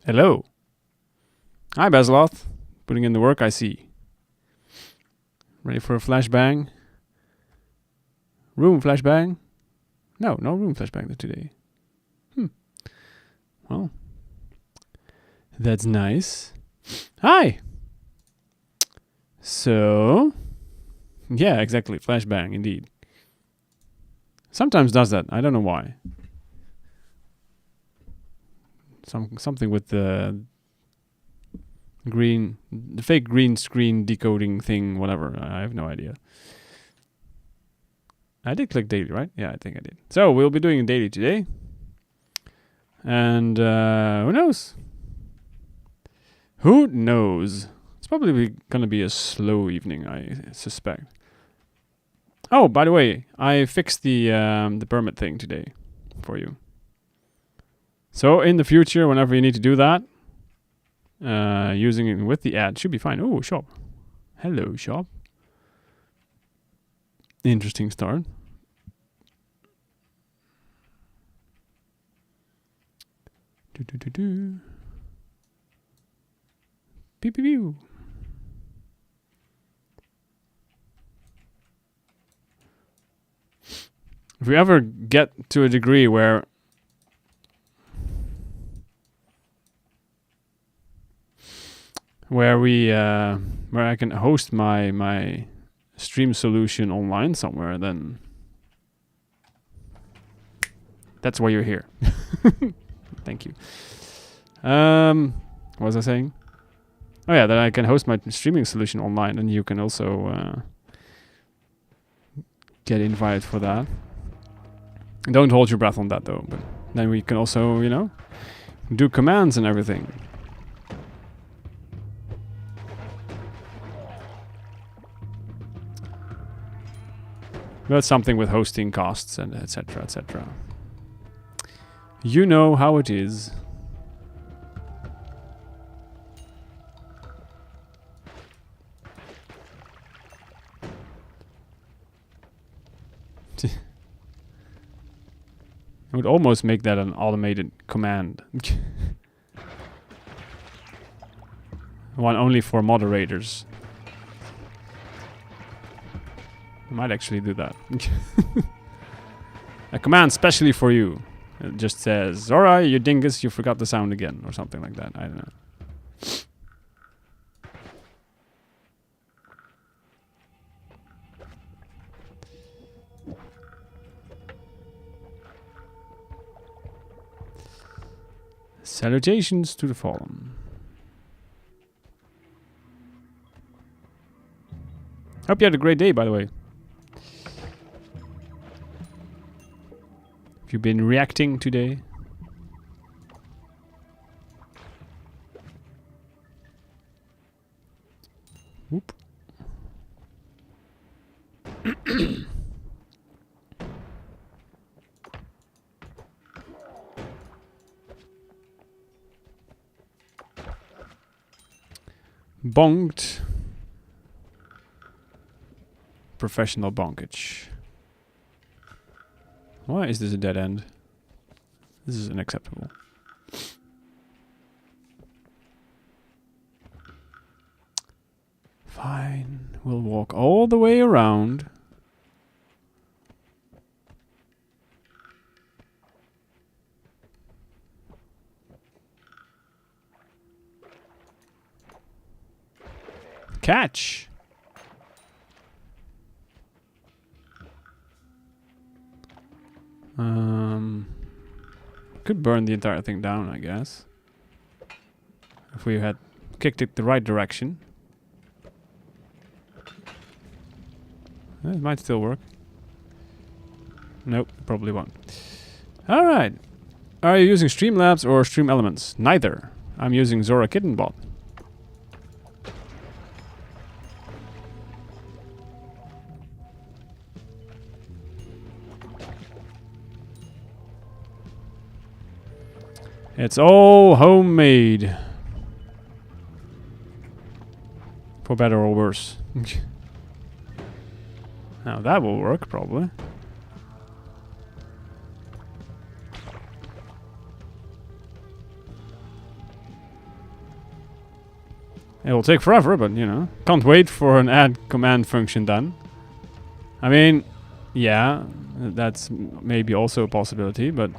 Hello. Hi, Baziloth. Putting in the work, I see. Ready for a flashbang? Room flashbang? No room flashbang today. Well, that's nice. Hi. So, yeah, exactly. Flashbang, indeed. Sometimes does that. I don't know why. Something with the fake green screen decoding thing, whatever. I have no idea. I did click daily, right? Yeah, I think I did. So we'll be doing a daily today. And who knows? Who knows? It's probably going to be a slow evening, I suspect. Oh, by the way, I fixed the permit thing today for you. So in the future, whenever you need to do that, using it with the ad should be fine. Oh, shop. Hello, shop. Interesting start. Pew, pew, pew. If we ever get to a degree where I can host my stream solution online somewhere, then that's why you're here. Thank you. What was I saying? Oh yeah, that I can host my streaming solution online, and you can also get invited for that. Don't hold your breath on that though, but then we can also, do commands and everything. But something with hosting costs and etc. etc. You know how it is. I would almost make that an automated command. One only for moderators. I might actually do that. A command specially for you. It just says, Zora, you dingus, you forgot the sound again. Or something like that. I don't know. Salutations to the fallen. Hope you had a great day, by the way. Have you been reacting today? Whoop. Bonked. Professional bonkage. Why is this a dead end? This is unacceptable. Fine. We'll walk all the way around. Catch! Could burn the entire thing down, I guess. If we had kicked it the right direction. It might still work. Nope, probably won't. Alright. Are you using Streamlabs or Stream Elements? Neither. I'm using Zora Kittenbot. It's all homemade. For better or worse. Now that will work, probably. It'll take forever, but you know, can't wait for an add command function done. I mean, yeah, that's maybe also a possibility, but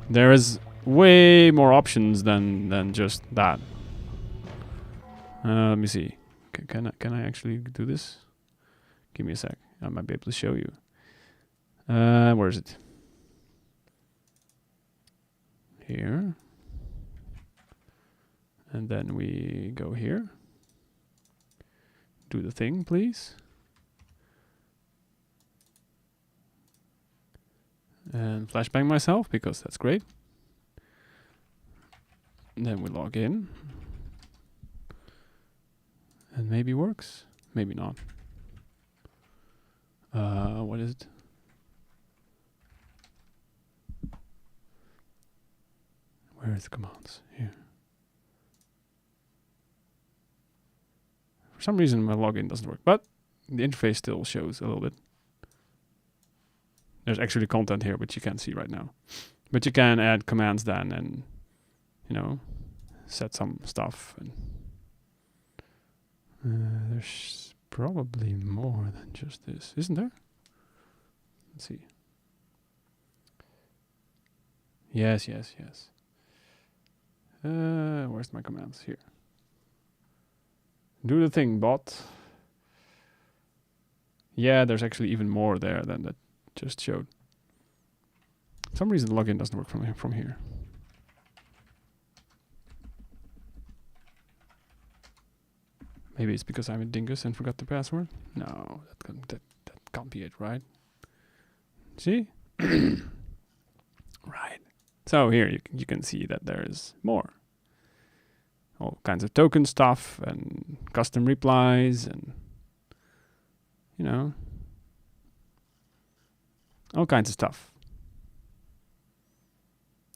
there is way more options than just that. Let me see. Can I actually do this? Give me a sec. I might be able to show you. Where is it? Here. And then we go here. Do the thing, please. And flashbang myself, because that's great. And then we log in. And maybe works. Maybe not. What is it? Where is the commands? Here. For some reason my login doesn't work, but the interface still shows a little bit. There's actually content here, which you can't see right now. But you can add commands then and, you know, set some stuff. And there's probably more than just this, isn't there? Let's see. Yes. Where's my commands? Here. Do the thing, bot. Yeah, there's actually even more there than that just showed. For some reason the login doesn't work from here. Maybe it's because I'm a dingus and forgot the password. No, that can't be it, right? See? Right. So here you can see that there is more. All kinds of token stuff and custom replies and, you know, all kinds of stuff.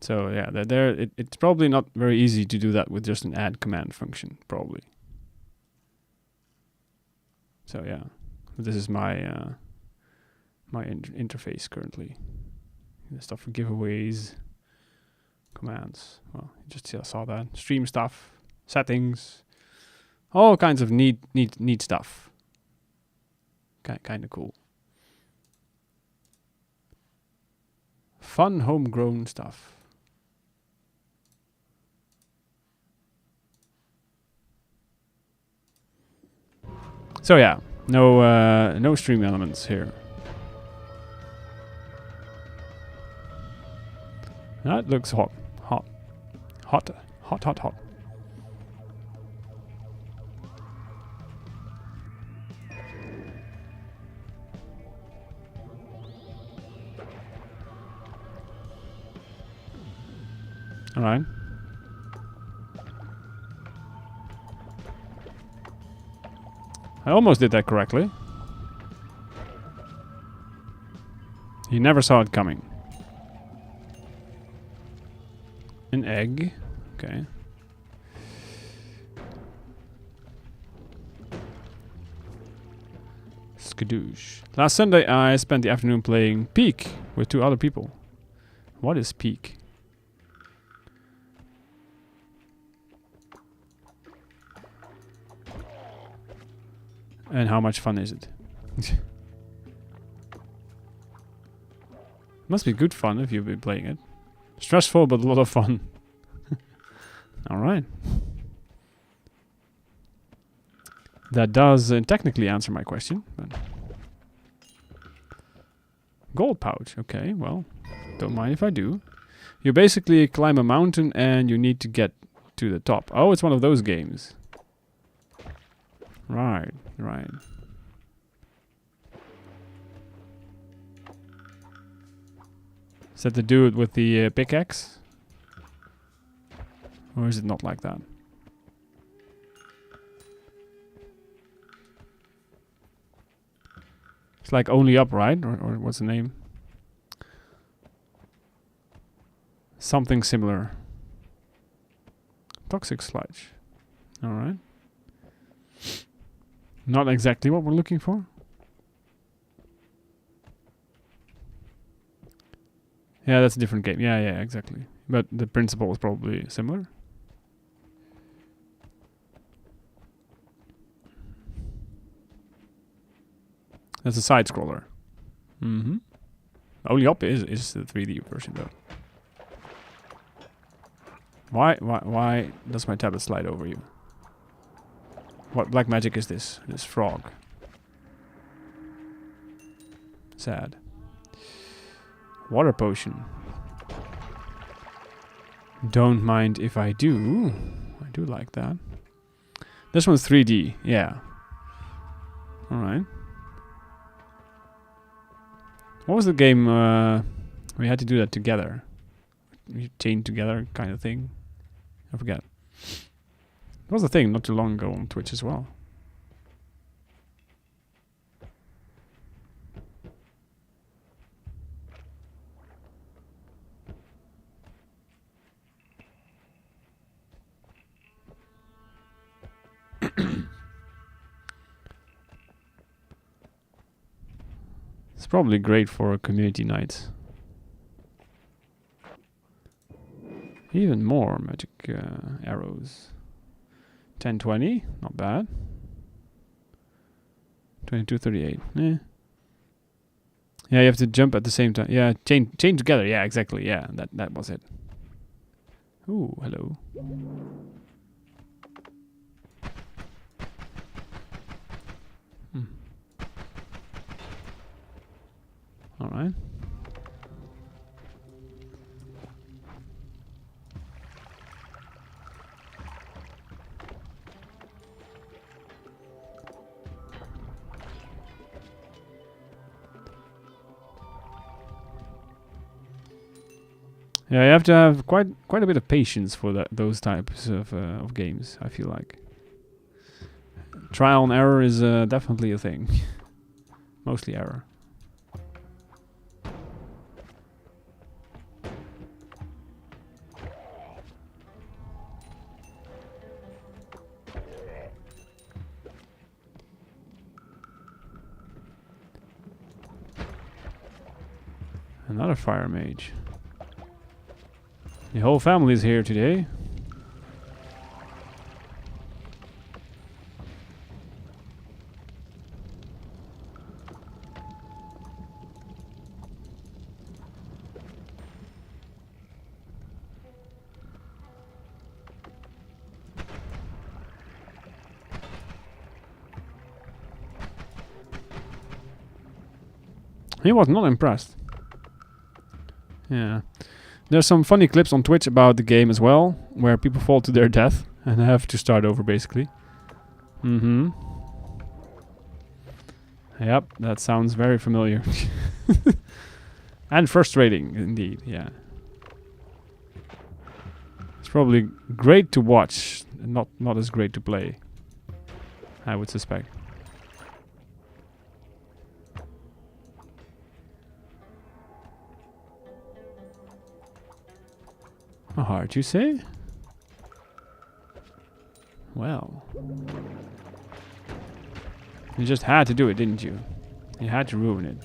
So yeah, it's probably not very easy to do that with just an add command function, probably. So yeah, this is my my interface currently. The stuff for giveaways, commands. Well, you just saw that. Stream stuff, settings, all kinds of neat stuff. Kind of cool. Fun homegrown stuff. So yeah, no stream elements here. That looks hot. All right. I almost did that correctly. You never saw it coming. An egg. Okay. Skadoosh. Last Sunday I spent the afternoon playing Peak with 2 other people. What is Peak? And how much fun is it? Must be good fun if you've been playing it. Stressful, but a lot of fun. Alright. That does technically answer my question. But gold pouch. Okay, well, don't mind if I do. You basically climb a mountain and you need to get to the top. Oh, it's one of those games. Right. Is that the dude with the pickaxe? Or is it not like that? It's like only up, right? Or what's the name? Something similar. Toxic sludge. Alright. Not exactly what we're looking for. Yeah, that's a different game. Yeah, exactly. But the principle is probably similar. That's a side scroller. Mm-hmm. Only up is the 3D version though. Why does my tablet slide over you? What black magic is this? This frog. Sad. Water potion. Don't mind if I do. I do like that. This one's 3D. Yeah. Alright. What was the game we had to do that together? We chained together kind of thing. I forget. It was a thing not too long ago on Twitch as well. It's probably great for a community night. Even more magic arrows. 1020, not bad. 2238, eh. Yeah, you have to jump at the same time. Yeah, chain together. Yeah, exactly. Yeah, that was it. Ooh, hello. All right. Yeah, you have to have quite a bit of patience for those types of games. I feel like trial and error is definitely a thing. Mostly error. Another fire mage. The whole family is here today. He was not impressed. Yeah. There's some funny clips on Twitch about the game as well, where people fall to their death and have to start over basically. Mm-hmm. Yep, that sounds very familiar. And frustrating indeed, yeah. It's probably great to watch, not as great to play, I would suspect. A heart, you say? Well. You just had to do it, didn't you? You had to ruin it.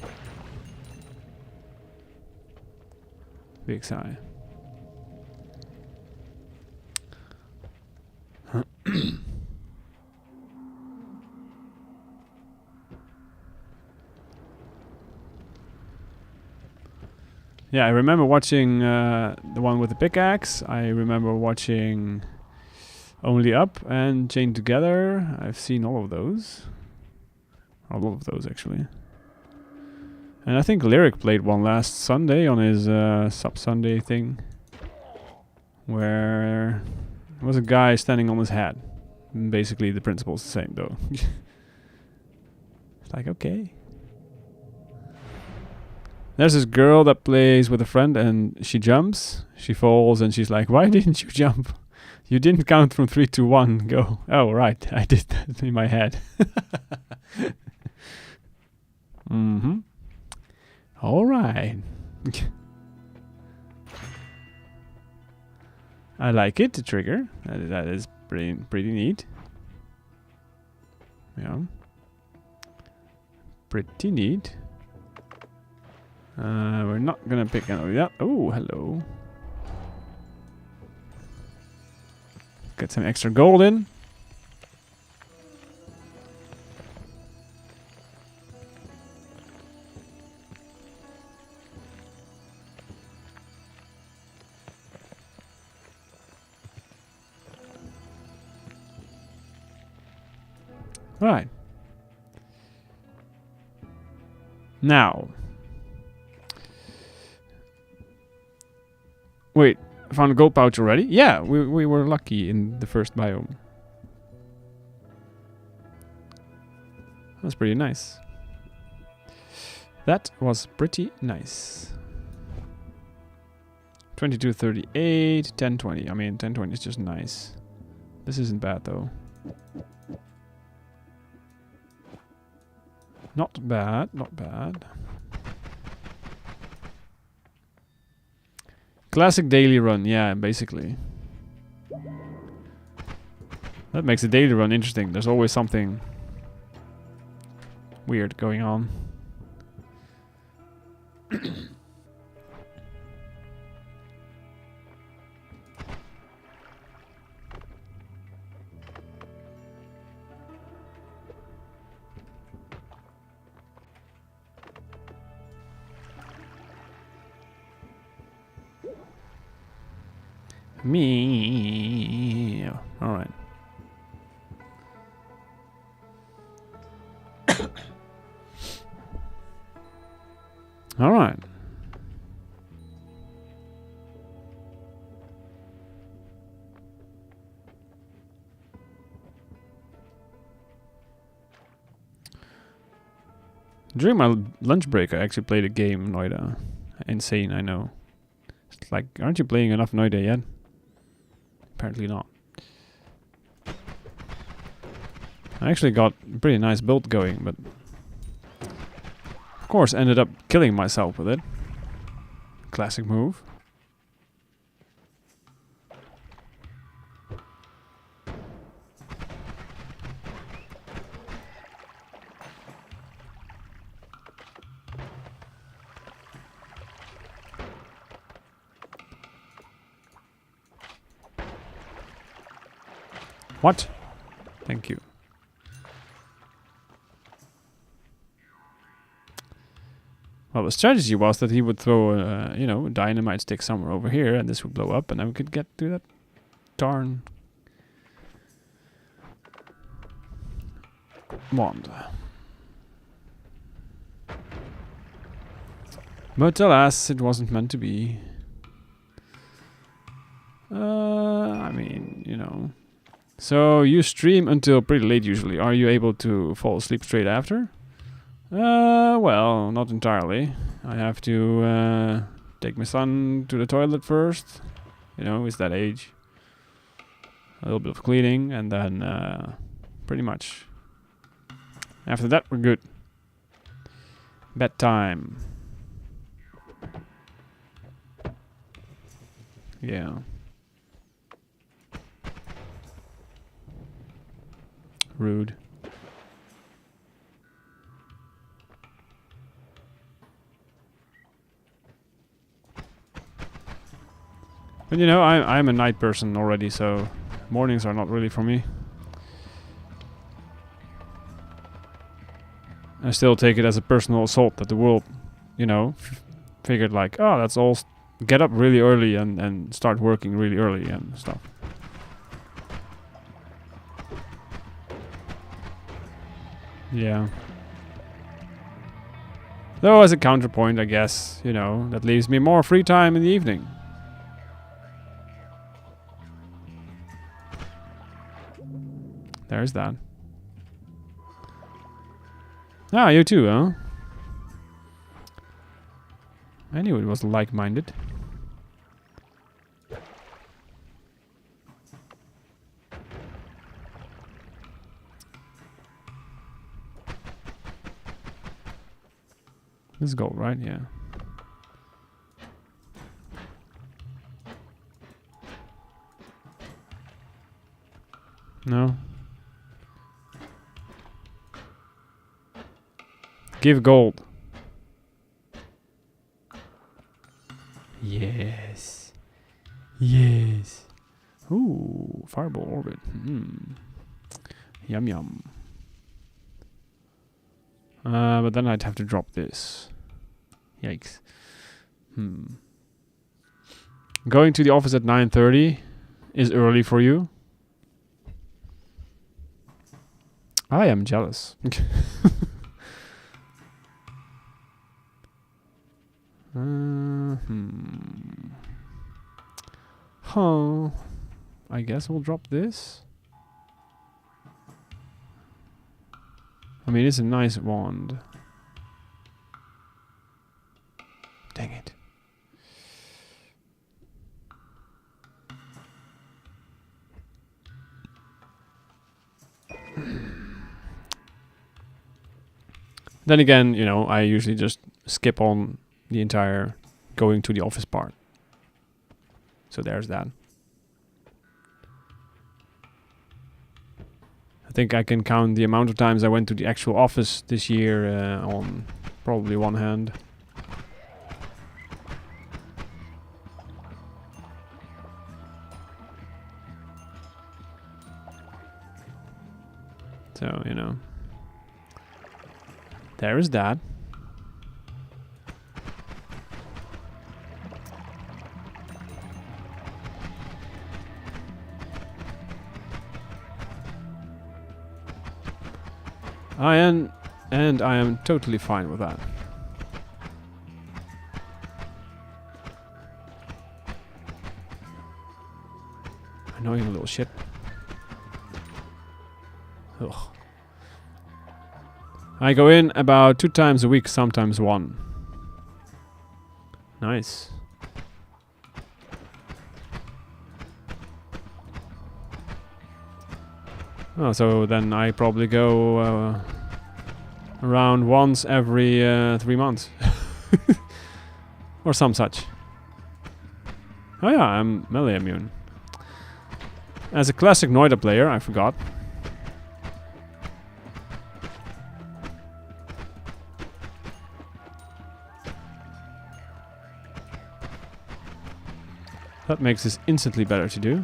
Big sigh. Yeah, I remember watching the one with the pickaxe. I remember watching Only Up and Chained Together. I've seen all of those. A lot of those, actually. And I think Lyric played one last Sunday on his Sub-Sunday thing. Where there was a guy standing on his head. And basically, the principle's the same, though. It's like, okay. There's this girl that plays with a friend and she jumps, she falls, and she's like, why didn't you jump? You didn't count from 3 to 1. Go, oh, right, I did that in my head. Mm-hmm. All right. I like it, the trigger. That is pretty neat. Yeah. Pretty neat. We're not gonna pick any of that. Oh, hello. Get some extra gold in. Right. Now. Wait, found a gold pouch already? Yeah, we were lucky in the first biome. That's pretty nice. That was pretty nice. 2238, 1020. I mean, 1020 is just nice. This isn't bad though. Not bad, not bad. Classic daily run, yeah, basically. That makes the daily run interesting. There's always something weird going on. Me. All right. All right. During my lunch break, I actually played a game, Noita. Insane, I know. It's like, aren't you playing enough Noita yet? Apparently not. I actually got a pretty nice build going, but of course ended up killing myself with it. Classic move. What? Thank you. Well, the strategy was that he would throw, you know, a dynamite stick somewhere over here, and this would blow up, and then we could get to that darn wand. But alas, it wasn't meant to be. I mean, you know. So you stream until pretty late usually. Are you able to fall asleep straight after? Well, not entirely. I have to take my son to the toilet first. You know, he's that age. A little bit of cleaning, and then pretty much after that we're good. Bedtime. Yeah. Rude. But you know, I'm a night person already, so mornings are not really for me. I still take it as a personal assault that the world, you know, figured like, oh, that's all. Get up really early and start working really early and stuff. Yeah. Though as a counterpoint, I guess, you know, that leaves me more free time in the evening. There's that. Ah, you too, huh? I knew it was like-minded. This is gold, right? Yeah. No. Give gold. Yes. Yes. Ooh, fireball orbit. Yum yum. But then I'd have to drop this. Yikes. Going to the office at 9:30 is early for you. I am jealous. Huh. I guess we'll drop this. I mean, it's a nice wand. Dang it. Then again, you know, I usually just skip on the entire going to the office part. So there's that. I think I can count the amount of times I went to the actual office this year on probably one hand. So, you know. There is that. I am totally fine with that. Annoying little shit. Ugh. I go in about 2 times a week, sometimes 1. Nice. Oh, so then I probably go around once every 3 months. Or some such. Oh yeah, I'm melee immune. As a classic Noita player, I forgot. That makes this instantly better to do.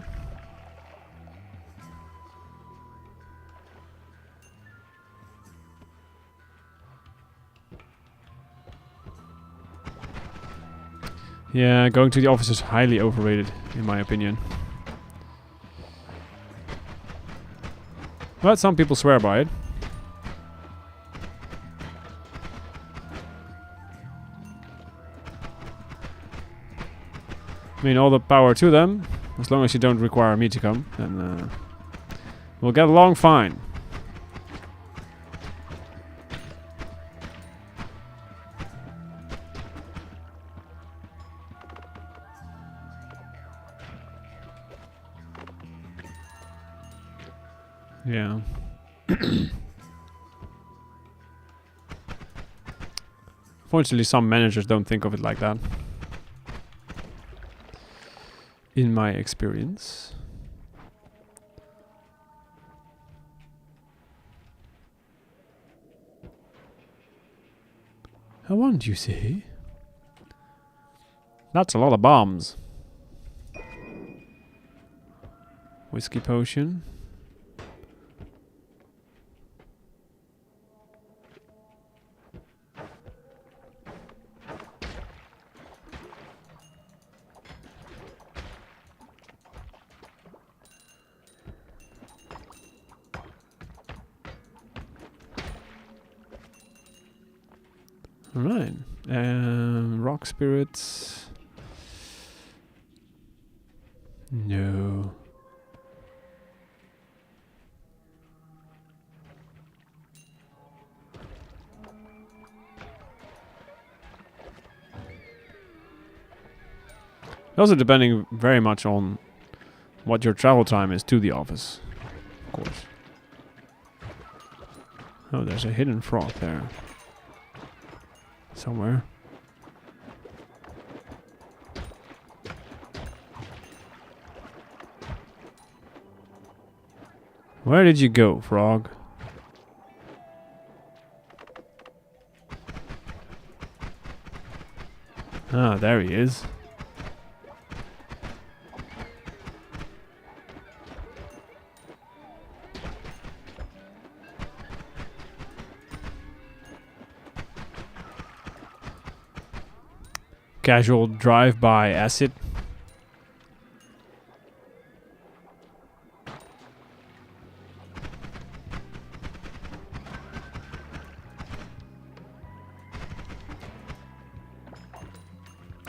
Yeah, going to the office is highly overrated, in my opinion. But some people swear by it. I mean, all the power to them. As long as you don't require me to come, then we'll get along fine. Yeah. Fortunately, some managers don't think of it like that. In my experience. How want you say? That's a lot of bombs. Whiskey potion. Alright. Rock spirits. No. Also depending very much on what your travel time is to the office, of course. Oh, there's a hidden frog there. Somewhere. Where did you go, frog? Ah, there he is. Casual drive-by acid.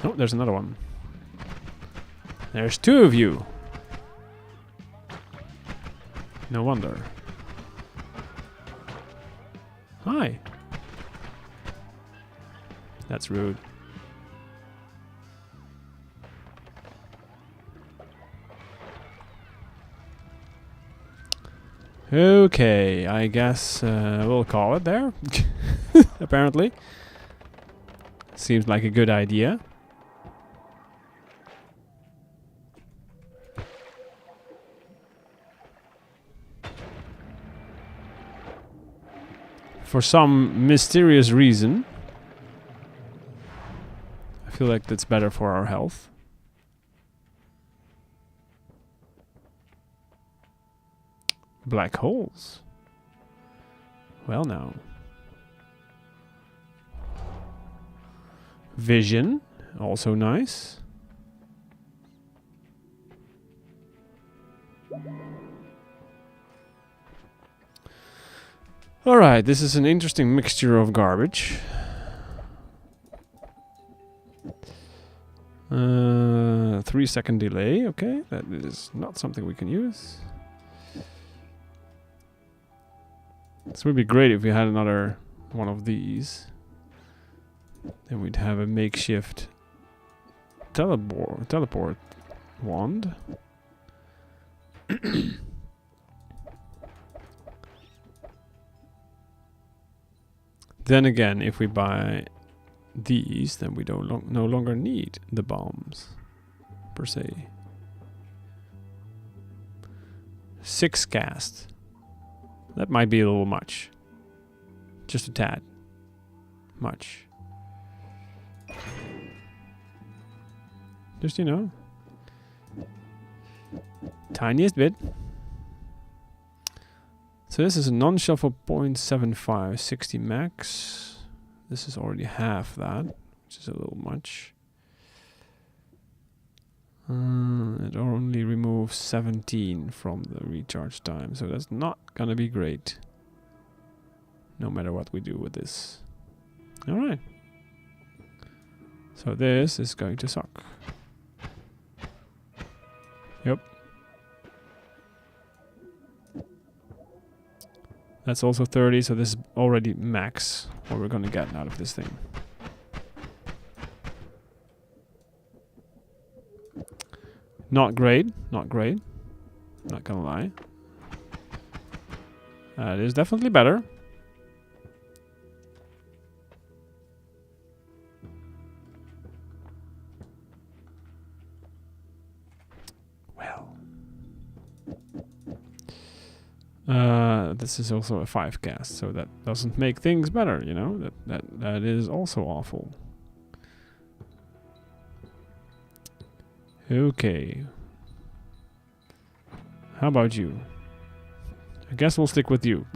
Oh, there's another one. There's two of you. No wonder. Hi. That's rude. Okay, I guess we'll call it there. Apparently. Seems like a good idea. For some mysterious reason, I feel like that's better for our health. Black holes. Well now. Vision, also nice. Alright, this is an interesting mixture of garbage. 3-second delay, okay, that is not something we can use. This would be great if we had another one of these. Then we'd have a makeshift teleport wand. Then again, if we buy these, then we don't no longer need the bombs, per se. 6 cast. That might be a little much. Just a tad. Much. Just, you know. Tiniest bit. So this is a non-shuffle 0.75, 60 max. This is already half that, which is a little much. It only removes 17 from the recharge time, so that's not gonna be great. No matter what we do with this. Alright. So this is going to suck. Yep. That's also 30, so this is already max what we're gonna get out of this thing. Not great, not great. Not gonna lie. It is definitely better. This is also a 5 cast, so that doesn't make things better, you know? That is also awful. Okay. How about you? I guess we'll stick with you.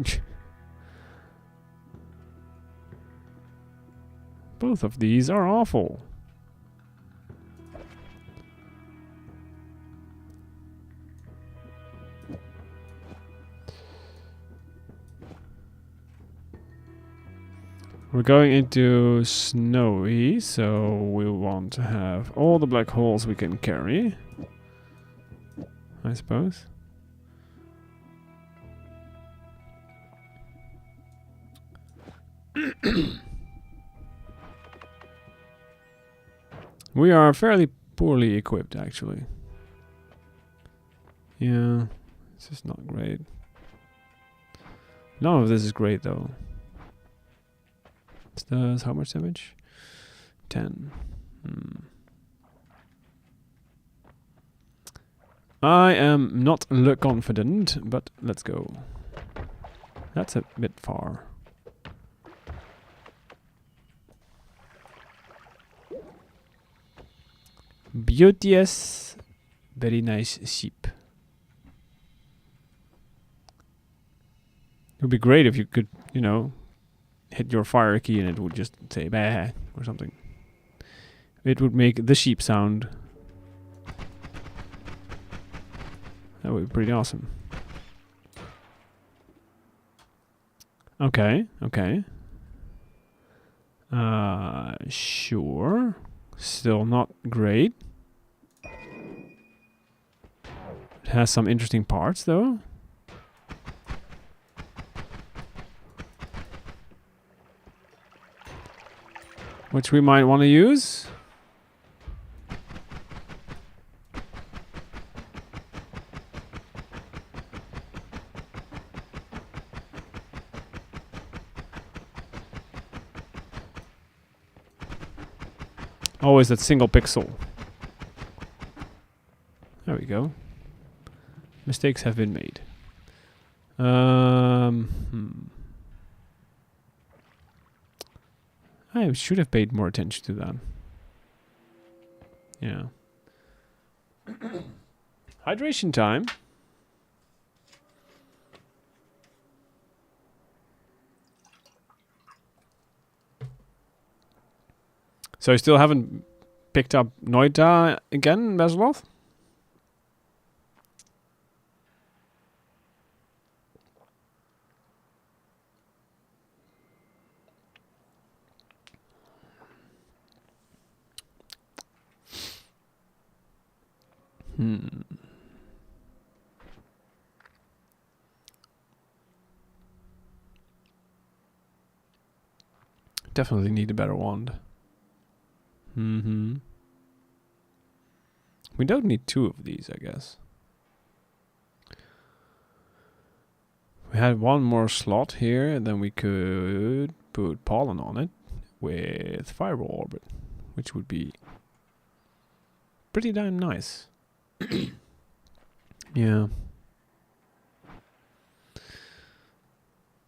Both of these are awful. We're going into snowy, so we want to have all the black holes we can carry, I suppose. We are fairly poorly equipped, actually. Yeah, this is not great. None of this is great, though. This does how much damage? 10. I am not confident, but let's go. That's a bit far. Beauteous, very nice sheep. It would be great if you could, you know, hit your fire key and it would just say bah or something. It would make the sheep sound. That would be pretty awesome. Okay, okay. Sure. Still not great. It has some interesting parts though. Which we might want to use. Always that single pixel. There we go. Mistakes have been made. I should have paid more attention to that. Yeah. Hydration time. So you still haven't picked up Noita again, Basilov? Definitely need a better wand. We don't need two of these, I guess. We had one more slot here, and then we could put pollen on it with fireball orbit, which would be pretty damn nice. Yeah.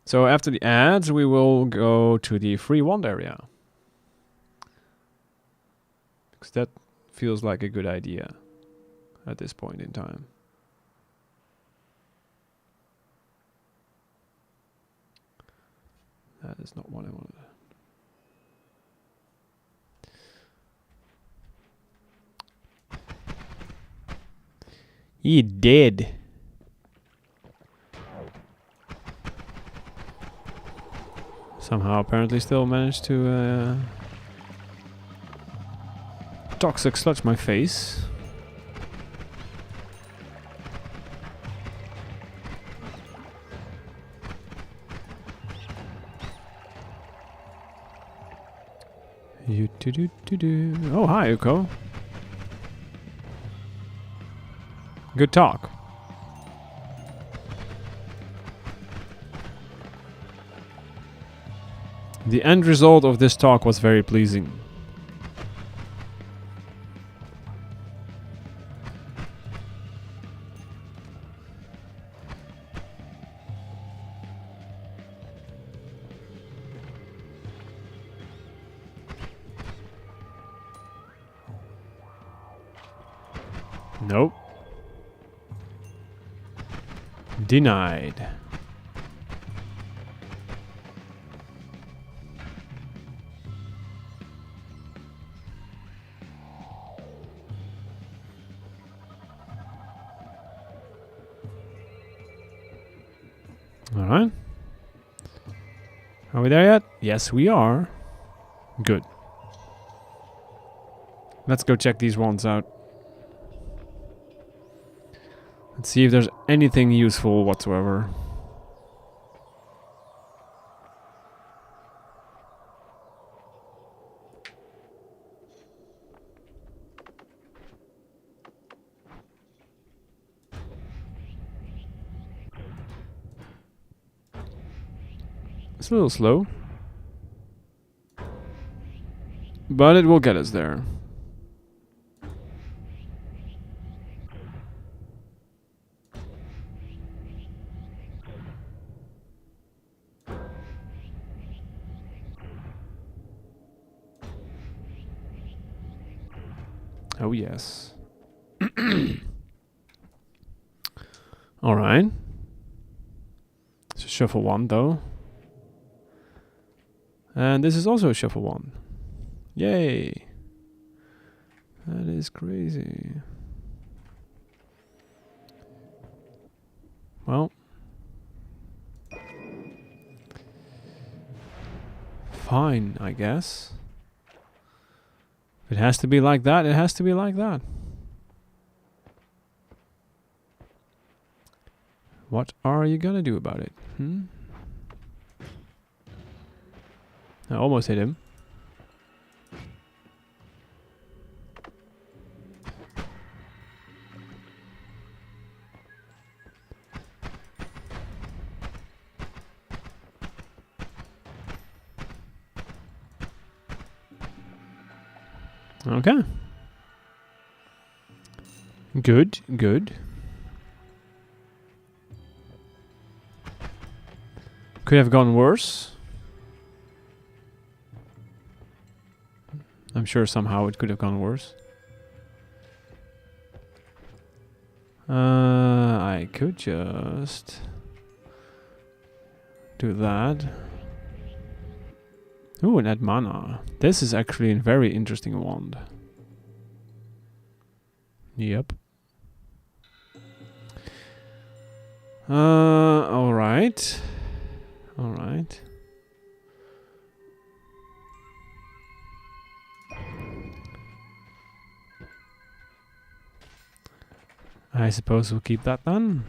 So after the ads, we will go to the free wand area. Because that feels like a good idea at this point in time. That is not what I wanted. He did. Somehow apparently still managed to toxic sludge my face. Oh, hi, Uko. Good talk. The end result of this talk was very pleasing. Nope. Denied. All right. Are we there yet? Yes, we are. Good. Let's go check these ones out. Let's see if there's anything useful whatsoever. It's a little slow, but it will get us there. Oh, yes. All right. So shuffle one, though. And this is also a shuffle one. Yay. That is crazy. Well. Fine, I guess. If it has to be like that, it has to be like that. What are you gonna do about it? I almost hit him. Okay. Good, good. Could have gone worse. I'm sure somehow it could have gone worse. I could just do that. Ooh, and add mana. This is actually a very interesting wand. Yep. Alright. Alright. I suppose we'll keep that then.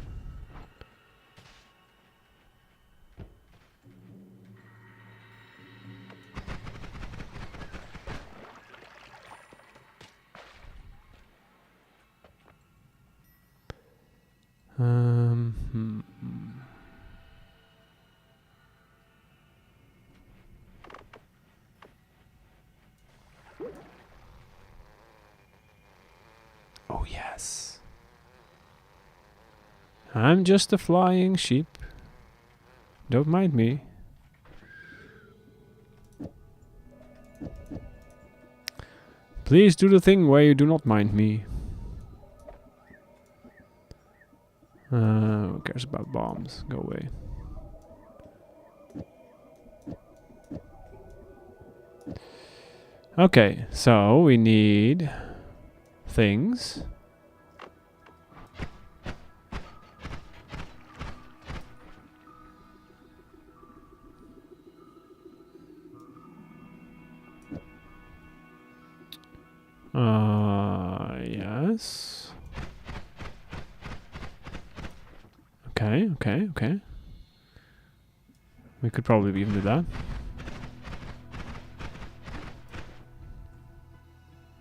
Oh yes. I'm just a flying sheep. Don't mind me. Please do the thing where you do not mind me. Who cares about bombs? Go away. Okay, so we need things. Yes. Okay, okay, okay. We could probably even do that.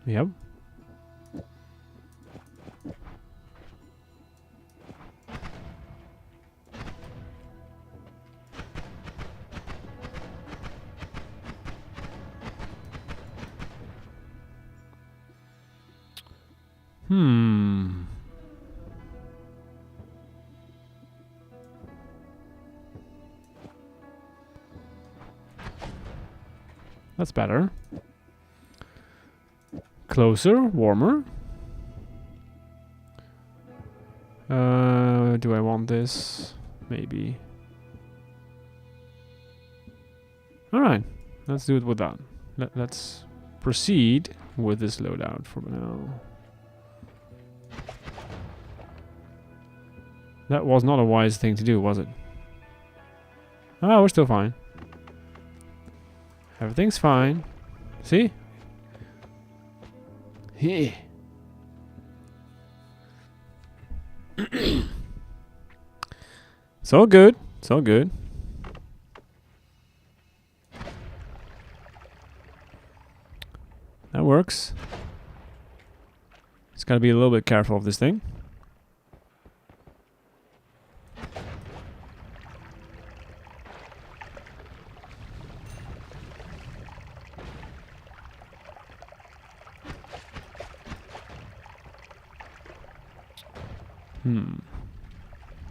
Yep. That's better. Closer, warmer. Do I want this? Maybe. Alright, let's do it with that. Let's proceed with this loadout for now. That was not a wise thing to do, was it? Ah, we're still fine. Everything's fine. See? Yeah. It's all good. It's all good. That works. Just gotta be a little bit careful of this thing.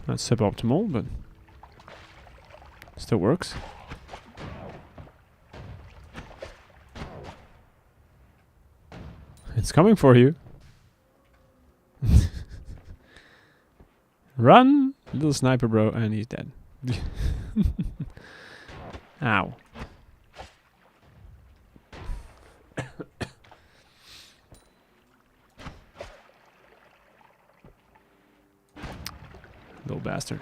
That's suboptimal, but still works. It's coming for you. Run, little sniper bro, and he's dead. Ow. Little bastard.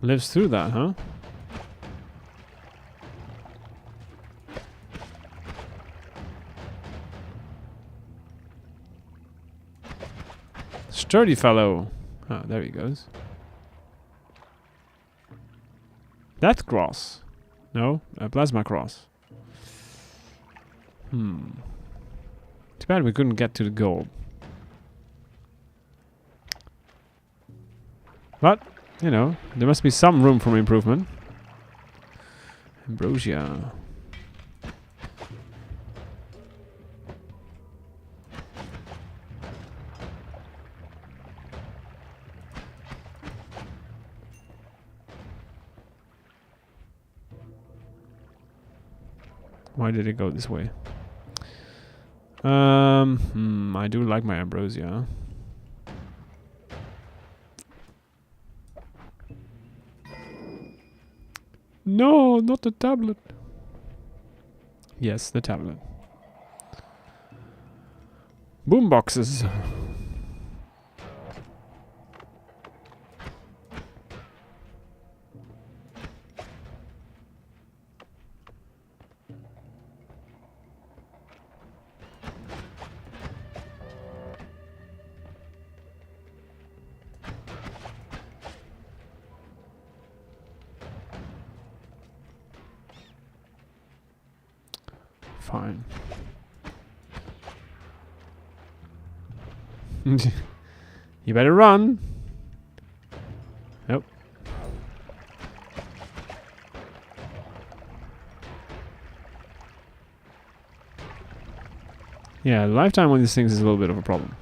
Lives through that, huh? Sturdy fellow. Oh, there he goes. That cross. No, a plasma cross. Too bad we couldn't get to the gold. But, you know, there must be some room for improvement. Ambrosia. Why did it go this way? I do like my ambrosia. No, not the tablet. Yes, the tablet. Boomboxes. Fine. You better run. Nope. Yeah, the lifetime on these things is a little bit of a problem.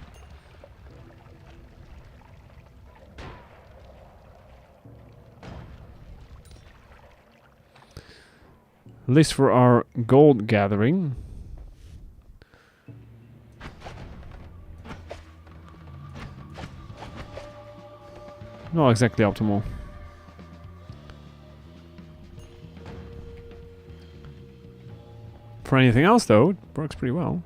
At least for our gold gathering. Not exactly optimal. For anything else though, it works pretty well.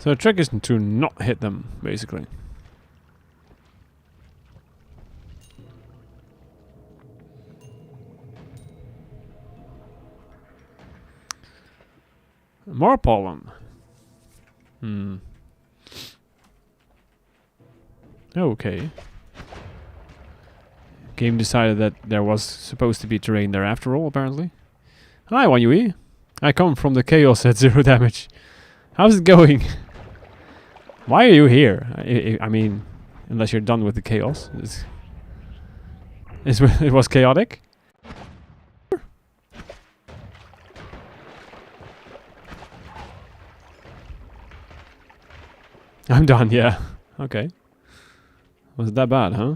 So the trick is to not hit them, basically. More pollen. Okay. Game decided that there was supposed to be terrain there after all, apparently. Hi, Wanyui. I come from the chaos at 0 damage. How's it going? Why are you here? I mean, unless you're done with the chaos. It was chaotic? I'm done, yeah. Okay. Was it that bad, huh?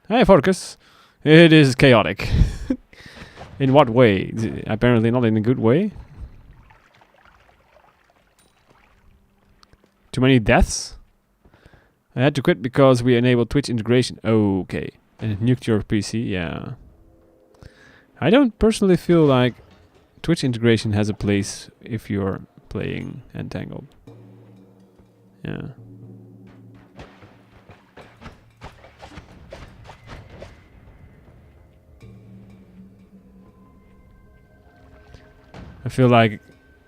Hey, Focus. It is chaotic. In what way? Apparently not in a good way. Too many deaths? I had to quit because we enabled Twitch integration. Okay. And it nuked your PC? Yeah. I don't personally feel like Twitch integration has a place if you're playing Entangled. Yeah. I feel like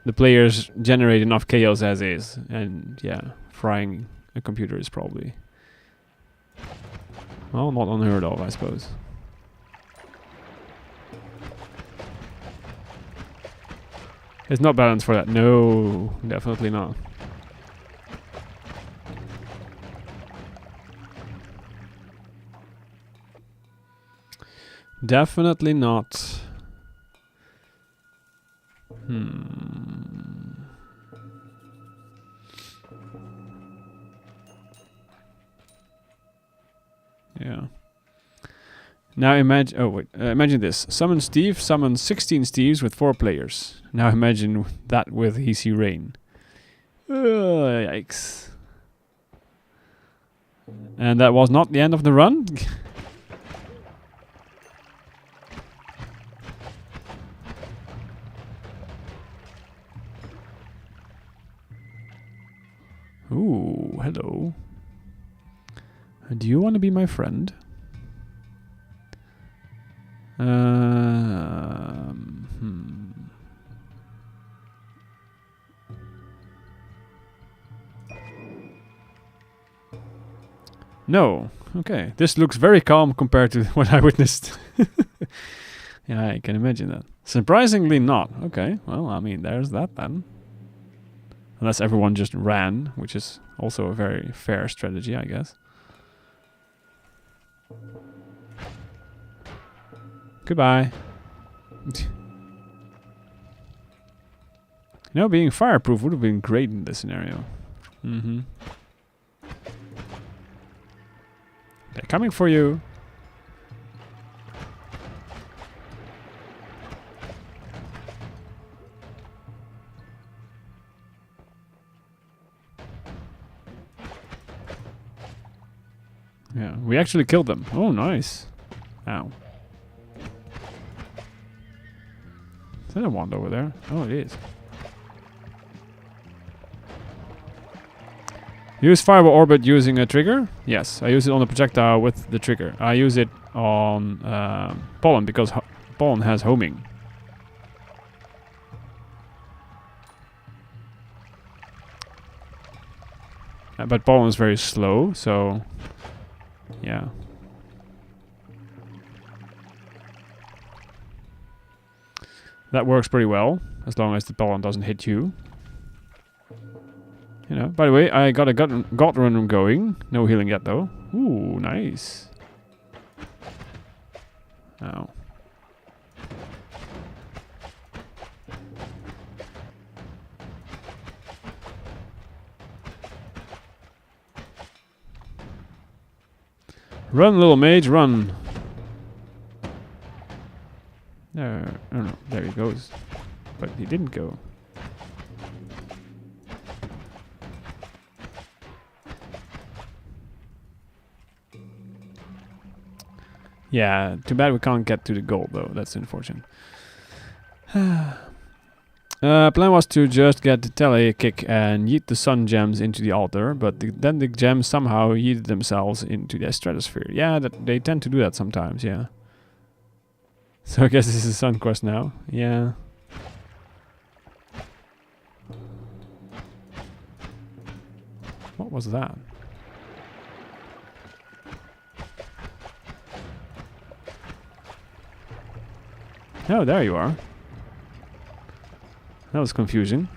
the players generate enough chaos as is, and yeah, frying a computer is probably, well, not unheard of, I suppose. It's not balanced for that. No, definitely not. Definitely not. Yeah. Now imagine. Oh wait. Imagine this. Summon Steve. Summon 16 Steves with 4 players. Now imagine that with Easy Rain. Yikes. And that was not the end of the run. Ooh, hello. Do you want to be my friend? No. Okay. This looks very calm compared to what I witnessed. Yeah, I can imagine that. Surprisingly not. Okay. Well, I mean, there's that then. Unless everyone just ran, which is also a very fair strategy, I guess. Goodbye. You know, being fireproof would have been great in this scenario. Mm-hmm. They're coming for you. Yeah, we actually killed them. Oh, nice. Ow. Is that a wand over there? Oh, it is. Use fireball orbit using a trigger? Yes, I use it on the projectile with the trigger. I use it on pollen because pollen has homing. But pollen is very slow, so yeah. That works pretty well, as long as the pollen doesn't hit you. You know, by the way, I got a god run going. No healing yet, though. Ooh, nice. Ow. Run, little mage, run. I don't know. There he goes. But he didn't go. Yeah, too bad we can't get to the gold though. That's unfortunate. Plan was to just get the tele kick and yeet the sun gems into the altar, but then the gems somehow yeeted themselves into the stratosphere. Yeah, they tend to do that sometimes, yeah. So I guess this is a sun quest now. Yeah. What was that? Oh, there you are. That was confusing.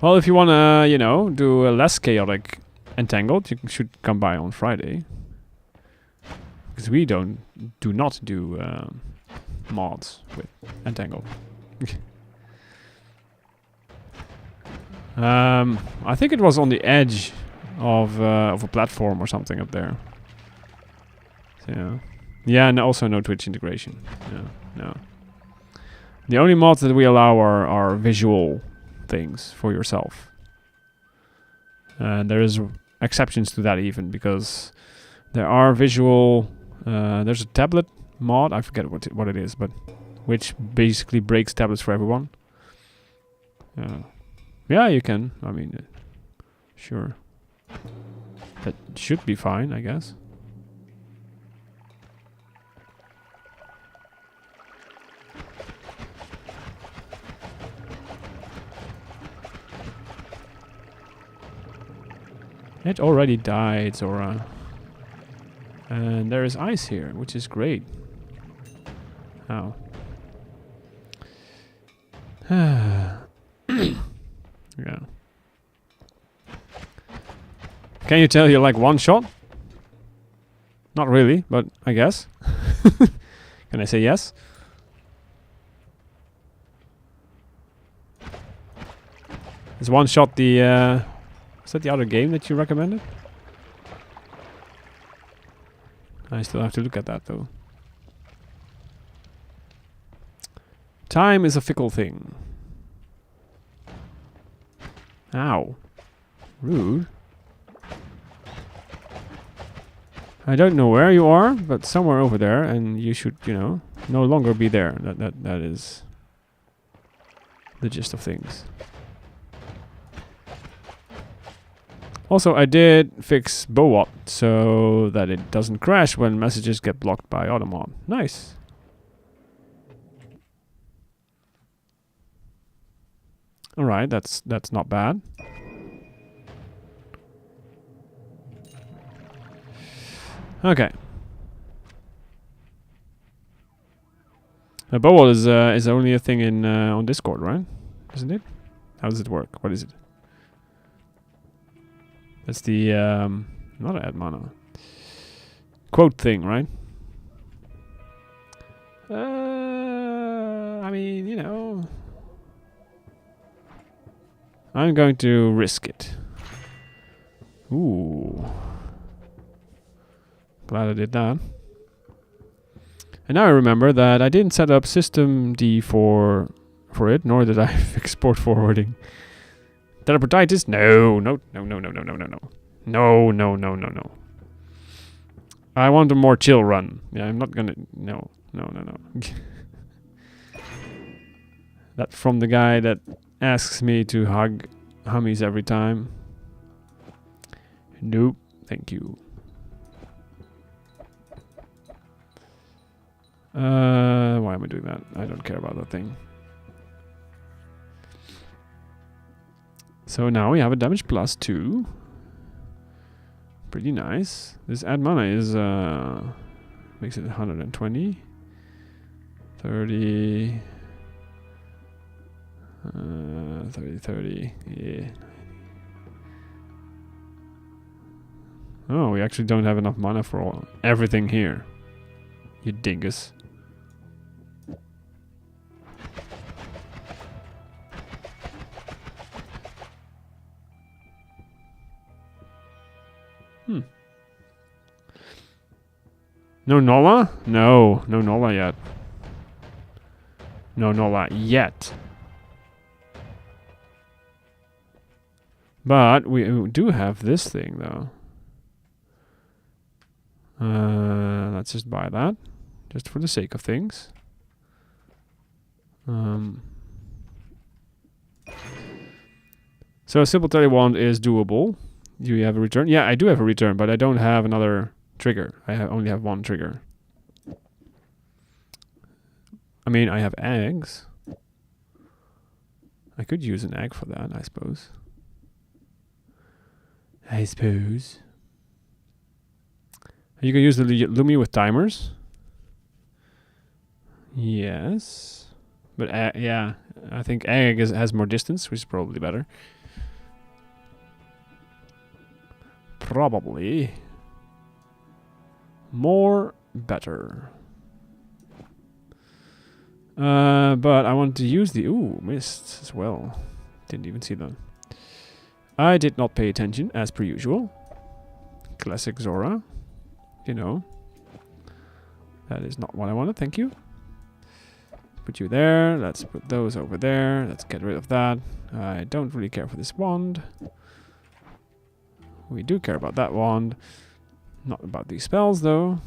Well, if you wanna, you know, do a less chaotic Entangled, you should come by on Friday. Because we do not do mods with Entangled. I think it was on the edge of a platform or something up there. So, yeah, and also no Twitch integration. No. The only mods that we allow are visual things for yourself. And there is exceptions to that even, because there are visual... there's a tablet mod, I forget what it is, but which basically breaks tablets for everyone. Yeah, you can. I mean, sure. That should be fine, I guess. It already died, Zora. And there is ice here, which is great. Oh. Yeah. Can you tell you're like one shot? Not really, but I guess. Can I say yes? Is one shot the... is that the other game that you recommended? I still have to look at that though. Time is a fickle thing. Ow. Rude. I don't know where you are, but somewhere over there, and you should, you know, no longer be there. That is the gist of things. Also, I did fix BOWOP so that it doesn't crash when messages get blocked by Automod. Nice. All right, that's not bad. Okay. BOWOP is only a thing in on Discord, right? Isn't it? How does it work? What is it? That's the not add mana quote thing, right? I mean, you know, I'm going to risk it. Ooh, glad I did that. And now I remember that I didn't set up systemd for it, nor did I fix port forwarding. Teleportitis? No. No. I want a more chill run. Yeah, I'm not gonna... No. That from the guy that asks me to hug hummies every time. Nope. Thank you. Why am I doing that? I don't care about that thing. So now we have a damage plus 2. Pretty nice. This add mana is makes it 120. 30. 30. Yeah. Oh, we actually don't have enough mana for everything here. You dingus. No Nola? No Nola yet. No Nola yet. But we do have this thing though. Let's just buy that, just for the sake of things. So a simple Wand is doable. Do you have a return? Yeah, I do have a return, but I don't have another trigger. I only have one trigger. I mean, I have eggs. I could use an egg for that, I suppose. You can use the Lumi with timers. Yes. But yeah, I think egg has more distance, which is probably better. Probably more better. But I want to use the mist as well. Didn't even see that. I did not pay attention as per usual. Classic Zora. You know. That is not what I wanted, thank you. Put you there, let's put those over there, let's get rid of that. I don't really care for this wand. We do care about that wand. Not about these spells though.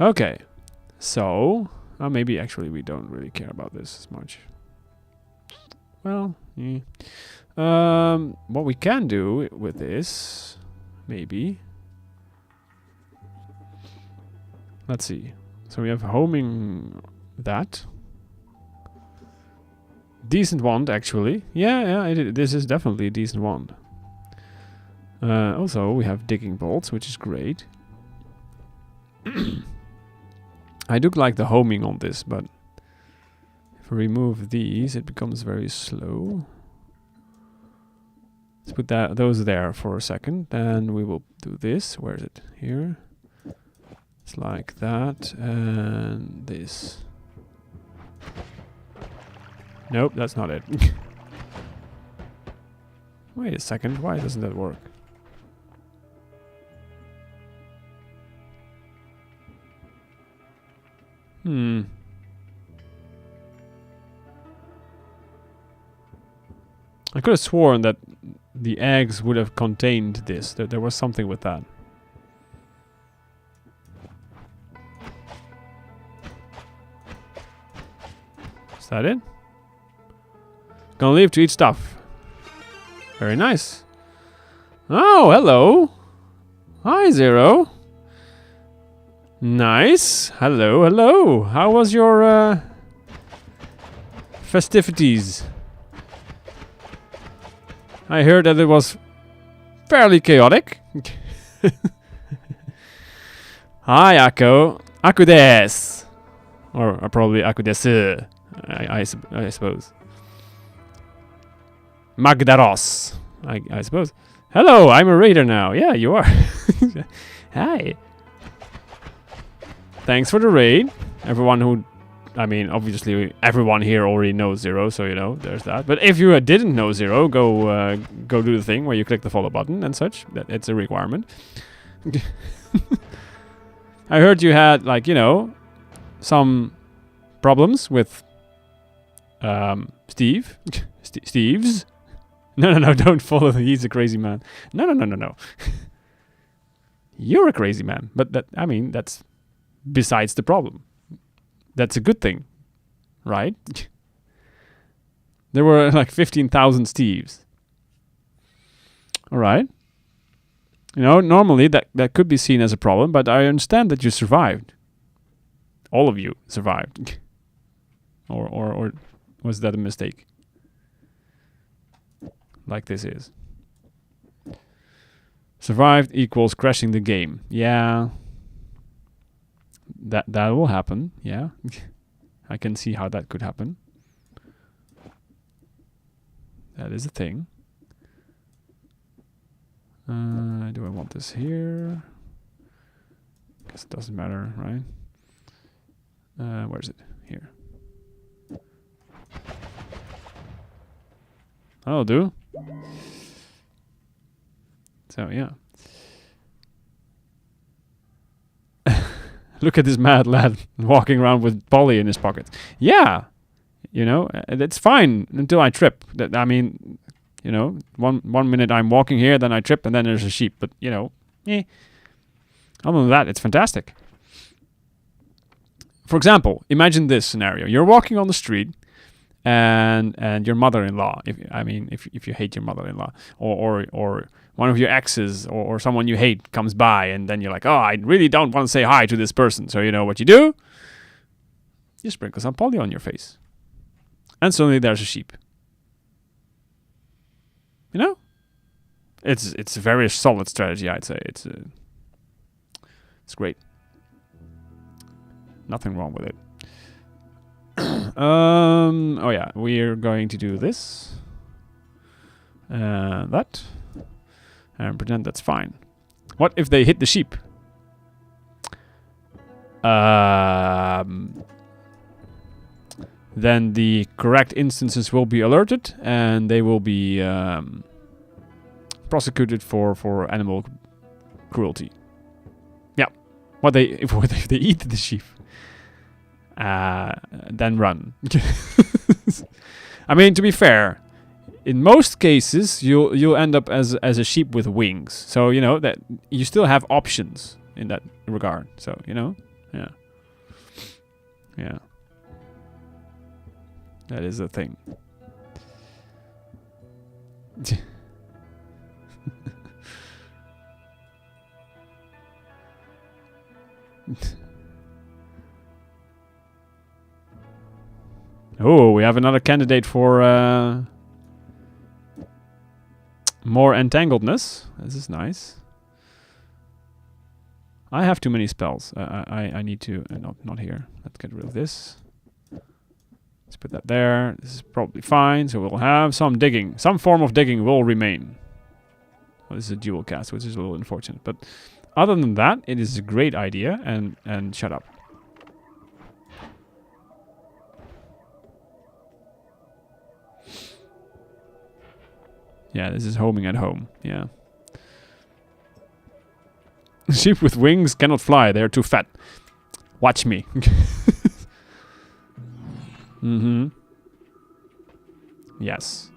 Okay, so maybe actually we don't really care about this as much. Well, yeah. What we can do with this, maybe. Let's see. So we have homing that. Decent wand, actually. Yeah, this is definitely a decent wand. Also, we have digging bolts, which is great. I do like the homing on this, but if we remove these, it becomes very slow. Let's put those there for a second. Then we will do this. Where is it? Here. It's like that, and this. Nope, that's not it. Wait a second, why doesn't that work? Hmm. I could have sworn that the eggs would have contained this. There was something with that. Is that it? Gonna leave to eat stuff. Very nice. Oh, hello. Hi, Zero. Nice. Hello, hello. How was your festivities? I heard that it was fairly chaotic. Hi, Akko. Akko des. Or probably Akko desu. I suppose. Magdaros. I suppose. Hello, I'm a raider now. Yeah, you are. Hi. Thanks for the raid. Everyone who... I mean, obviously, everyone here already knows Zero, so you know, there's that. But if you didn't know Zero, go do the thing where you click the follow button and such. It's a requirement. I heard you had, like, you know, some problems with Steve. Steve's? No, don't follow. He's a crazy man. No. You're a crazy man. But that, I mean, that's besides the problem. That's a good thing, right? There were like 15,000 Steves. All right. You know, normally that could be seen as a problem, but I understand that you survived. All of you survived. or was that a mistake? Like this is. Survived equals crashing the game. Yeah. That will happen, yeah. I can see how that could happen. That is a thing. Do I want this here? Guess it doesn't matter, right? Where is it? Here. That'll do. So, yeah. Look at this mad lad walking around with Polly in his pocket. Yeah, you know, it's fine until I trip. I mean, you know, one minute I'm walking here, then I trip, and then there's a sheep. But, you know, other than that, it's fantastic. For example, imagine this scenario. You're walking on the street, and your mother-in-law, if you hate your mother-in-law, or one of your exes or someone you hate comes by, and then you're like, oh, I really don't want to say hi to this person. So you know what you do? You sprinkle some poly on your face. And suddenly there's a sheep. You know? It's a very solid strategy, I'd say. It's great. Nothing wrong with it. Oh yeah, we're going to do this. That. And pretend that's fine. What if they hit the sheep? Then the correct instances will be alerted, and they will be prosecuted for animal cruelty. Yeah. If they eat the sheep? Then run. I mean, to be fair, in most cases you'll end up as a sheep with wings. So you know that you still have options in that regard. So you know, yeah, that is a thing. Oh, we have another candidate for more entangledness. This is nice. I have too many spells. I need to... not here. Let's get rid of this. Let's put that there. This is probably fine. So we'll have some digging. Some form of digging will remain. Well, this is a dual cast, which is a little unfortunate. But other than that, it is a great idea. And shut up. Yeah, this is homing at home. Yeah. Sheep with wings cannot fly. They are too fat. Watch me. Mm-hmm. Yes.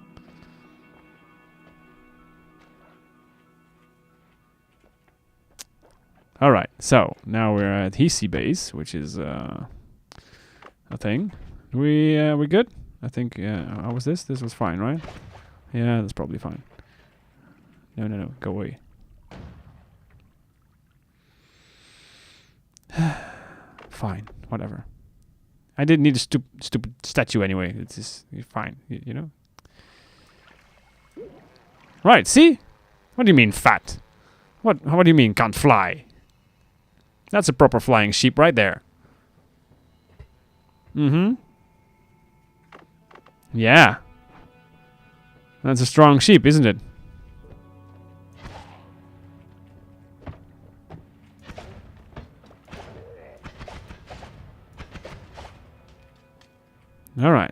Alright, so now we're at Hisi base, which is a thing. We good? I think, how was this? This was fine, right? Yeah, that's probably fine. No, go away. Fine, whatever. I didn't need a stupid statue anyway. It's just fine, you know? Right, see? What do you mean fat? What do you mean can't fly? That's a proper flying sheep right there. Mm-hmm. Yeah. That's a strong sheep, isn't it? Alright.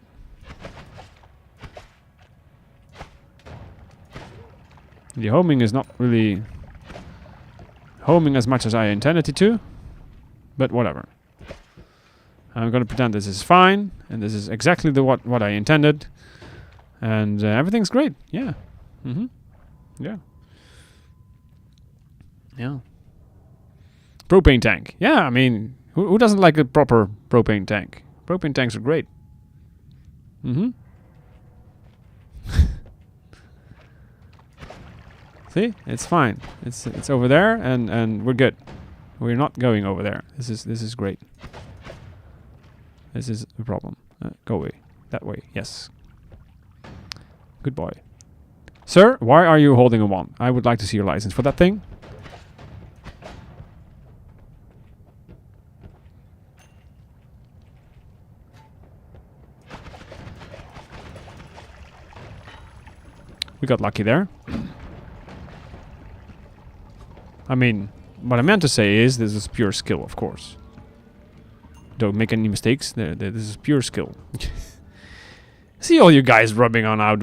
The homing is not really homing as much as I intended it to, but whatever. I'm gonna pretend this is fine, and this is exactly what I intended, and everything's great. Yeah. Mm-hmm. Yeah. Yeah. Propane tank. Yeah, I mean, who doesn't like a proper propane tank? Propane tanks are great. Mm-hmm. See, it's fine. It's over there, and we're good. We're not going over there. This is great. This is a problem. Go away. That way. Yes. Good boy. Sir, why are you holding a wand? I would like to see your license for that thing. We got lucky there. I mean, what I meant to say is this is pure skill, of course. Don't make any mistakes. This is pure skill. See all you guys rubbing on a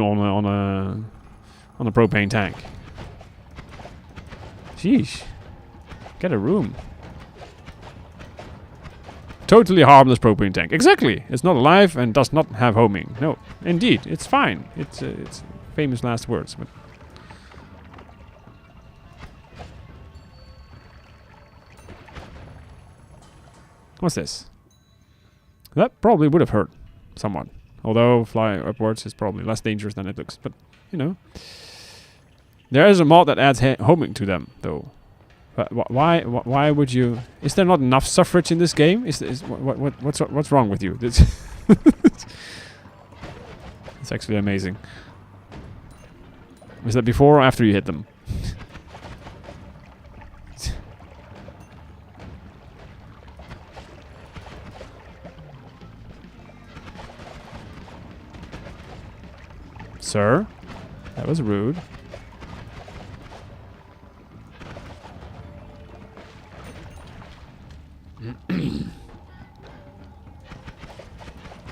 propane tank. Sheesh. Get a room. Totally harmless propane tank. Exactly. It's not alive and does not have homing. No, indeed, it's fine. It's famous last words. But what's this? That probably would have hurt someone. Although fly upwards is probably less dangerous than it looks. But, you know. There is a mod that adds homing to them, though. But why would you... Is there not enough suffrage in this game? What's wrong with you? It's actually amazing. Is that before or after you hit them? Sir, that was rude.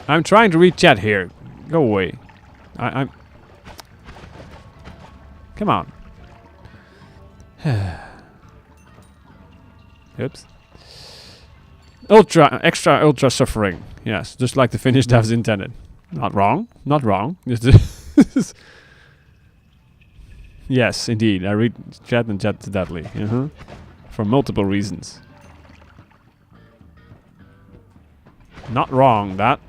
I'm trying to read chat here. Go away. I'm... Come on. Oops. Extra ultra suffering. Yes, just like the Finnish devs intended. Not wrong. Not wrong. Yes, indeed. I read chat and chat deadly. For multiple reasons. Not wrong, that.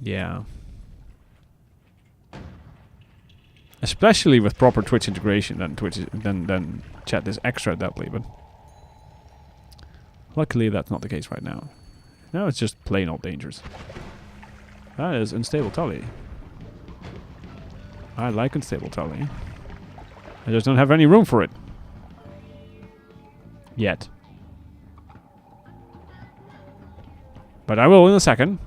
Yeah. Especially with proper Twitch integration, then chat is extra deadly, but luckily that's not the case right now. Now it's just plain old dangerous. That is unstable tully. I like unstable tully. I just don't have any room for it. Yet. But I will in a second.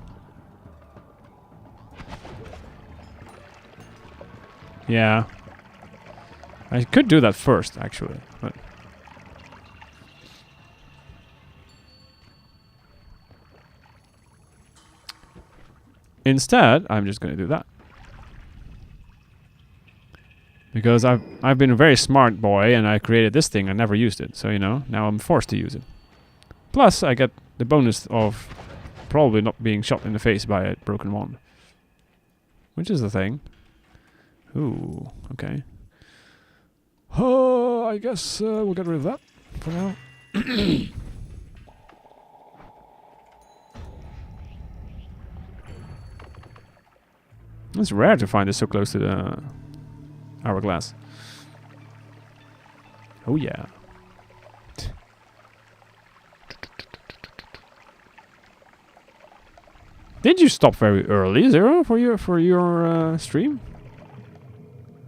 Yeah. I could do that first, actually. But instead, I'm just going to do that. Because I've been a very smart boy and I created this thing. I never used it. So, you know, now I'm forced to use it. Plus, I get the bonus of probably not being shot in the face by a broken wand. Which is the thing. Ooh, okay. I guess we'll get rid of that for now. It's rare to find this so close to the hourglass. Oh yeah. Did you stop very early, Zero, for your stream?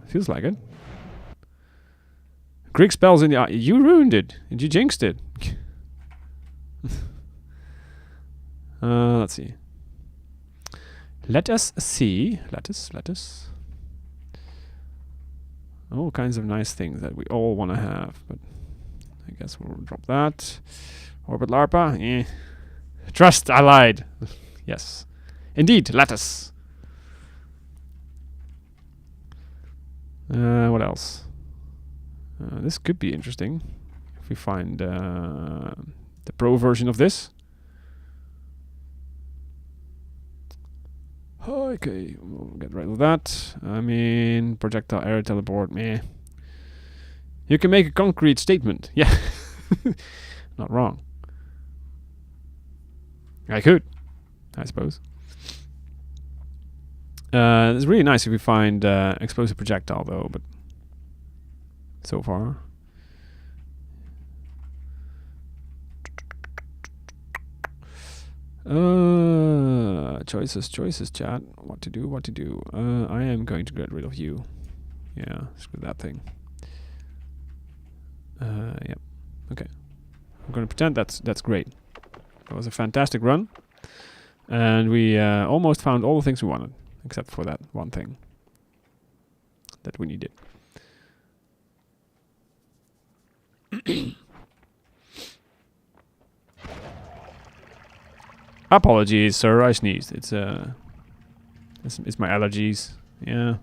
Feels like it. Greek spells in the eye. You ruined it. You jinxed it. Let's see. Let us see. Let us. All kinds of nice things that we all want to have, but I guess we'll drop that. Orbit Larpa. Eh. Trust. I lied. Yes. Indeed. Lettuce. What else? This could be interesting if we find the pro version of this. Okay, we'll get rid of that. I mean, projectile air teleport, meh. You can make a concrete statement. Yeah. Not wrong. I could, I suppose. It's really nice if we find explosive projectile though, but so far. Choices, chat. What to do. I am going to get rid of you. Yeah, screw that thing. Yep. Okay. I'm going to pretend that's great. It was a fantastic run. And we almost found all the things we wanted. Except for that one thing that we needed. Apologies, sir. I sneezed. It's my allergies. Yeah.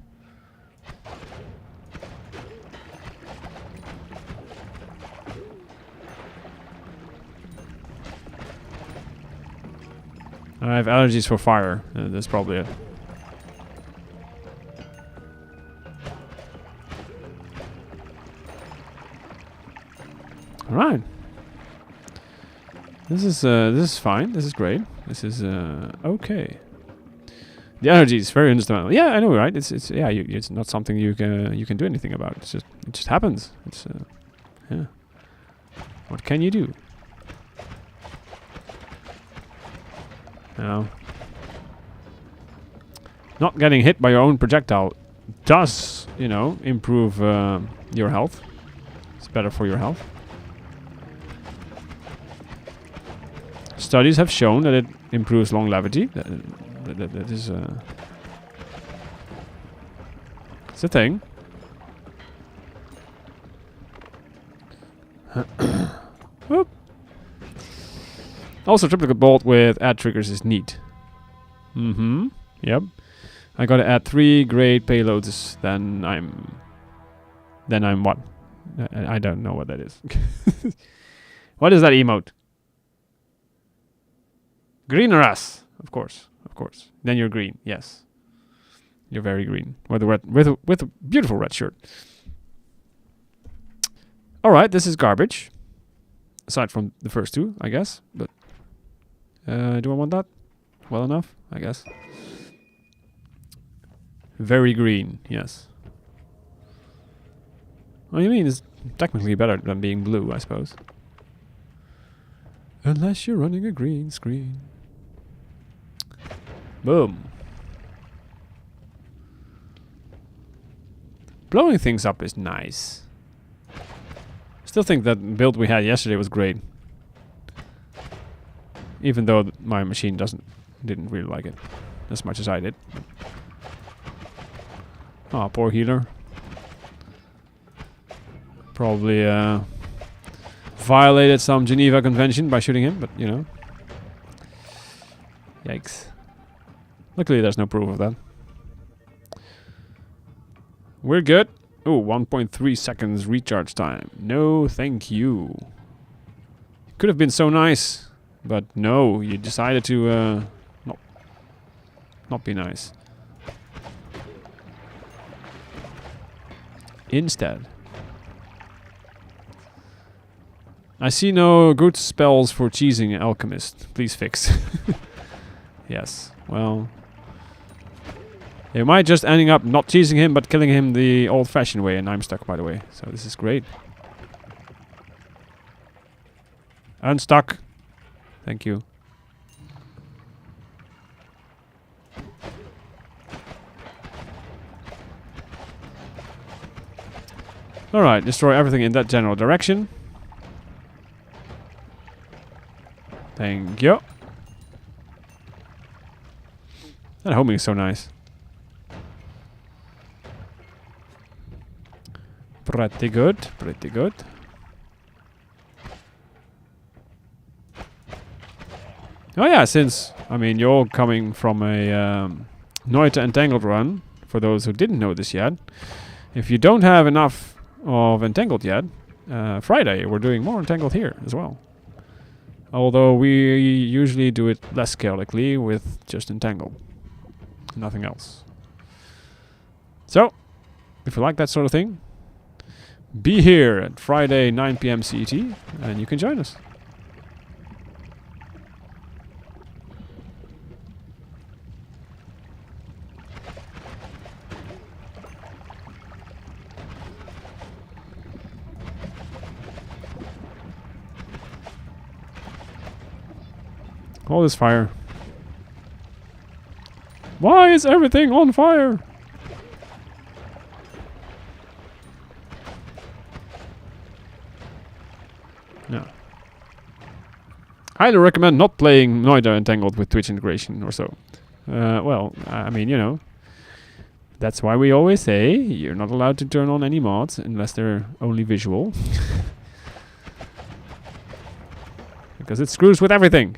I have allergies for fire. That's probably it. All right. This is fine. This is great. This is okay. The energy is very understandable. Yeah, I know, right? It's yeah. It's not something you can do anything about. It just happens. It's yeah. What can you do? Now, not getting hit by your own projectile does, improve your health. It's better for your health. Studies have shown that it improves longevity. That is it's a thing. Whoop. Also, triplicate bolt with add triggers is neat. Yep. I gotta add 3 great payloads. Then I'm what? I don't know what that is. What is that emote? Green or us? Of course. Then you're green. Yes, you're very green. With a beautiful red shirt. All right, this is garbage. Aside from the first two, I guess. But do I want that? Well enough, I guess. Very green. Yes. What do you mean? It's technically better than being blue, I suppose. Unless you're running a green screen. Boom. Blowing things up is nice. Still think that build we had yesterday was great. Even though my machine didn't really like it as much as I did. Oh, poor healer. Probably violated some Geneva Convention by shooting him, but yikes. Luckily there's no proof of that. We're good. Oh, 1.3 seconds recharge time. No, thank you. Could have been so nice, but no, you decided to not be nice. Instead. I see no good spells for cheesing Alchemist. Please fix. Yes, well... You might just ending up not cheesing him, but killing him the old-fashioned way, and I'm stuck, by the way. So this is great. Unstuck. Thank you. Alright, destroy everything in that general direction. Thank you. That homing is so nice. Pretty good, pretty good. Oh yeah, since, I mean, you're coming from a Noita Entangled run, for those who didn't know this yet. If you don't have enough of Entangled yet, Friday we're doing more Entangled here as well. Although we usually do it less chaotically with just Entangled. Nothing else. So, if you like that sort of thing, be here at Friday 9 PM CET and you can join us. All this fire. Why is everything on fire? No. Highly recommend not playing Noita Entangled with Twitch integration or so. Well, I mean, you know. That's why we always say you're not allowed to turn on any mods unless they're only visual. Because it screws with everything.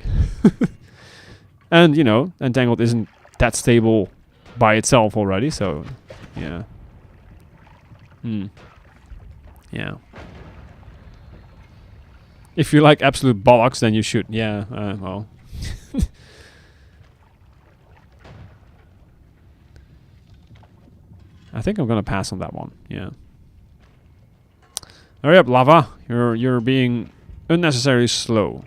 And, you know, Entangled isn't that stable by itself already, so, yeah. Yeah. If you like absolute bollocks, then you should. Yeah, well. I think I'm gonna pass on that one, yeah. Hurry up, lava. You're being unnecessarily slow.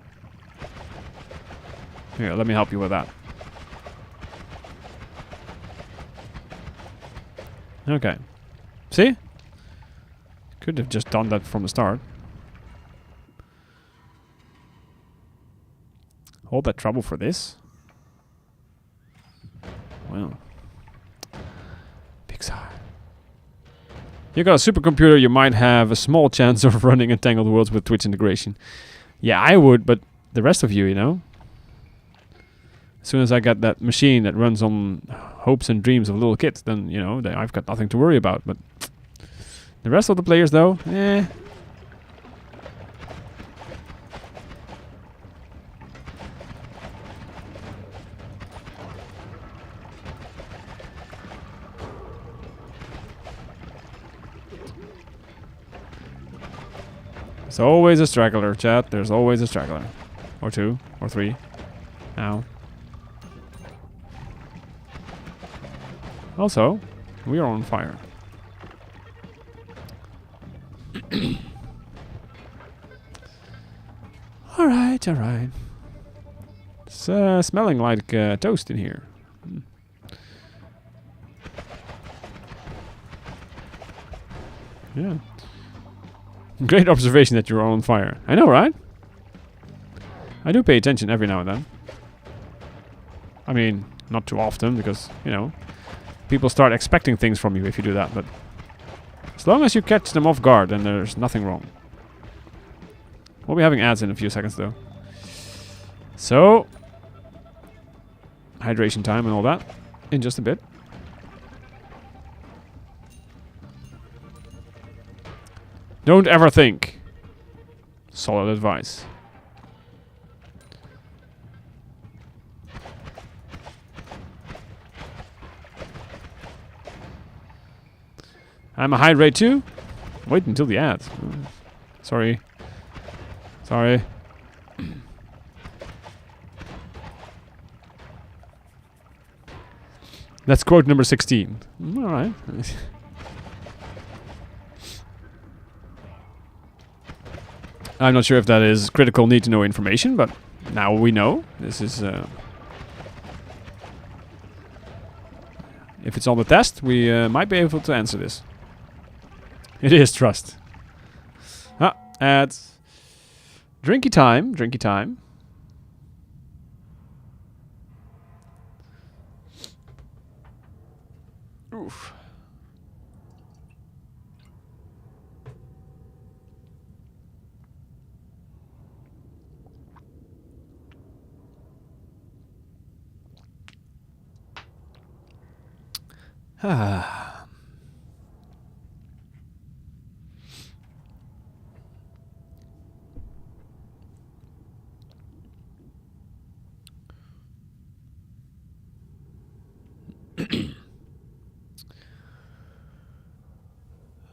Here, let me help you with that. Okay. See? Could have just done that from the start. All that trouble for this? Well. Big sigh. You got a supercomputer, you might have a small chance of running Entangled Worlds with Twitch integration. Yeah, I would, but the rest of you, you know? As soon as I got that machine that runs on hopes and dreams of little kids, then, you know, I've got nothing to worry about. But the rest of the players, though, eh. There's always a straggler, chat. There's always a straggler. Or two, or three. Ow. Also, we are on fire. Alright, alright. It's smelling like toast in here. Yeah. Great observation that you're on fire. I know, right? I do pay attention every now and then. I mean, not too often, because, you know, people start expecting things from you if you do that, but as long as you catch them off guard, then there's nothing wrong. We'll be having ads in a few seconds, though. So, hydration time and all that in just a bit. Don't ever think. Solid advice. I'm a hydrate too? Wait until the ads. Sorry. Sorry. That's quote number 16. All right. I'm not sure if that is critical need to know information, but now we know. This is... if it's on the test, we might be able to answer this. It is trust. Ah, ads. Drinky time, drinky time. Oof. Ah.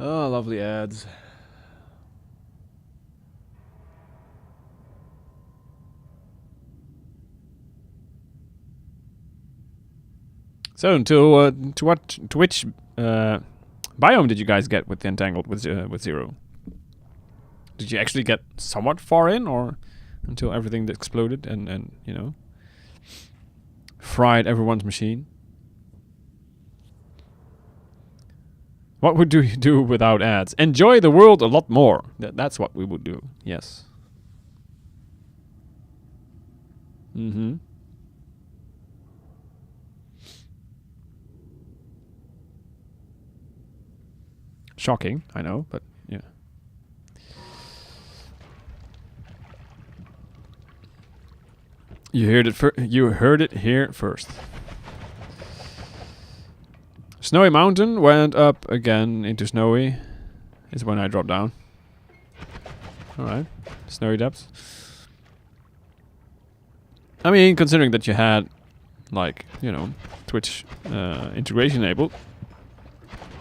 Oh, lovely ads. So, to which biome did you guys get with the Entangled with Zero? Did you actually get somewhat far in, or until everything exploded and you know, fried everyone's machine? What would you do without ads? Enjoy the world a lot more. That's what we would do. Yes. Mm-hmm. Shocking, I know, but yeah. You heard it here first. Snowy Mountain went up again into Snowy. Is when I dropped down. Alright. Snowy Depths. I mean, considering that you had, like, you know, Twitch integration enabled,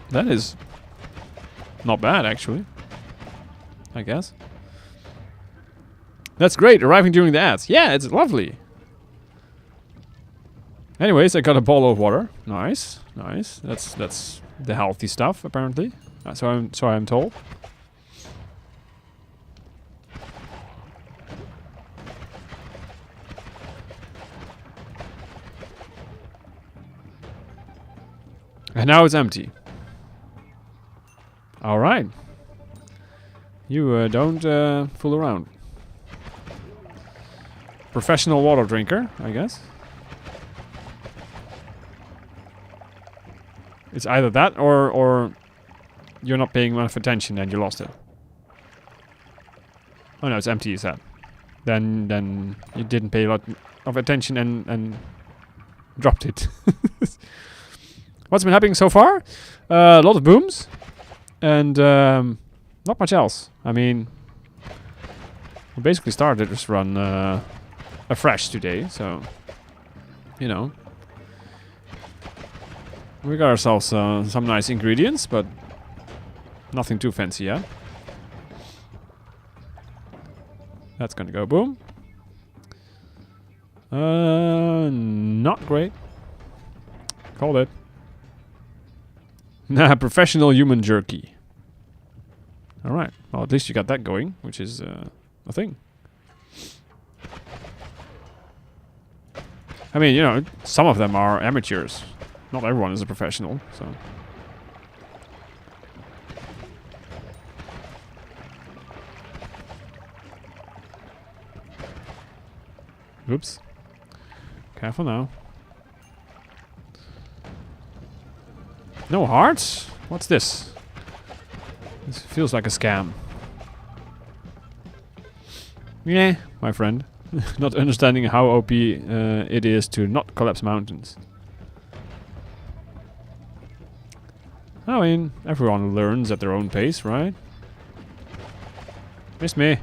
that is not bad, actually. I guess. That's great, arriving during the ads. Yeah, it's lovely. Anyways, I got a bottle of water. Nice, nice. That's the healthy stuff, apparently. So I'm told. And now it's empty. All right. You don't fool around. Professional water drinker, I guess. It's either that or you're not paying enough attention and you lost it. Oh no, it's empty, you said. Then you didn't pay a lot of attention and dropped it. What's been happening so far? A lot of booms and not much else. I mean, we basically started this run afresh today, so you know. We got ourselves some nice ingredients, but nothing too fancy yet. That's gonna go boom. Not great. Called it. Nah, professional human jerky. Alright, well at least you got that going, which is a thing. I mean, you know, some of them are amateurs. Not everyone is a professional, so. Oops. Careful now. No hearts? What's this? This feels like a scam. Yeah, my friend. Not understanding how OP it is to not collapse mountains. I mean, everyone learns at their own pace, right? Missed me.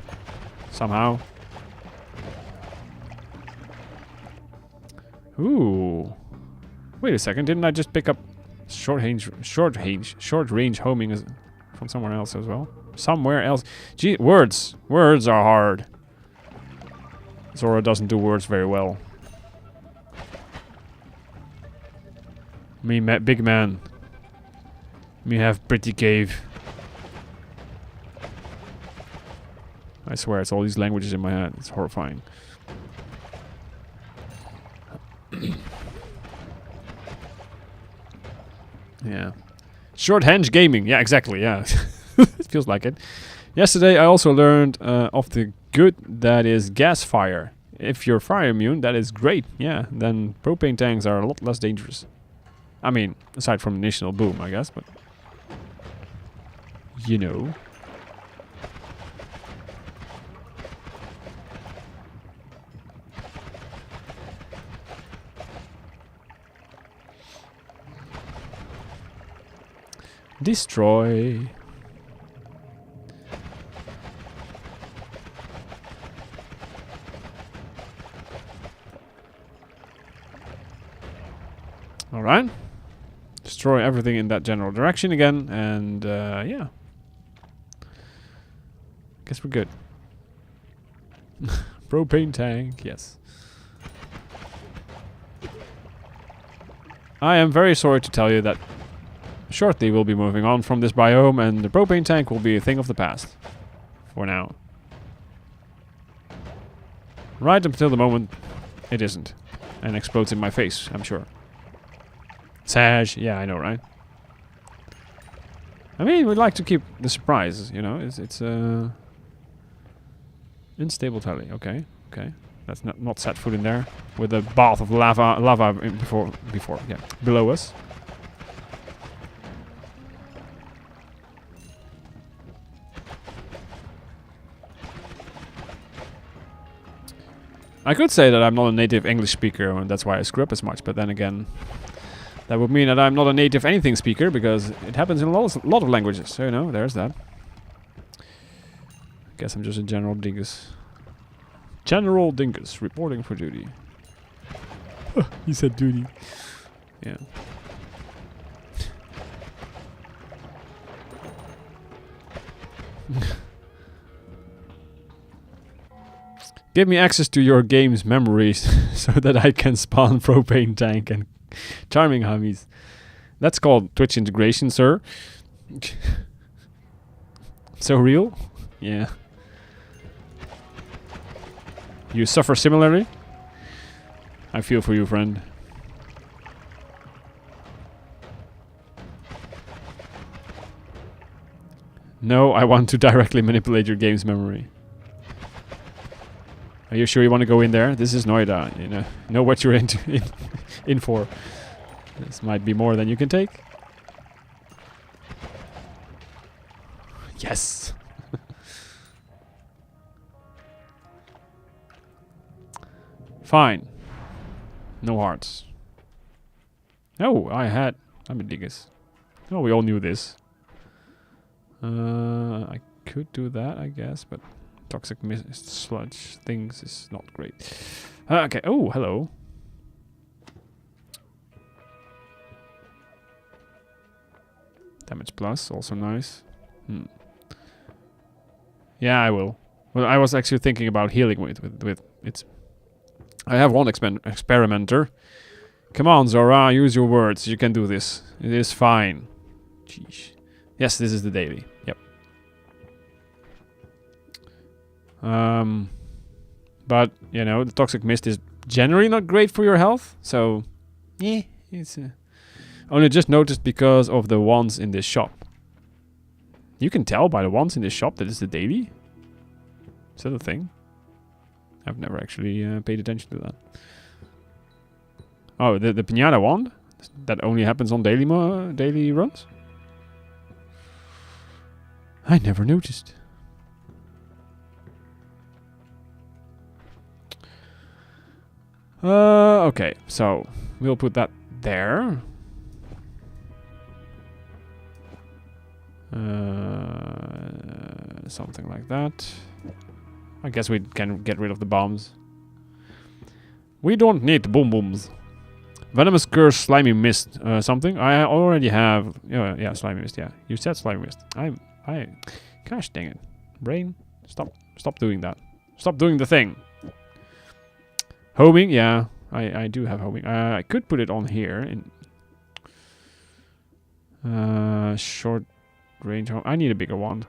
Somehow. Ooh. Wait a second, didn't I just pick up short range homing from somewhere else as well? Somewhere else. Gee, words. Words are hard. Zora doesn't do words very well. Big man. Me have pretty cave. I swear, it's all these languages in my head. It's horrifying. Yeah. Shorthand gaming. Yeah, exactly. Yeah. It feels like it. Yesterday, I also learned of the good that is gas fire. If you're fire immune, that is great. Yeah, then propane tanks are a lot less dangerous. I mean, aside from initial boom, I guess, but... You know. Destroy. Alright. Destroy everything in that general direction again, and yeah. Guess we're good. Propane tank, yes. I am very sorry to tell you that shortly we'll be moving on from this biome, and the propane tank will be a thing of the past. For now. Right until the moment it isn't. And explodes in my face, I'm sure. Sage, yeah, I know, right? I mean, we'd like to keep the surprise, you know. It's unstable tally. Okay, okay. Let's not set foot in there with a bath of lava before, yeah, below us. I could say that I'm not a native English speaker, and that's why I screw up as much. But then again, that would mean that I'm not a native anything speaker, because it happens in a lot of languages. So, you know, there's that. Guess I'm just a general dingus. General dingus, reporting for duty. He said duty. Yeah. Give me access to your game's memories so that I can spawn propane tank and charming hummies. That's called Twitch integration, sir. So real? Yeah. You suffer similarly? I feel for you, friend. No, I want to directly manipulate your game's memory. Are you sure you want to go in there? This is Noita, you know what you're in for. This might be more than you can take. Yes! Fine. No hearts. Oh, I'm a dingus. Oh, we all knew this. I could do that, I guess, but toxic mist sludge things is not great. Okay. Oh, hello. Damage plus, also nice. Yeah, I will. Well, I was actually thinking about healing with it's. I have one experimenter. Come on, Zora, use your words. You can do this. It is fine. Jeez. Yes, this is the daily. Yep. But, you know, the toxic mist is generally not great for your health. So, yeah, it's... only just noticed because of the ones in this shop. You can tell by the ones in this shop that it's the daily. Is that a thing? I've never actually paid attention to that. Oh, the Pinata wand? That only happens on daily runs? I never noticed. Okay, so we'll put that there. Something like that. I guess we can get rid of the bombs. We don't need boom booms. Venomous curse, slimy mist, something. I already have. Yeah, slimy mist. Yeah, you said slimy mist. Gosh dang it, brain! Stop doing that. Stop doing the thing. Homing, yeah, I do have homing. I could put it on here. Short range. I need a bigger wand.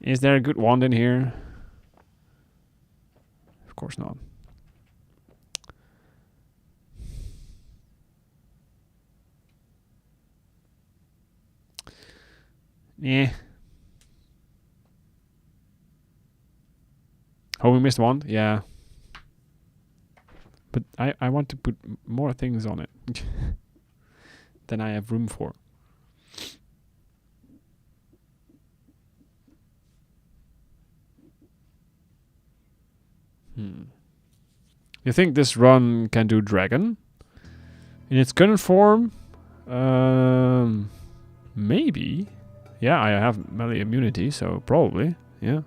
Is there a good wand in here? Of course not. Yeah. Oh, we missed one? Yeah. But I want to put more things on it than I have room for. You think this run can do dragon? In its current form? Maybe. Yeah, I have melee immunity, so probably. Yeah.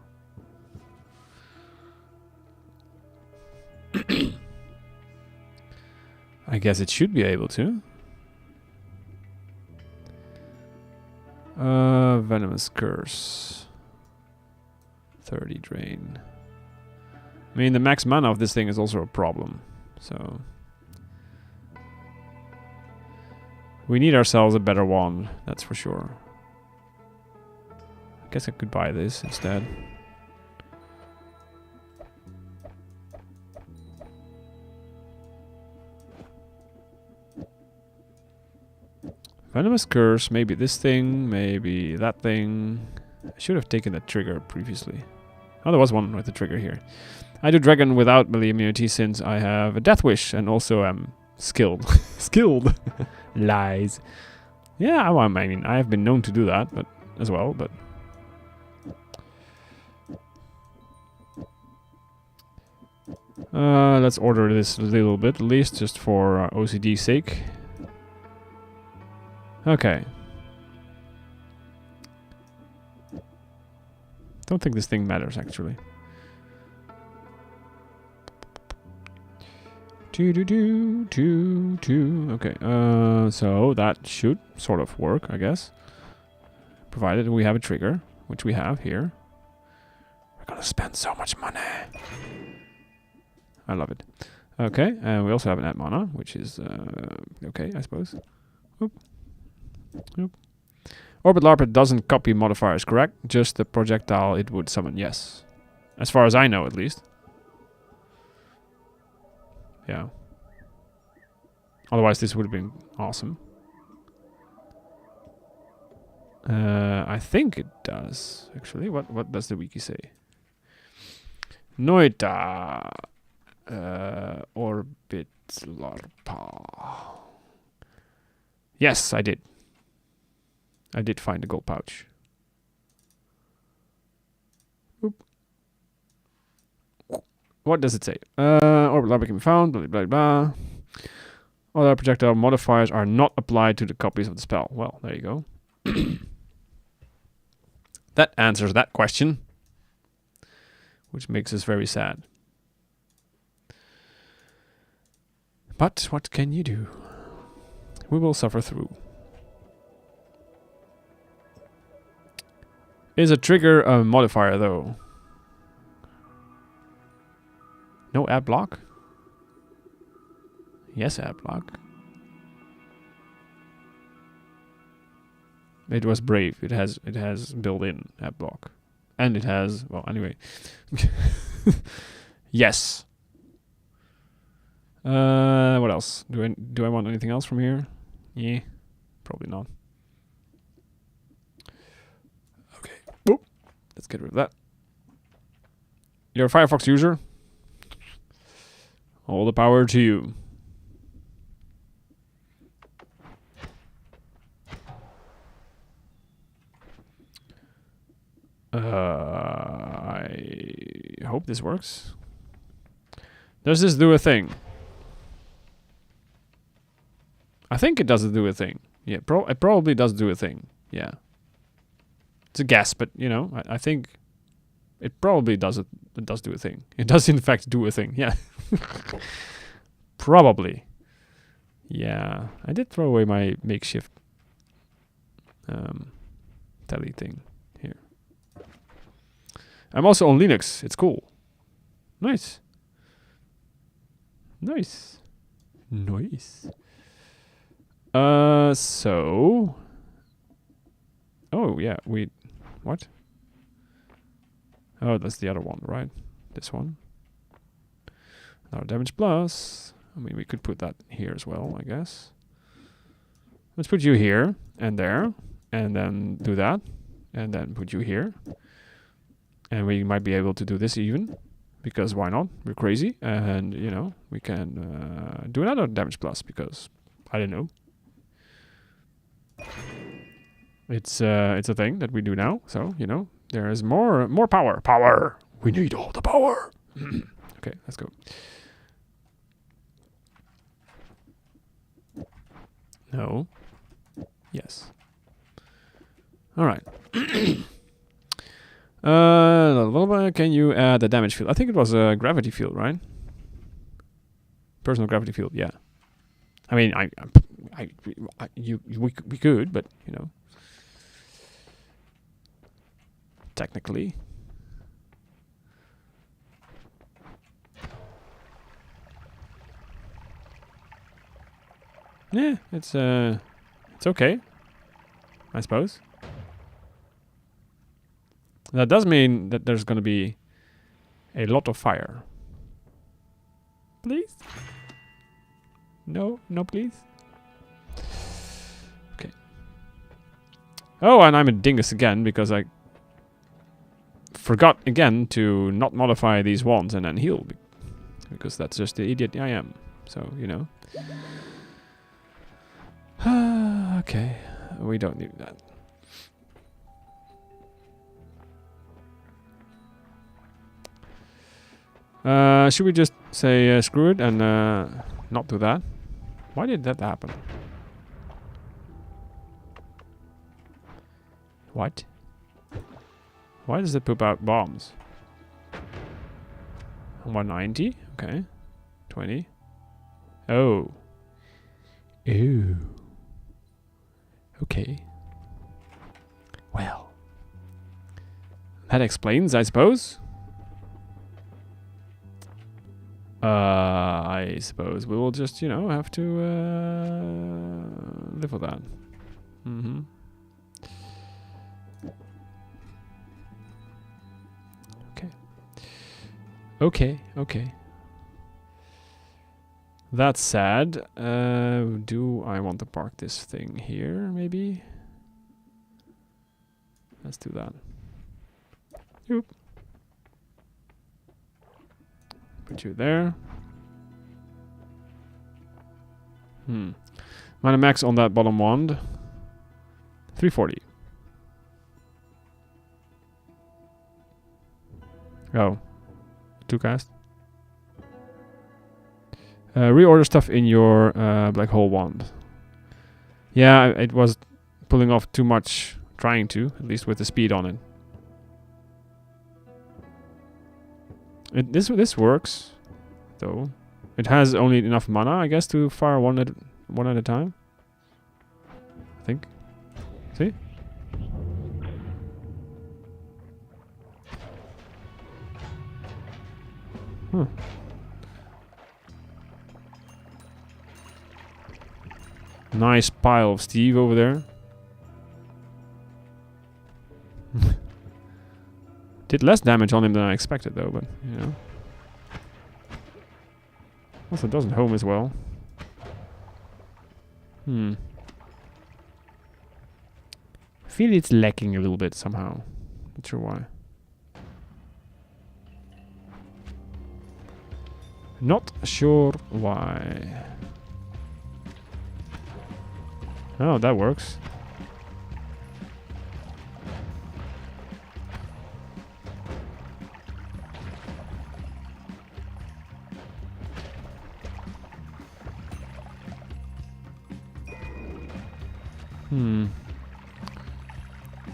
I guess it should be able to. Venomous Curse. 30 drain. I mean, the max mana of this thing is also a problem. So we need ourselves a better wand, that's for sure. I guess I could buy this instead. Venomous Curse, maybe this thing, maybe that thing. I should have taken that trigger previously. Oh, there was one with the trigger here. I do dragon without melee immunity since I have a death wish and also am skilled. Skilled! Lies. Yeah, I mean, I have been known to do that, but as well, but... let's order this a little bit, at least, just for OCD's sake. Okay. Don't think this thing matters, actually. Okay, so that should sort of work, I guess. Provided we have a trigger, which we have here. We're gonna spend so much money. I love it. Okay, and we also have an add mana, which is okay, I suppose. Oop. Oop. Orbit Larper doesn't copy modifiers, correct? Just the projectile it would summon, yes. As far as I know, at least. Yeah. Otherwise, this would have been awesome. I think it does, actually. What does the wiki say? Noita. Orbit Larpa. Yes, I did. I did find the gold pouch. Oop. What does it say? Orbit Larpa can be found, blah, blah, blah. Other projectile modifiers are not applied to the copies of the spell. Well, there you go. That answers that question. Which makes us very sad. But what can you do? We will suffer through. Is a trigger a modifier, though? No ad block? Yes, ad block. It was brave. It has built-in ad block, and it has, well, anyway. Yes. What else? Do I want anything else from here? Yeah, probably not. Okay. Whoop. Let's get rid of that. You're a Firefox user? All the power to you. I hope this works. Does this do a thing? I think it does do a thing. Yeah, it probably does do a thing. Yeah. It's a guess, but you know, I think it probably does it. It does do a thing. It does in fact do a thing. Yeah. Probably. Yeah. I did throw away my makeshift telly thing here. I'm also on Linux. It's cool. Nice. Nice. Nice. So. Oh yeah, what? Oh, that's the other one, right? This one. Now damage plus. I mean, we could put that here as well, I guess. Let's put you here and there, and then do that, and then put you here. And we might be able to do this even, because why not? We're crazy, and you know we can do another damage plus because I don't know. It's a thing that we do now, so you know there is more power. Power. We need all the power. Okay, let's go. No. Yes. All right. Can you add a damage field? I think it was a gravity field, right? Personal gravity field. Yeah. I mean, we could, but you know, technically. Yeah, it's okay, I suppose. That does mean that there's gonna be a lot of fire. Please? No, please. Okay. Oh, and I'm a dingus again because I forgot again to not modify these wands and then heal. Because that's just the idiot I am. So, you know. Okay, we don't need that. Should we just say screw it and not do that? Why did that happen? What? Why does it poop out bombs? 190? Okay. 20. Oh. Ew. Okay. Well. That explains, I suppose. I suppose we will just, you know, have to live with that. Mm-hmm. Okay. That's sad. Do I want to park this thing here, maybe? Let's do that. Yoop. Put you there. Mana max on that bottom wand. 340. Oh. 2 cast. Reorder stuff in your black hole wand. Yeah, it was pulling off too much, trying to, at least with the speed on it. This works, though. It has only enough mana, I guess, to fire one at a time. I think. See? Huh. Nice pile of Steve over there. Did less damage on him than I expected, though, but, you know. Also doesn't home as well. I feel it's lacking a little bit somehow. Not sure why. Not sure why. Oh, that works.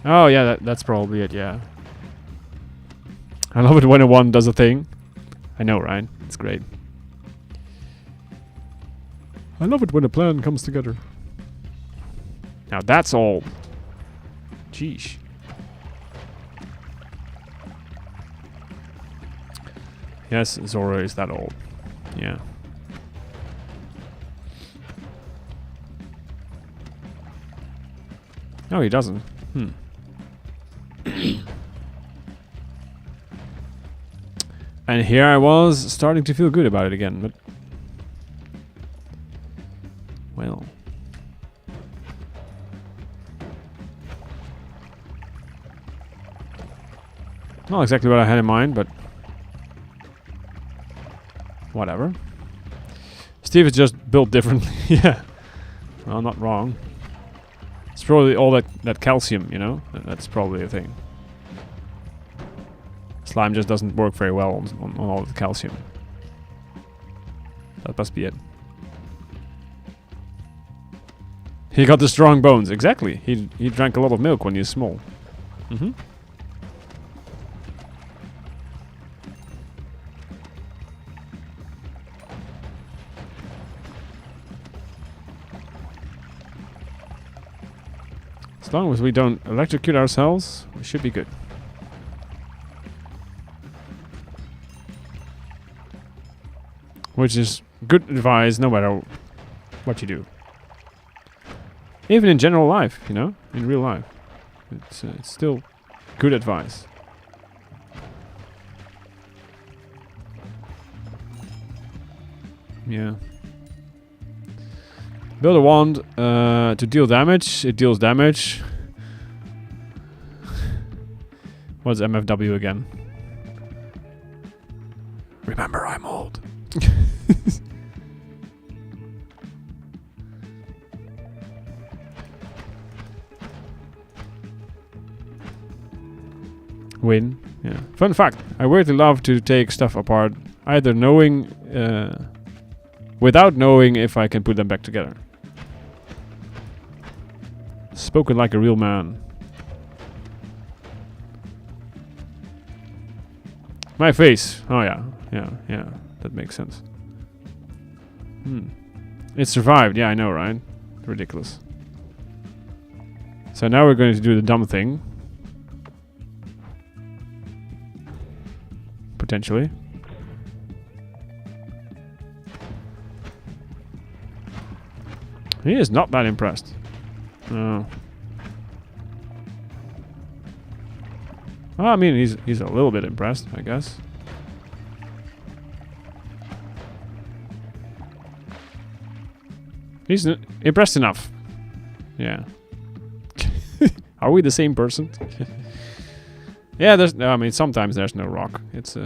Oh yeah, that's probably it, yeah. I love it when a one does a thing. I know, right? It's great. I love it when a plan comes together. Now that's all. Jeesh. Yes, Zora is that old. Yeah. No, he doesn't. Hmm. And here I was starting to feel good about it again, but... Well... Not exactly what I had in mind, but... Whatever. Steve is just built differently. Yeah. Well, not wrong. It's probably all that calcium, you know? That's probably a thing. Slime just doesn't work very well on all the calcium. That must be it. He got the strong bones. Exactly. He drank a lot of milk when he was small. Mm-hmm. As long as we don't electrocute ourselves, we should be good. Which is good advice no matter what you do. Even in general life, you know? In real life. It's still good advice. Yeah. Build a wand to deal damage. It deals damage. What's MFW again? Remember, I'm old. Win. Yeah. Fun fact. I weirdly love to take stuff apart, either knowing... without knowing if I can put them back together. Spoken like a real man. My face. Oh yeah. Yeah. That makes sense. It survived. Yeah, I know, right? Ridiculous. So now we're going to do the dumb thing. Potentially. He is not that impressed. Oh. Well, I mean, he's a little bit impressed, I guess. He's impressed enough. Yeah. Are we the same person? Yeah, there's. I mean, sometimes there's no rock. It's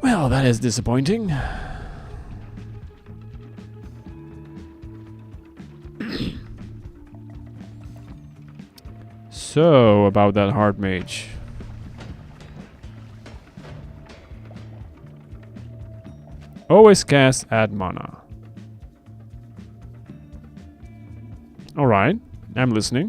Well, that is disappointing. So, about that hard mage. Always cast add mana. Alright, I'm listening.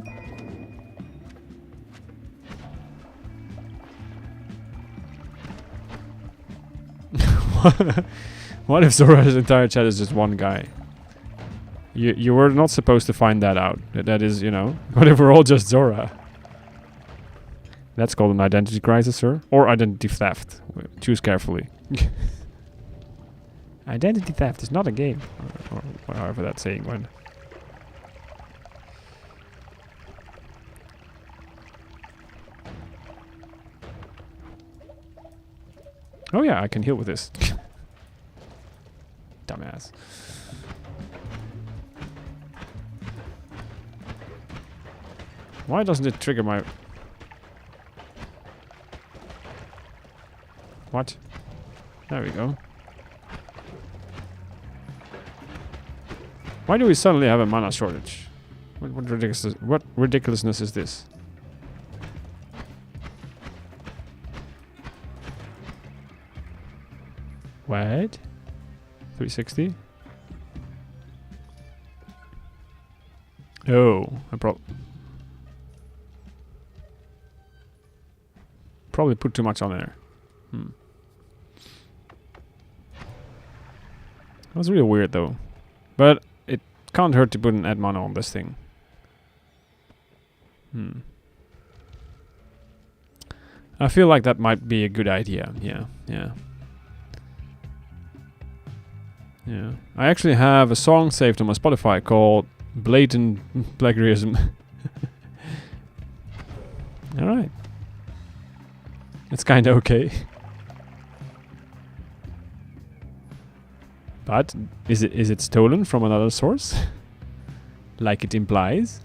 What if Zora's entire chat is just one guy? You were not supposed to find that out. That is, you know, what if we're all just Zora? That's called an identity crisis, sir. Or identity theft. Choose carefully. Identity theft is not a game. Or however that saying went. Oh yeah, I can heal with this. Dumbass. Why doesn't it trigger my... What? There we go. Why do we suddenly have a mana shortage? What ridiculousness is this? What? 360? Oh, I probably put too much on there. That was really weird though. But it can't hurt to put an add mana on this thing. I feel like that might be a good idea. Yeah. Yeah. I actually have a song saved on my Spotify called Blatant Plagiarism. Alright. It's kinda okay. But is it stolen from another source? Like it implies?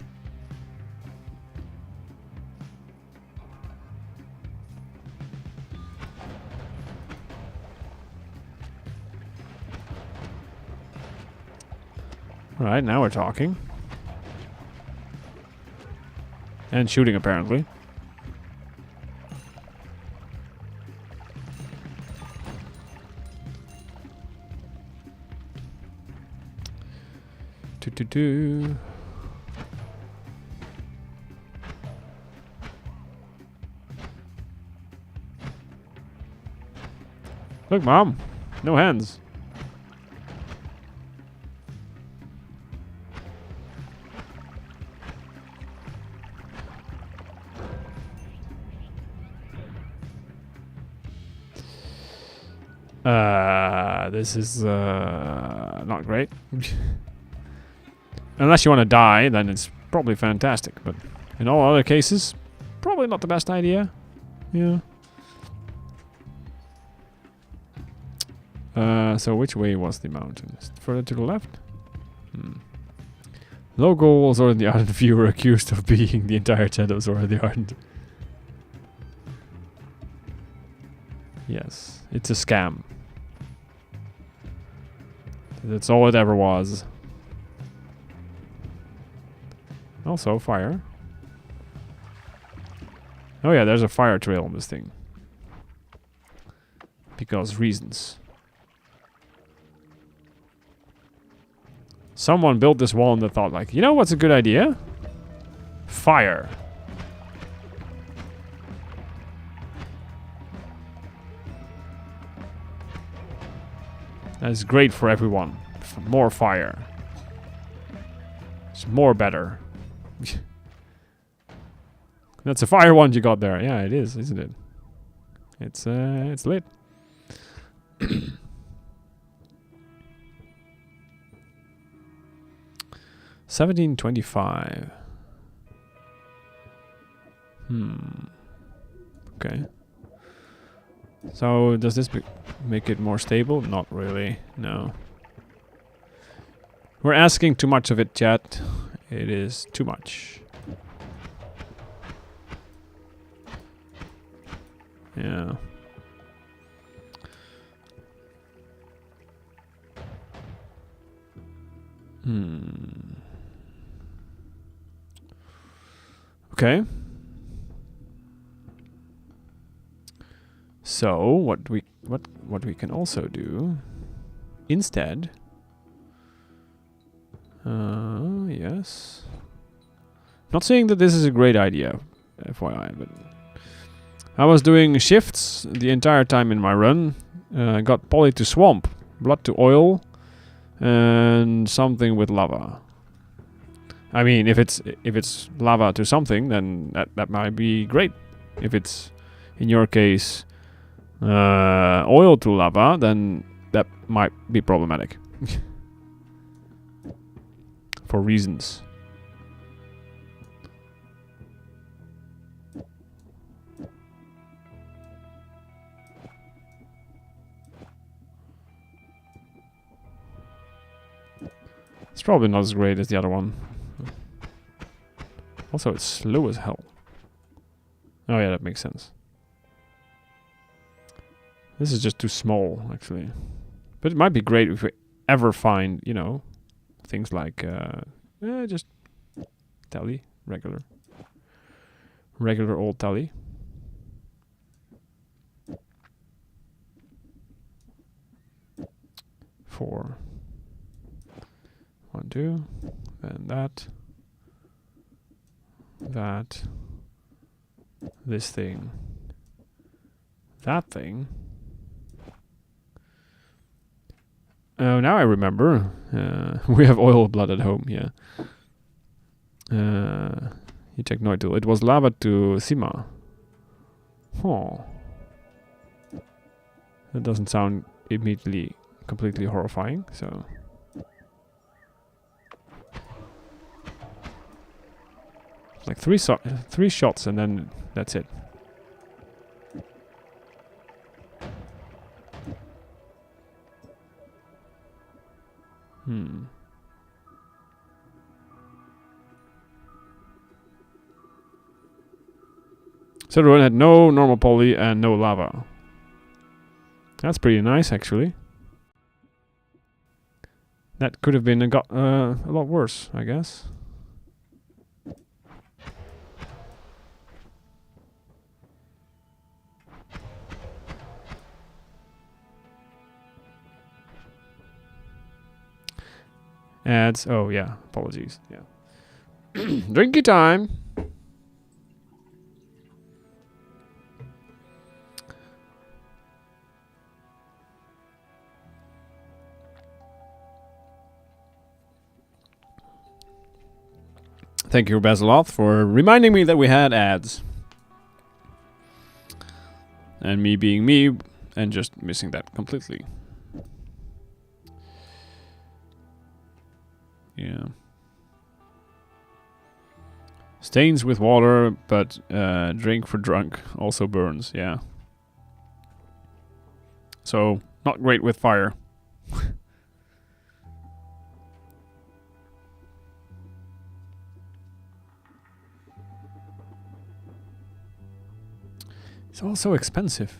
Alright, now we're talking. And shooting, apparently. Do. Look, Mom. No hands. This is not great. Unless you want to die, then it's probably fantastic. But in all other cases, probably not the best idea. Yeah. So which way was the mountain? Is it further to the left? Local ZoraTheArdent viewer accused of being the entire chat of ZoraTheArdent. Yes, it's a scam. That's all it ever was. Also, fire. Oh yeah, there's a fire trail on this thing. Because reasons. Someone built this wall and they thought like, you know what's a good idea? Fire. That is great for everyone. For more fire. It's more better. That's a fire one you got there. Yeah, it is, isn't it? It's lit. 1725. Okay. So does this make it more stable? Not really. No. We're asking too much of it, chat. It is too much. Yeah. Okay. So what we can also do instead. Yes. Not saying that this is a great idea, FYI, but I was doing shifts the entire time in my run. Got poly to swamp, blood to oil, and something with lava. I mean, if it's lava to something, then that might be great. If it's, in your case, oil to lava, then that might be problematic. For reasons. It's probably not as great as the other one. Also, it's slow as hell. Oh yeah, that makes sense. This is just too small, actually. But it might be great if we ever find, you know, things like just tally, regular old tally. For 1, 2, then that, this thing, that thing. Oh, now I remember. We have oil blood at home, yeah. You check Noita. It was lava to Sima. Oh. That doesn't sound immediately completely horrifying. So like three shots and then that's it. So the one had no normal poly and no lava. That's pretty nice, actually. That could have been a lot worse, I guess. Ads. Oh yeah, apologies. Yeah. Drinky time. Thank you, Basiloth, for reminding me that we had ads. And me being me, and just missing that completely. Yeah. Stains with water, but drink for drunk also burns, yeah. So, not great with fire. It's all so expensive.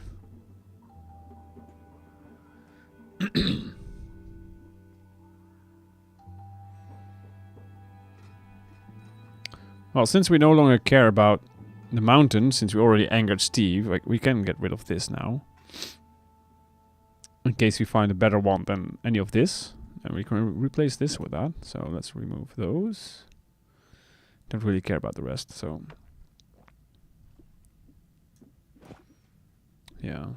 Well, since we no longer care about the mountain, since we already angered Steve, like, we can get rid of this now. In case we find a better one than any of this. And we can replace this with that. So let's remove those. Don't really care about the rest, so... Yeah,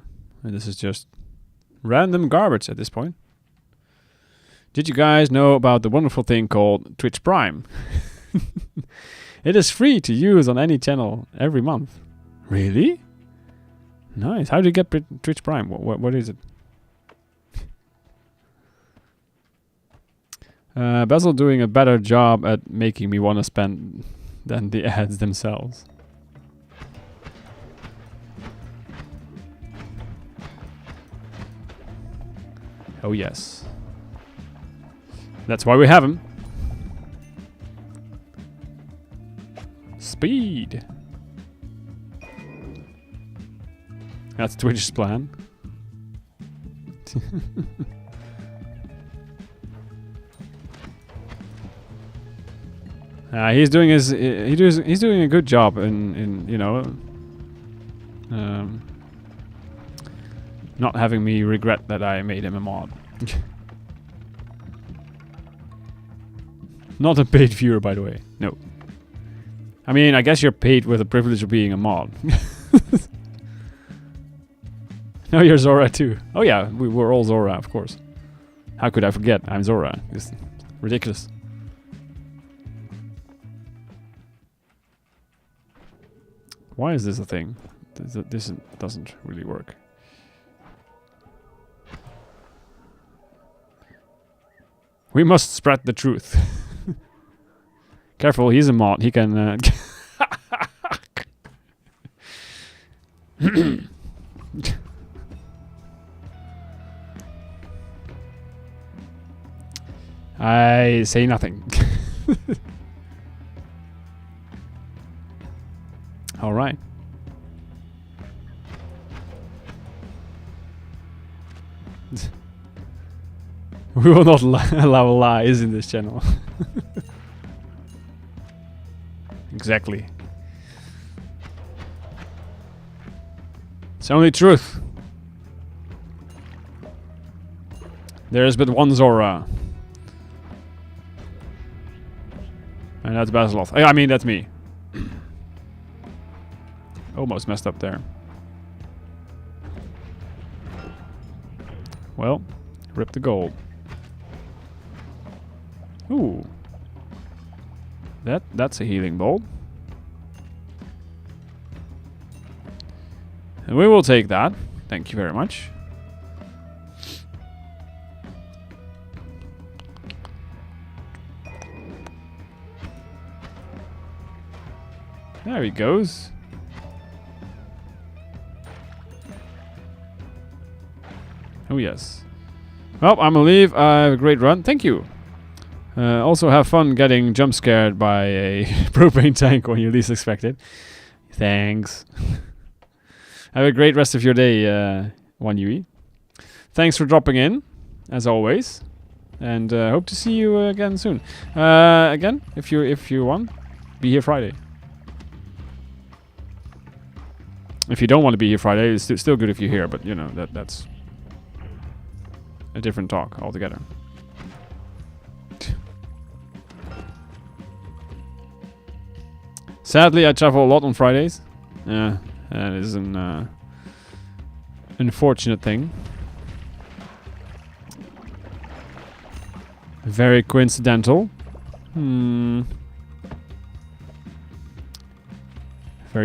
and this is just random garbage at this point. Did you guys know about the wonderful thing called Twitch Prime? It is free to use on any channel every month. Really? Nice. How do you get Twitch Prime? What is it? Basil doing a better job at making me want to spend than the ads themselves. Oh yes. That's why we have him. Speed. That's Twitch's plan. He's doing his he's doing a good job in you know not having me regret that I made him a mod. Not a paid viewer, by the way. No. I mean, I guess you're paid with the privilege of being a mod. No, you're Zora too. Oh yeah, we're all Zora, of course. How could I forget? I'm Zora. It's ridiculous. Why is this a thing? This doesn't really work. We must spread the truth. Careful, he's a mod. He can... I say nothing. All right. We will not allow lies in this channel. Exactly. It's only truth. There is but one Zora. And that's Basiloth. I mean, that's me. Almost messed up there. Well, rip the gold. Ooh. That's a healing bolt. And we will take that. Thank you very much. There he goes. Oh yes. Well, I'm gonna leave. Have a great run. Thank you. Also have fun getting jump scared by a propane tank when you least expect it. Thanks. Have a great rest of your day, 1UE. Thanks for dropping in, as always. And hope to see you again soon. Again, if you want, be here Friday. If you don't want to be here Friday, it's still good if you're here, but you know, that's a different talk altogether. Sadly, I travel a lot on Fridays. Yeah, that is an unfortunate thing. Very coincidental. Very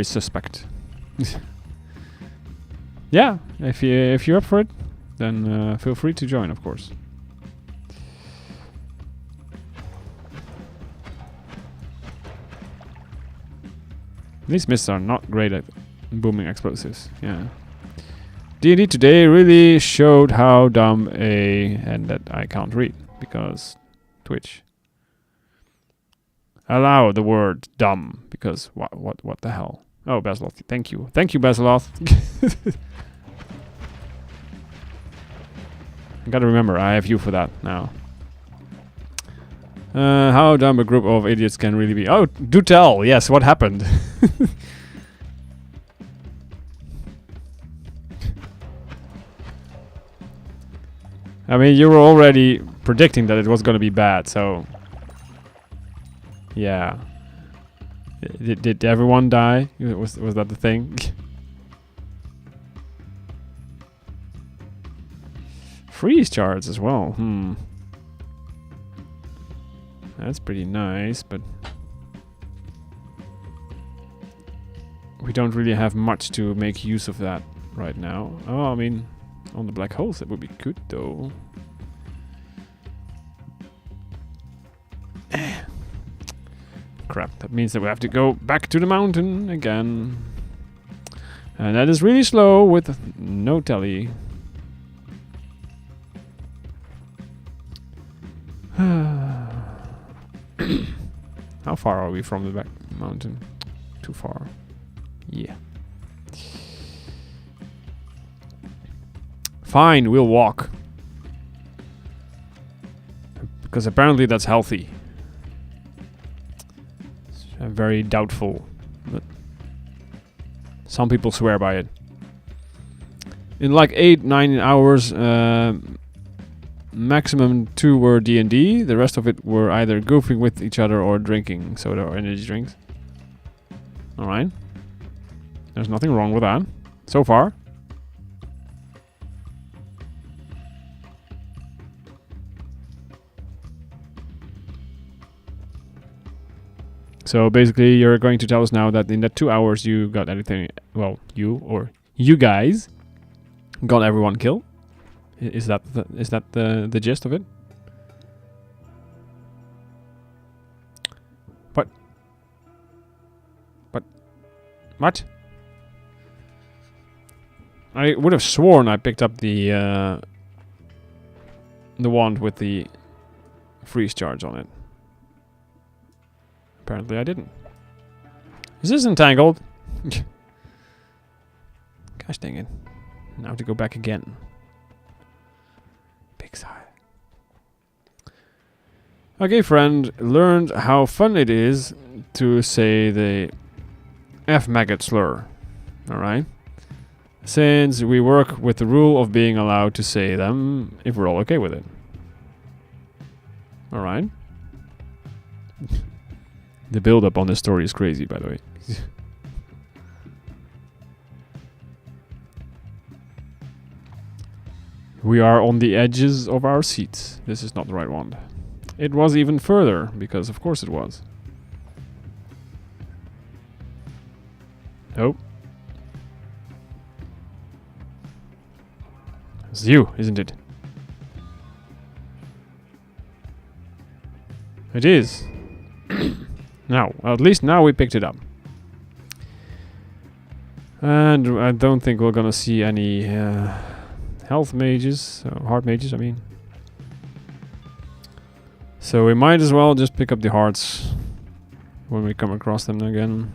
suspect. Yeah, if you're up for it, then feel free to join, of course. These mists are not great at booming explosives. Yeah. D&D today really showed how dumb and that I can't read because Twitch. Allow the word dumb because what the hell? Oh, Basiloth, thank you, Basiloth. I gotta remember, I have you for that now. How dumb a group of idiots can really be. Oh, do tell. Yes, what happened? I mean, you were already predicting that it was going to be bad, so... Yeah. Did everyone die? Was that the thing? Freeze shards as well. That's pretty nice, but we don't really have much to make use of that right now. Oh, I mean, on the black holes, that would be good, though. Crap, that means that we have to go back to the mountain again. And that is really slow with no telly. How far are we from the back mountain? Too far. Yeah. Fine, we'll walk. Because apparently that's healthy. It's very doubtful. But some people swear by it. In like 8-9 hours, maximum 2 were D&D. The rest of it were either goofing with each other or drinking soda or energy drinks. Alright. There's nothing wrong with that. So far. So basically you're going to tell us now that in that 2 hours you got everything... Well, you guys got everyone killed? Is that the gist of it? What? I would have sworn I picked up the wand with the freeze charge on it. Apparently I didn't. Is this entangled? Gosh dang it. Now to go back again. Big sigh. Okay, friend. Learned how fun it is to say the F-maggot slur. Alright? Since we work with the rule of being allowed to say them if we're all okay with it. Alright? The build-up on this story is crazy, by the way. We are on the edges of our seats. This is not the right one. It was even further, because of course it was. Oh. It's you, isn't it? It is. Now, well, at least now we picked it up. And I don't think we're gonna see any health mages, heart mages, I mean. So we might as well just pick up the hearts when we come across them again.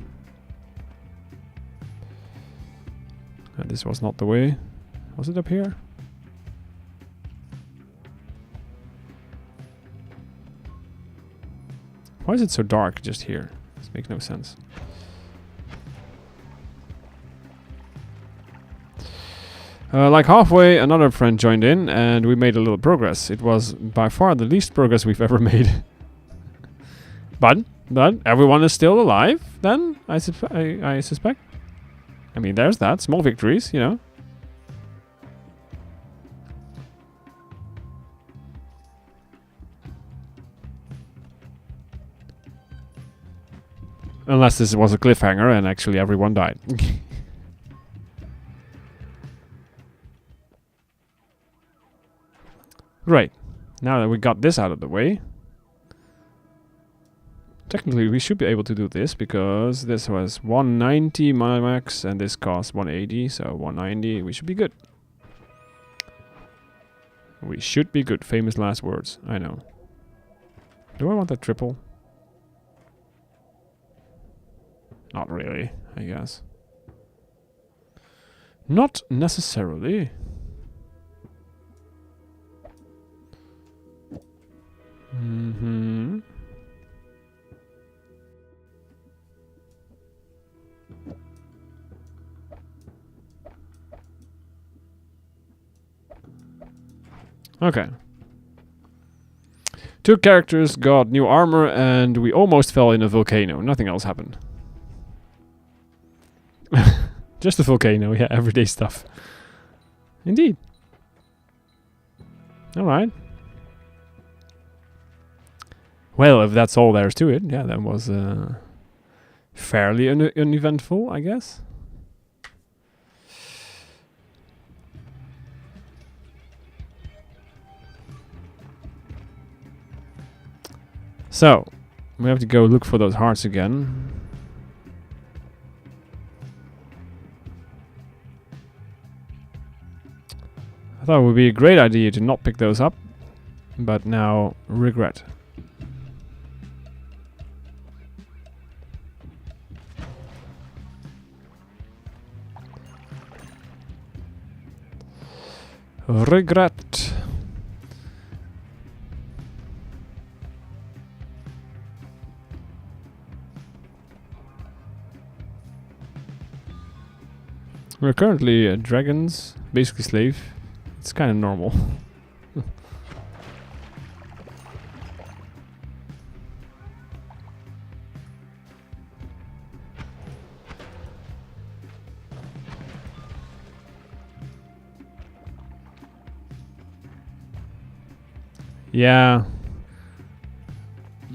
This was not the way. Was it up here? Why is it so dark just here? This makes no sense. Like halfway, another friend joined in, and we made a little progress. It was by far the least progress we've ever made. but everyone is still alive, then, I suspect. I mean, there's that. Small victories, you know. Unless this was a cliffhanger and actually everyone died. Right. Now that we got this out of the way, technically we should be able to do this because this was 190 mana max and this cost 180, so 190. We should be good. We should be good. Famous last words. I know. Do I want that triple? Not really, I guess. Not necessarily. Mm-hmm. Okay. 2 characters got new armor and we almost fell in a volcano. Nothing else happened. Just a volcano, yeah, everyday stuff. Indeed. Alright. Well, if that's all there is to it, yeah, that was fairly uneventful, I guess. So, we have to go look for those hearts again. I thought it would be a great idea to not pick those up, but now regret. Regret. We're currently dragons, basically slave. It's kind of normal. Yeah.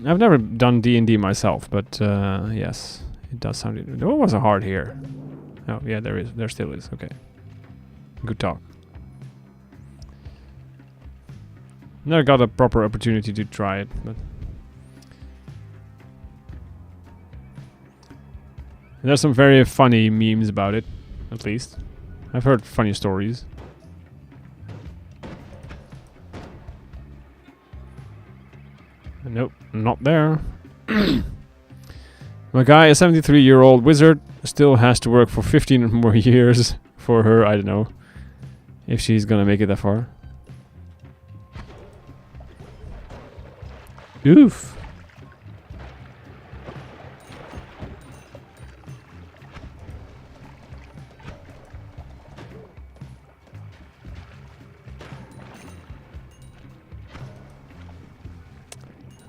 I've never done D&D myself, but yes, it does sound... What was a heart here? Oh, yeah, there is. There still is. Okay. Good talk. Never got a proper opportunity to try it, but... There's some very funny memes about it, at least. I've heard funny stories. Nope, not there. My guy, a 73-year-old wizard, still has to work for 15 more years for her, I don't know, if she's gonna make it that far. Oof.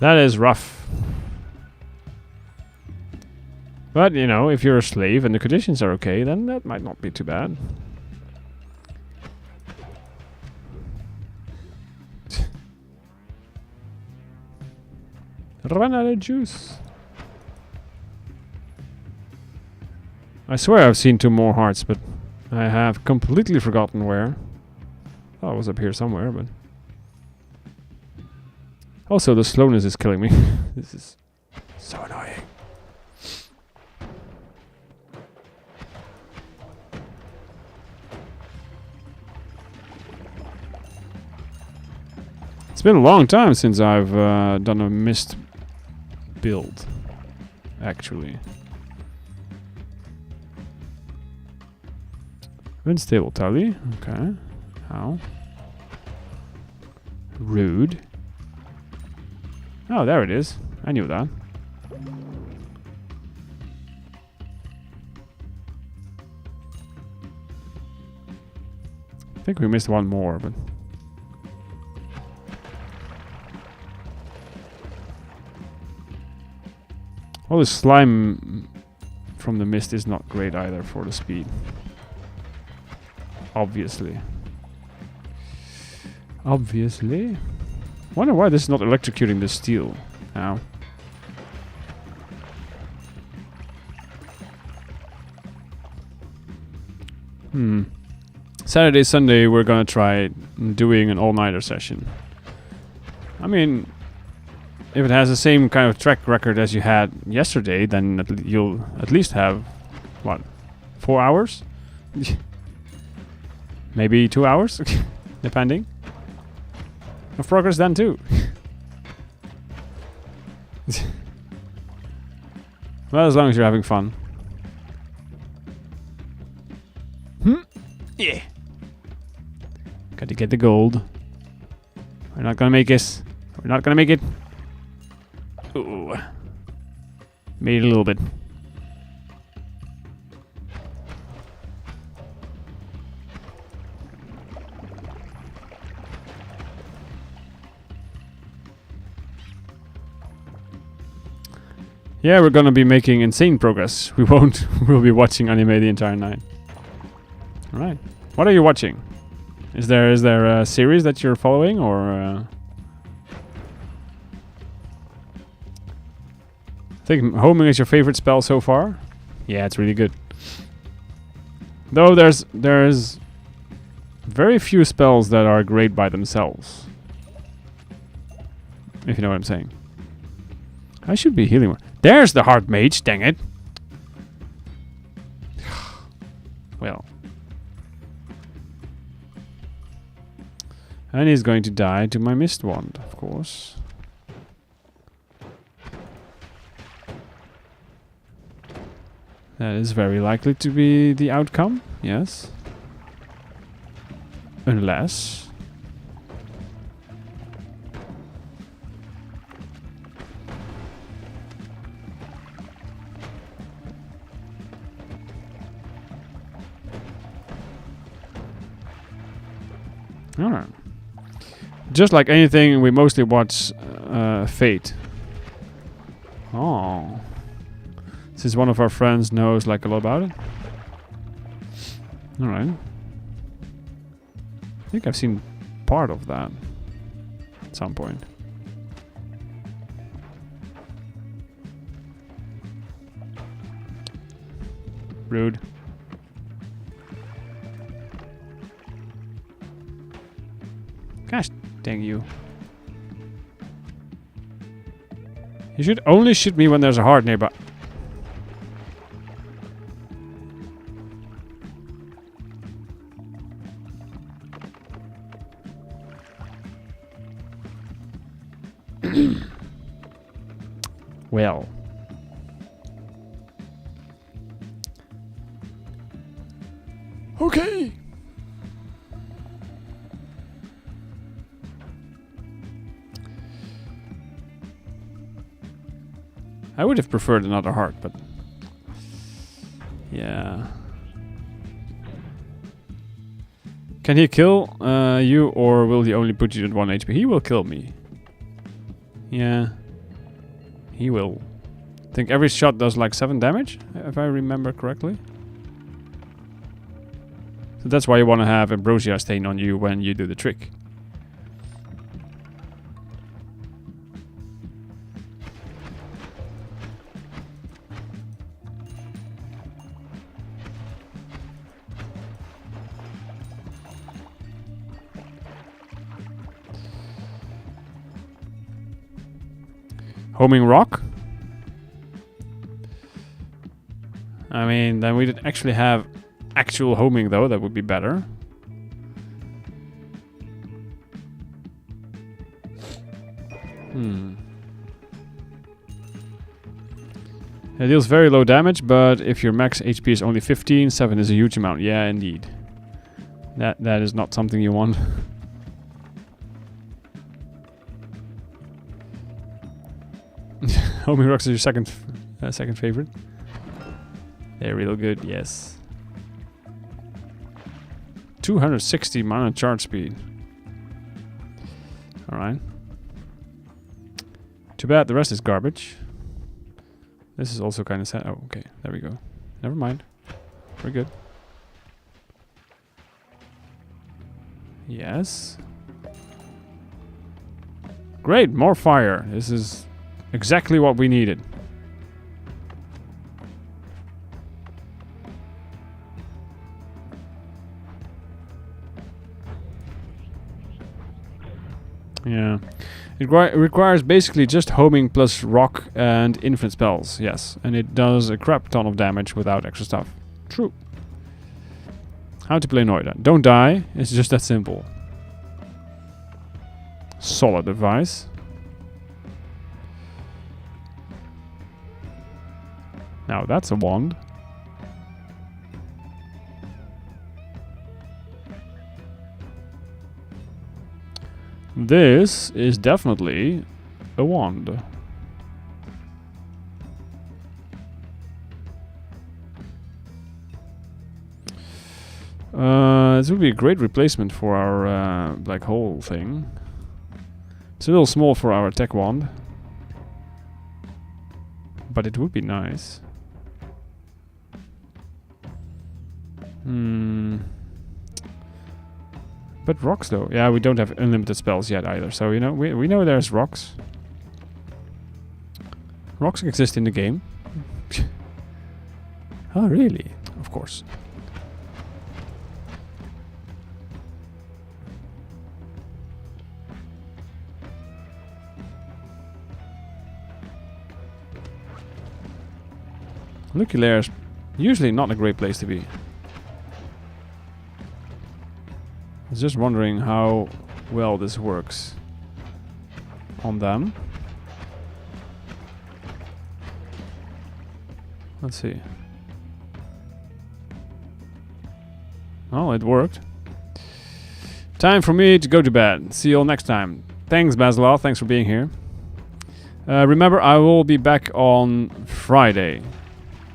That is rough. But, you know, if you're a slave and the conditions are okay, then that might not be too bad. Run out of juice. I swear I've seen 2 more hearts, but I have completely forgotten where. Oh, it was up here somewhere, but... Also, the slowness is killing me. This is so annoying. It's been a long time since I've done a mist build, actually. Unstable tally. Okay. How? Rude. Oh, there it is. I knew that. I think we missed one more, but... all the slime from the mist is not great either for the speed. Obviously. Obviously. Wonder why this is not electrocuting the steel now. Saturday, Sunday, we're gonna try doing an all-nighter session. I mean, if it has the same kind of track record as you had yesterday, then you'll at least have, what, 4 hours? Maybe 2 hours, depending. Of progress then too. Well, as long as you're having fun. Yeah. Got to get the gold. We're not gonna make this. We're not gonna make it. Ooh. Made it a little bit. Yeah, we're gonna be making insane progress. We won't. We'll be watching anime the entire night. Alright. What are you watching? Is there a series that you're following, or... I think homing is your favorite spell so far? Yeah, it's really good. Though there's very few spells that are great by themselves. If you know what I'm saying. I should be healing more. There's the Heart Mage, dang it. Well. And he's going to die to my Mist Wand, of course. That is very likely to be the outcome, yes. Unless... alright. Just like anything, we mostly watch Fate. Oh. Since one of our friends knows like a lot about it. Alright. I think I've seen part of that at some point. Rude. Gosh dang you. You should only shoot me when there's a heart nearby. Well. Okay. I would have preferred another heart, but... yeah. Can he kill you, or will he only put you at 1 HP? He will kill me. Yeah. He will. I think every shot does like 7 damage, if I remember correctly. So that's why you want to have Ambrosia stain on you when you do the trick. Homing rock? I mean, then we did actually have actual homing though, that would be better. It deals very low damage, but if your max HP is only 15, 7 is a huge amount. Yeah, indeed. That is not something you want. Homing rocks is your second favorite. They're real good, yes. 260 mana charge speed. Alright. Too bad the rest is garbage. This is also kind of sad. Oh, okay. There we go. Never mind. We're good. Yes. Great, more fire. This is exactly what we needed. Yeah. It requires basically just homing plus rock and infinite spells, yes. And it does a crap ton of damage without extra stuff. True. How to play Noita. Don't die, it's just that simple. Solid advice. Now that's a wand. This is definitely a wand. This would be a great replacement for our black hole thing. It's a little small for our attack wand, but it would be nice. But rocks though. Yeah, we don't have unlimited spells yet either. So, you know, we know there's rocks. Rocks exist in the game. Oh, really? Of course. Lucky Lair is usually not a great place to be. I was just wondering how well this works on them. Let's see. Oh, it worked. Time for me to go to bed. See you all next time. Thanks, Basilal. Thanks for being here. Remember, I will be back on Friday.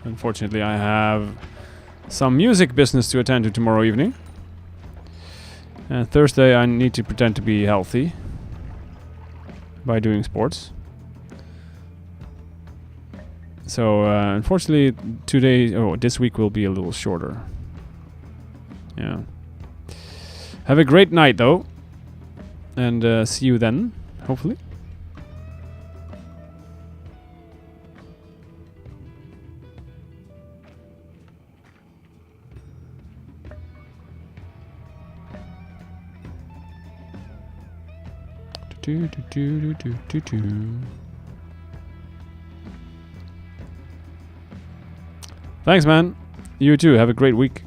Unfortunately, I have some music business to attend to tomorrow evening. And Thursday, I need to pretend to be healthy by doing sports. So, unfortunately, this week will be a little shorter. Yeah. Have a great night, though. And see you then, hopefully. Thanks, man. You too. Have a great week.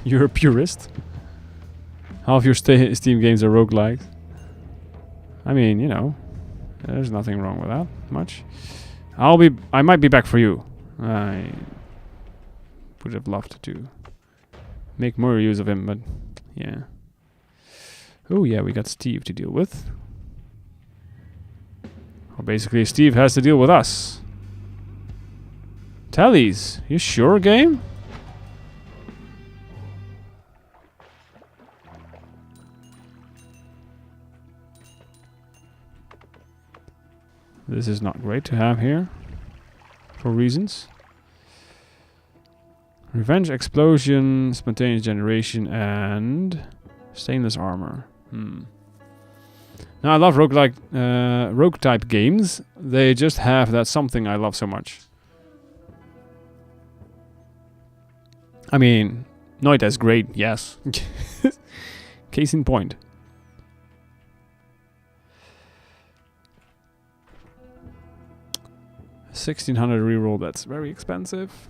You're a purist. Half your Steam games are roguelikes. I mean, you know, there's nothing wrong with that much. I might be back for you. I would have loved to make more use of him, but yeah. Oh yeah, we got Steve to deal with. Well, basically, Steve has to deal with us. Tallies, you sure, game? This is not great to have here, for reasons. Revenge, explosion, spontaneous generation, and stainless armor. Now I love rogue type games. They just have that something I love so much. I mean, Noita is great, yes. Case in point. $1,600 reroll, that's very expensive.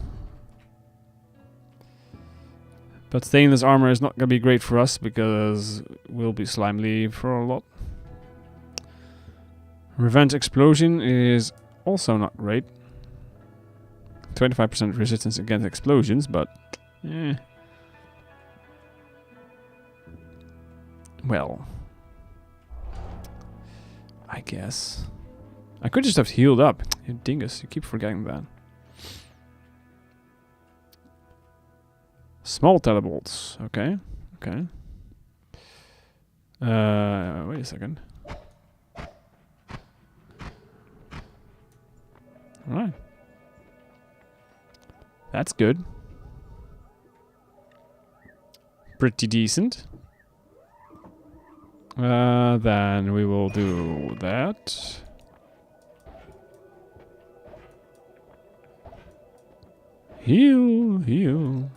But stainless armor is not gonna be great for us because we'll be slimely for a lot. Revenge explosion is also not great. 25% resistance against explosions, but well, I guess I could just have healed up. You dingus, you keep forgetting that. Small telebolts. Okay. Okay. Wait a second. Alright. That's good. Pretty decent. Then we will do that. Heal, heal.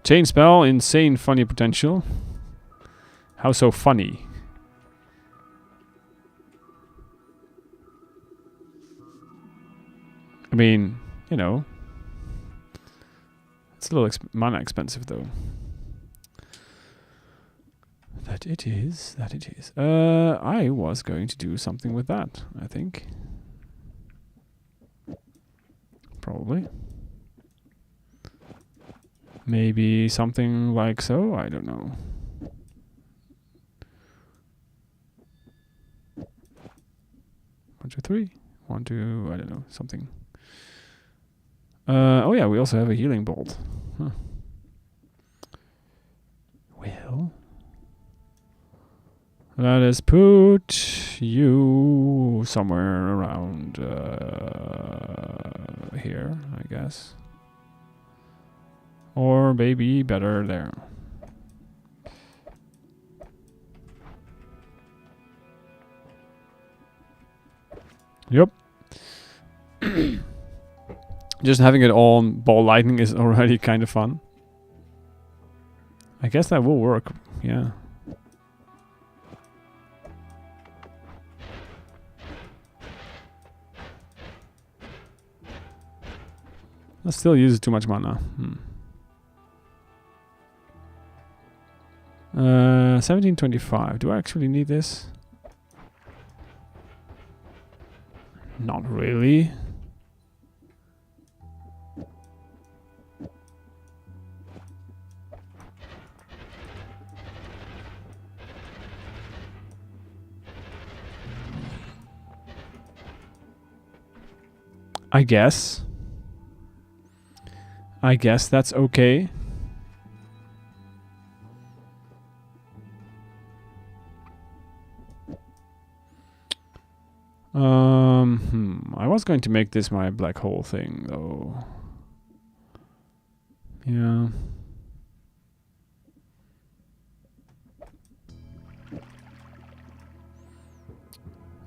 Chain spell, insane funny potential. How so funny? I mean, you know, it's a little mana expensive though. That it is, that it is. I was going to do something with that, I think. Probably. Maybe something like so, I don't know. One, two, three. 1, 2, I don't know, something. Oh yeah, we also have a healing bolt. Huh. Well, let us put you somewhere around here, I guess. Or maybe better there. Yep. Just having it on ball lightning is already kind of fun. I guess that will work, yeah. That still uses too much mana. 1725. Do I actually need this? Not really. I guess. I guess that's okay. I was going to make this my black hole thing, though. Yeah.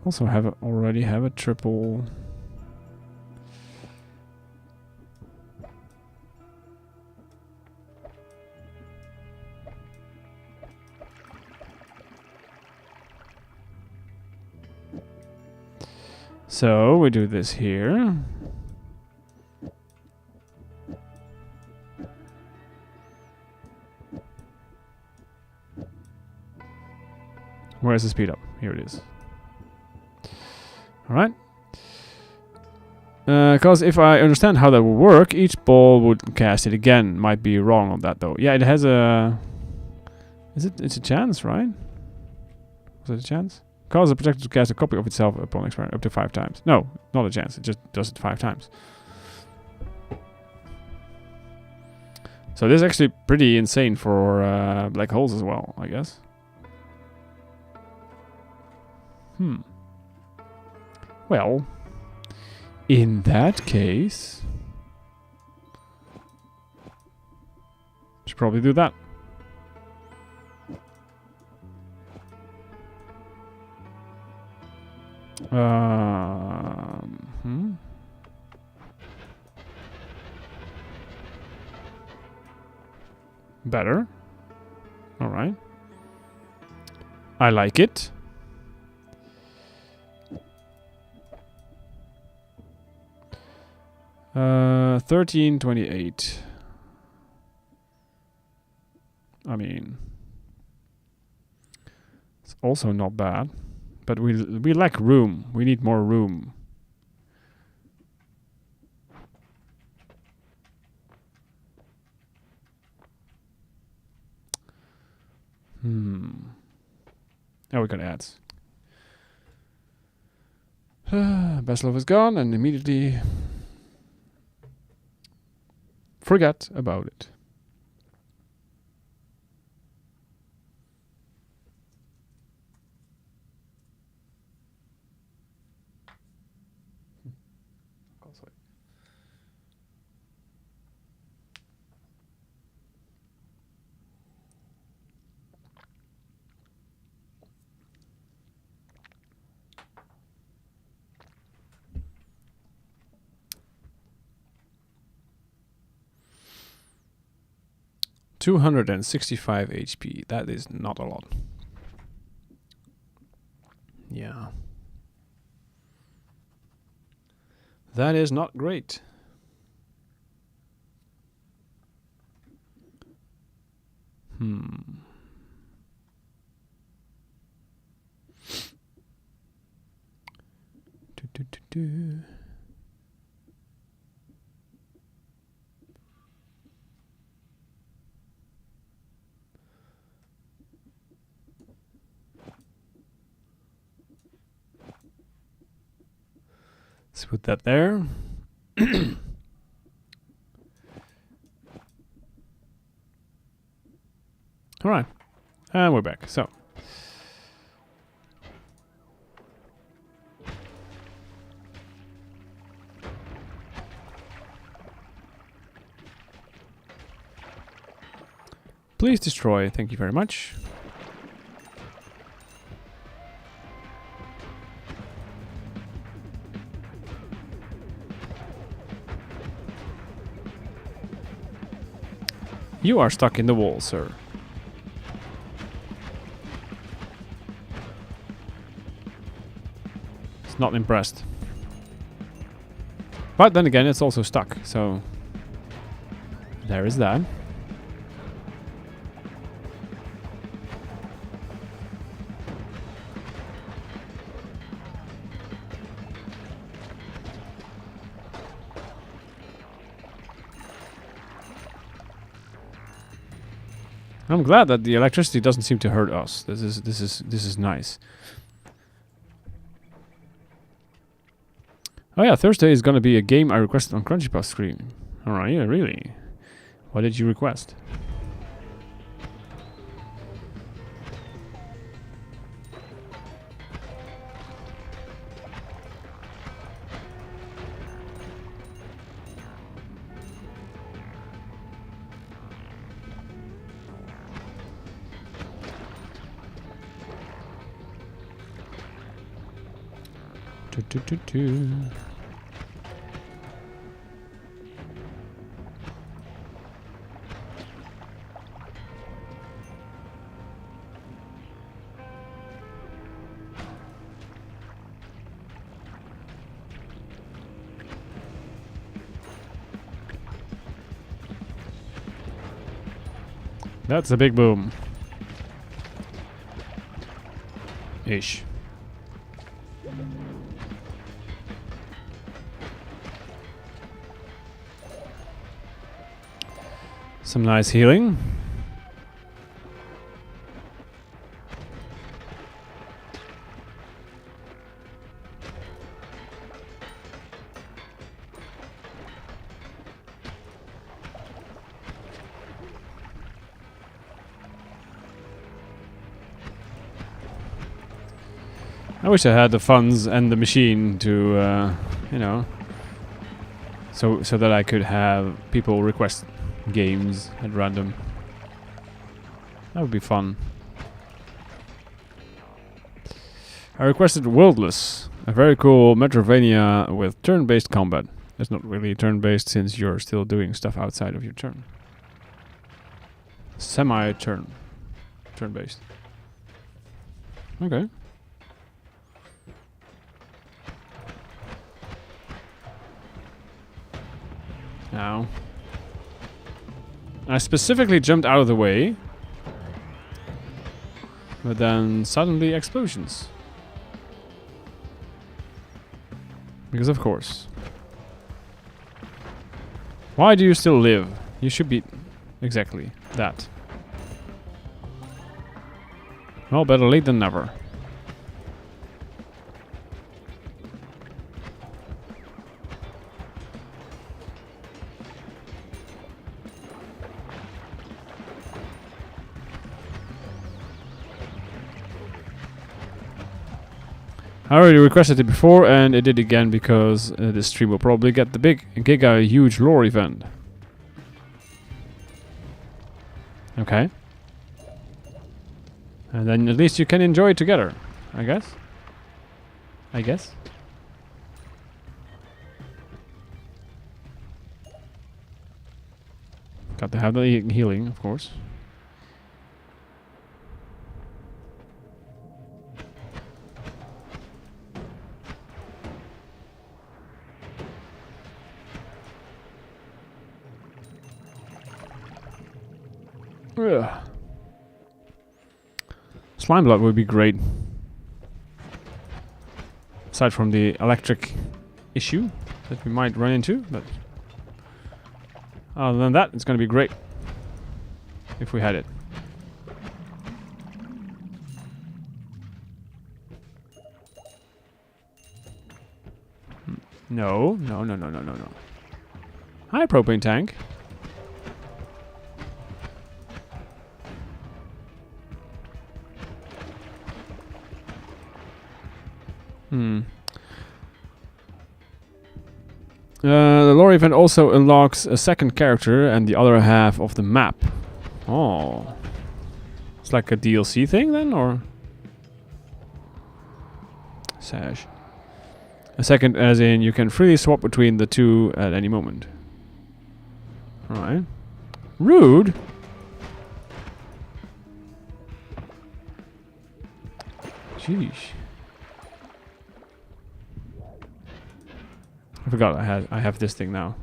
Also already have a triple. So we do this here. Where's the speed up? Here it is. Alright. Because if I understand how that will work, each ball would cast it again. Might be wrong on that though. Yeah, it has a... It's a chance, right? Was it a chance? Cause the protector to cast a copy of itself upon expiry up to 5 times. No, not a chance. It just does it 5 times. So this is actually pretty insane for black holes as well, I guess. Well, in that case, should probably do that. Better. All right. I like it. $13.28. I mean, it's also not bad. But we lack room. We need more room. Oh, we got ads. Best love is gone and immediately forget about it. $265 HP. That is not a lot. Yeah. That is not great. Do. Let's put that there. All right, and we're back. So, please destroy. Thank you very much. You are stuck in the wall, sir. It's not impressed. But then again, it's also stuck, so there is that. I'm glad that the electricity doesn't seem to hurt us. This is nice. Oh yeah, Thursday is gonna be a game I requested on Crunchypass stream. Alright, yeah, really? What did you request? That's a big boom. Ish. Some nice healing. I wish I had the funds and the machine to, you know, so that I could have people request games at random. That would be fun. I requested Worldless, a very cool Metroidvania with turn-based combat. It's not really turn-based since you're still doing stuff outside of your turn. Semi-turn. Turn-based. Okay. Now, I specifically jumped out of the way But then suddenly explosions. Because of course. Why do you still live? You should be exactly that. Well, better late than never. I already requested it before and it did again because this stream will probably get the big giga huge lore event. Okay. And then at least you can enjoy it together, I guess. Got to have the healing, of course. Ugh. Slime blood would be great. Aside from the electric issue that we might run into, but other than that, it's going to be great if we had it. No. Hi, propane tank. The lore event also unlocks a second character and the other half of the map. Oh. It's like a DLC thing then, or? Sash. A second as in you can freely swap between the two at any moment. Alright. Rude? Sheesh. I forgot I have this thing now.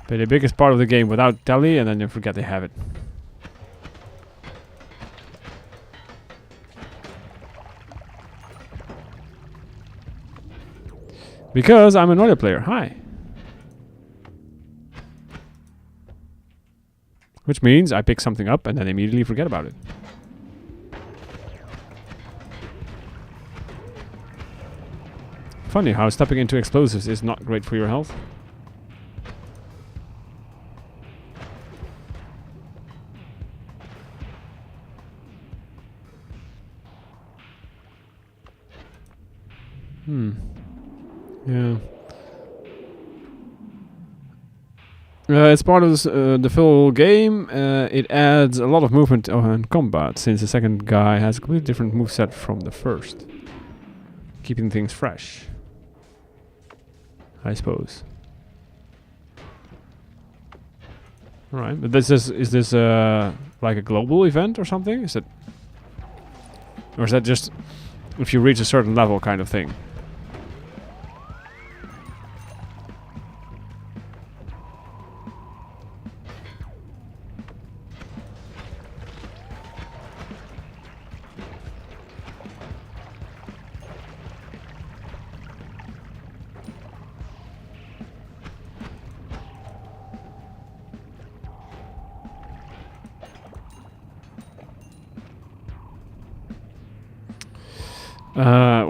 Play the biggest part of the game without telly and then you forget they have it. Because I'm a Noita player. Hi. Which means I pick something up and then immediately forget about it. Funny how stepping into explosives is not great for your health. Yeah. It's part of this, the full game. It adds a lot of movement and combat, since the second guy has a completely different moveset from the first. Keeping things fresh, I suppose. Alright, but is this like a global event or something? Is it, or is that just if you reach a certain level kind of thing?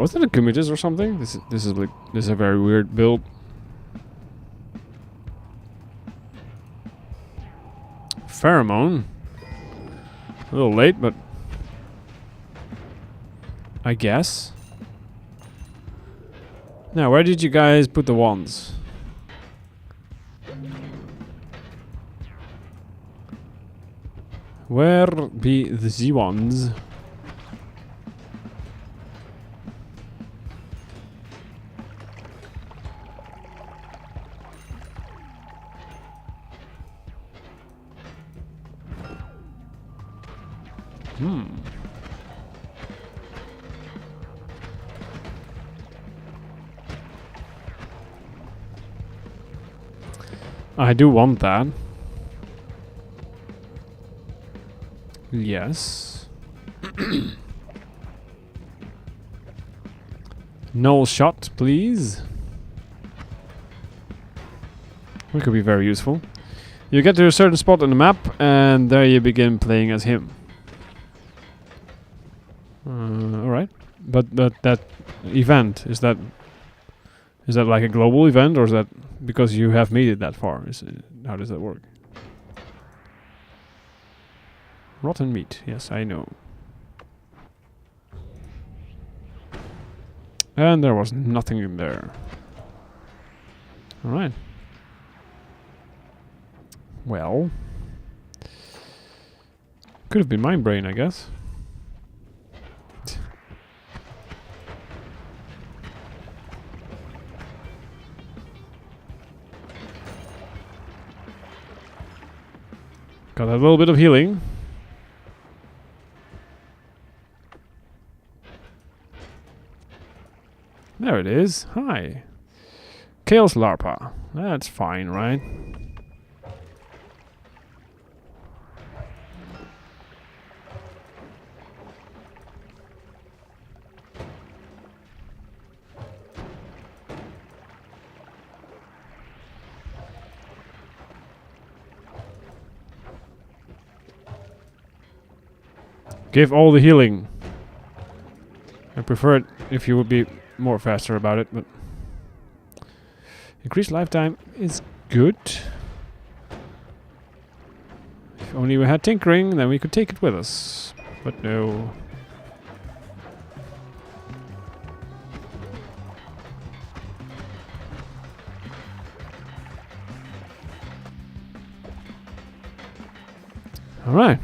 Was that a committed or something? This is a very weird build. Pheromone. A little late, but I guess. Now, where did you guys put the wands? Where be the wands? I do want that. Yes. Null shot, please. Which could be very useful. You get to a certain spot on the map, and there you begin playing as him. Alright. But that event, is that like a global event, or is that because you have made it that far? How does that work? Rotten meat, yes, I know. And there was nothing in there. Alright. Well. Could have been my brain, I guess. Got a little bit of healing. There it is. Hi. Chaos Larpa. That's fine, right? Give all the healing. I prefer it if you would be more faster about it, but increased lifetime is good. If only we had tinkering, then we could take it with us. But no. All right.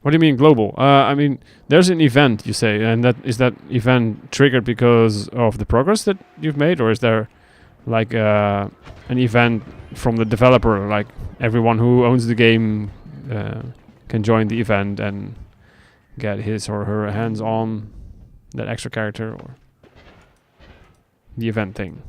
What do you mean global? I mean, there's an event, you say, and is that event triggered because of the progress that you've made, or is there like an event from the developer, like everyone who owns the game can join the event and get his or her hands on that extra character, or the event thing?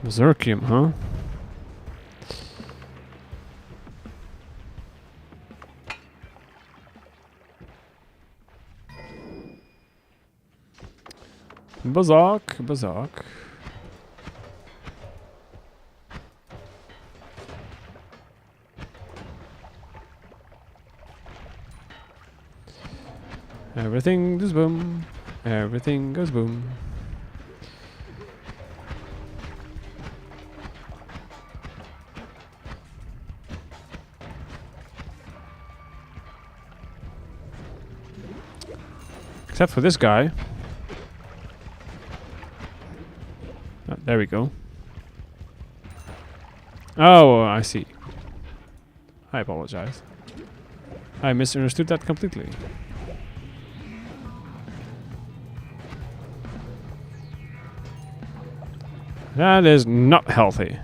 Berserkium, huh? Berserk. Everything goes boom. Everything goes boom. Except for this guy. Oh, there we go. Oh, I see. I apologize. I misunderstood that completely. That is not healthy.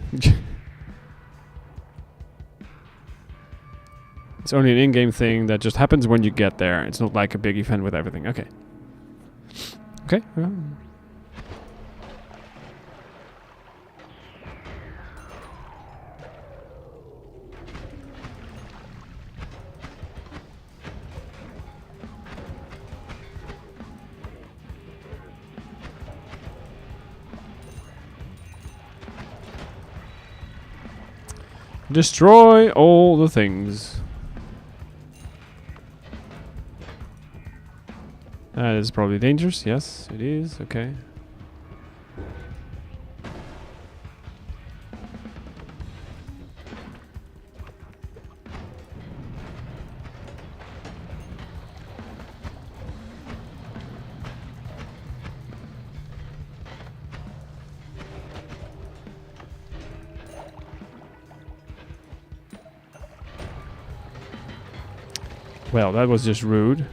It's only an in-game thing that just happens when you get there. It's not like a big event with everything. Okay. Okay. Destroy all the things. That is probably dangerous. Yes, it is. Okay. Well, that was just rude.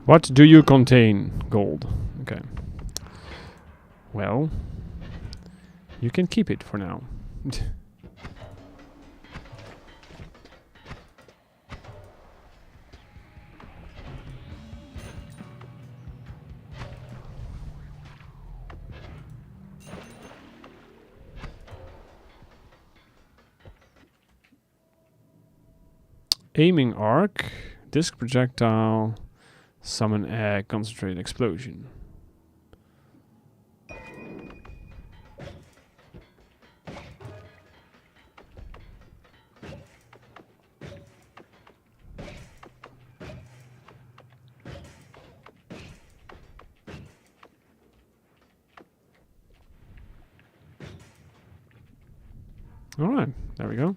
What do you contain? Gold. Okay. Well, you can keep it for now. Aiming arc, disc projectile, summon egg, concentrate explosion. Alright, there we go.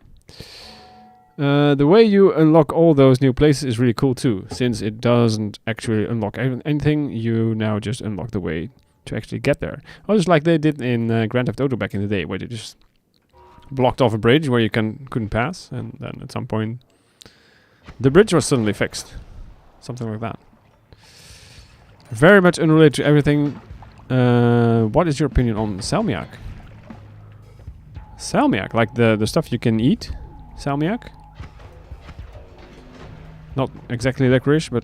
The way you unlock all those new places is really cool too, since it doesn't actually unlock anything. You now just unlock the way to actually get there. Oh, just like they did in Grand Theft Auto back in the day, where they just blocked off a bridge where you couldn't pass, and then at some point the bridge was suddenly fixed. Something like that. Very much unrelated to everything. What is your opinion on salmiak? Salmiak, like the stuff you can eat? Salmiak? Not exactly licorice, but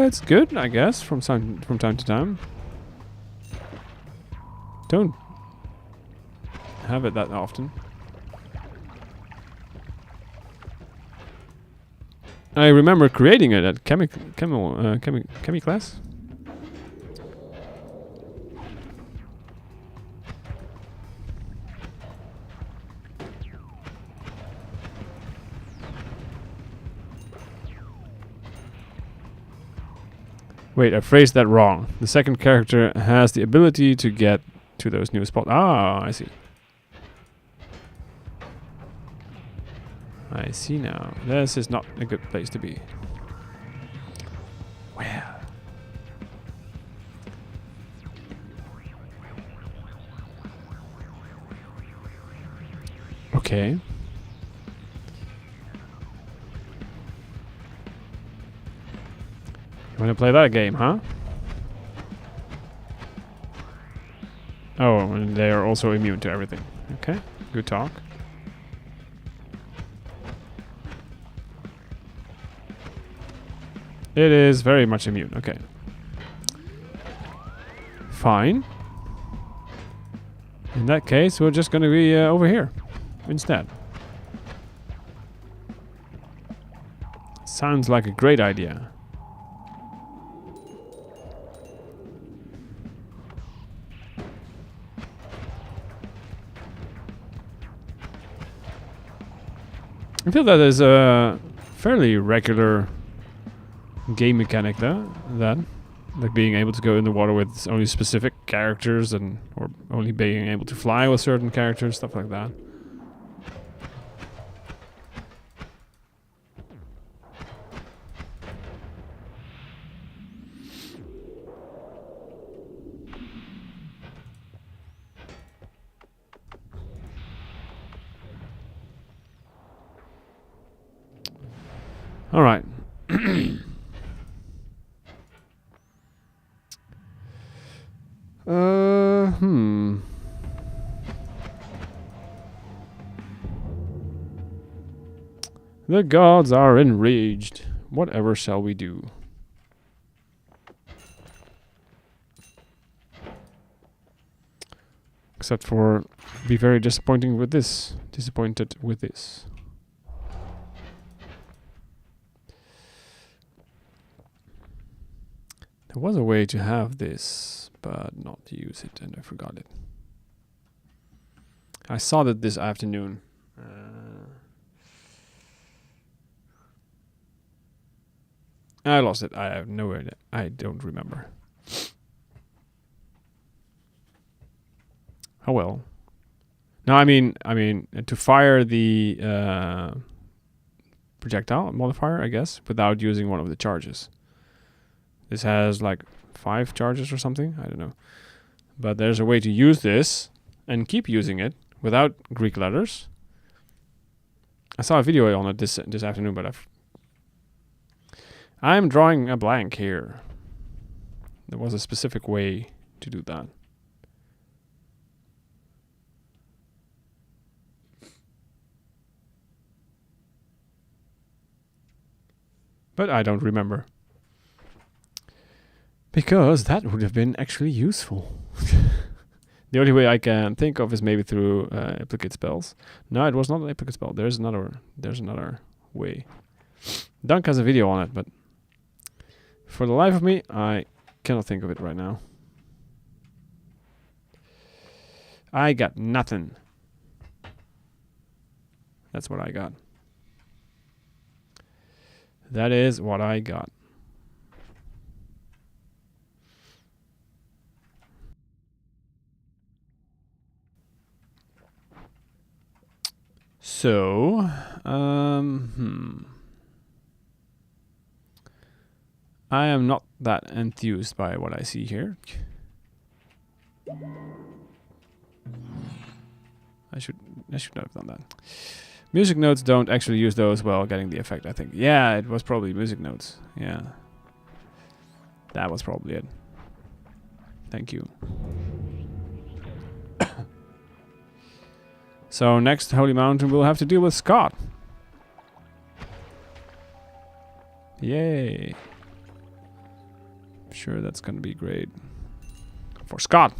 it's good, I guess, from time to time. Don't have it that often. I remember creating it at chemi class. Wait, I phrased that wrong. The second character has the ability to get to those new spots. Ah, I see. I see now. This is not a good place to be. Well. Okay. You wanna play that game, huh? Oh, and they are also immune to everything. Okay, good talk. It is very much immune, okay. Fine. In that case, we're just gonna be over here instead. Sounds like a great idea. I feel that is a fairly regular game mechanic though, like being able to go in the water with only specific characters and or only being able to fly with certain characters, stuff like that. All right. The gods are enraged. Whatever shall we do? Except for be very disappointed with this. There was a way to have this, but not use it, and I forgot it. I saw that this afternoon. I lost it. I have no idea. I don't remember. Oh well. No, I mean, to fire the projectile modifier, I guess, without using one of the charges. This has like 5 charges or something. I don't know. But there's a way to use this and keep using it without Greek letters. I saw a video on it this afternoon, but I'm drawing a blank here. There was a specific way to do that. But I don't remember. Because that would have been actually useful. The only way I can think of is maybe through applicate spells. No, it was not an applicate spell. There's another way. Dunk has a video on it, but for the life of me, I cannot think of it right now. I got nothing. That's what I got. That is what I got. So, I am not that enthused by what I see here. I should not have done that. Music notes don't actually use those while getting the effect, I think. Yeah, it was probably music notes. Yeah. That was probably it. Thank you. So next Holy Mountain we'll have to deal with Scott. Yay. I'm sure that's gonna be great. For Scott.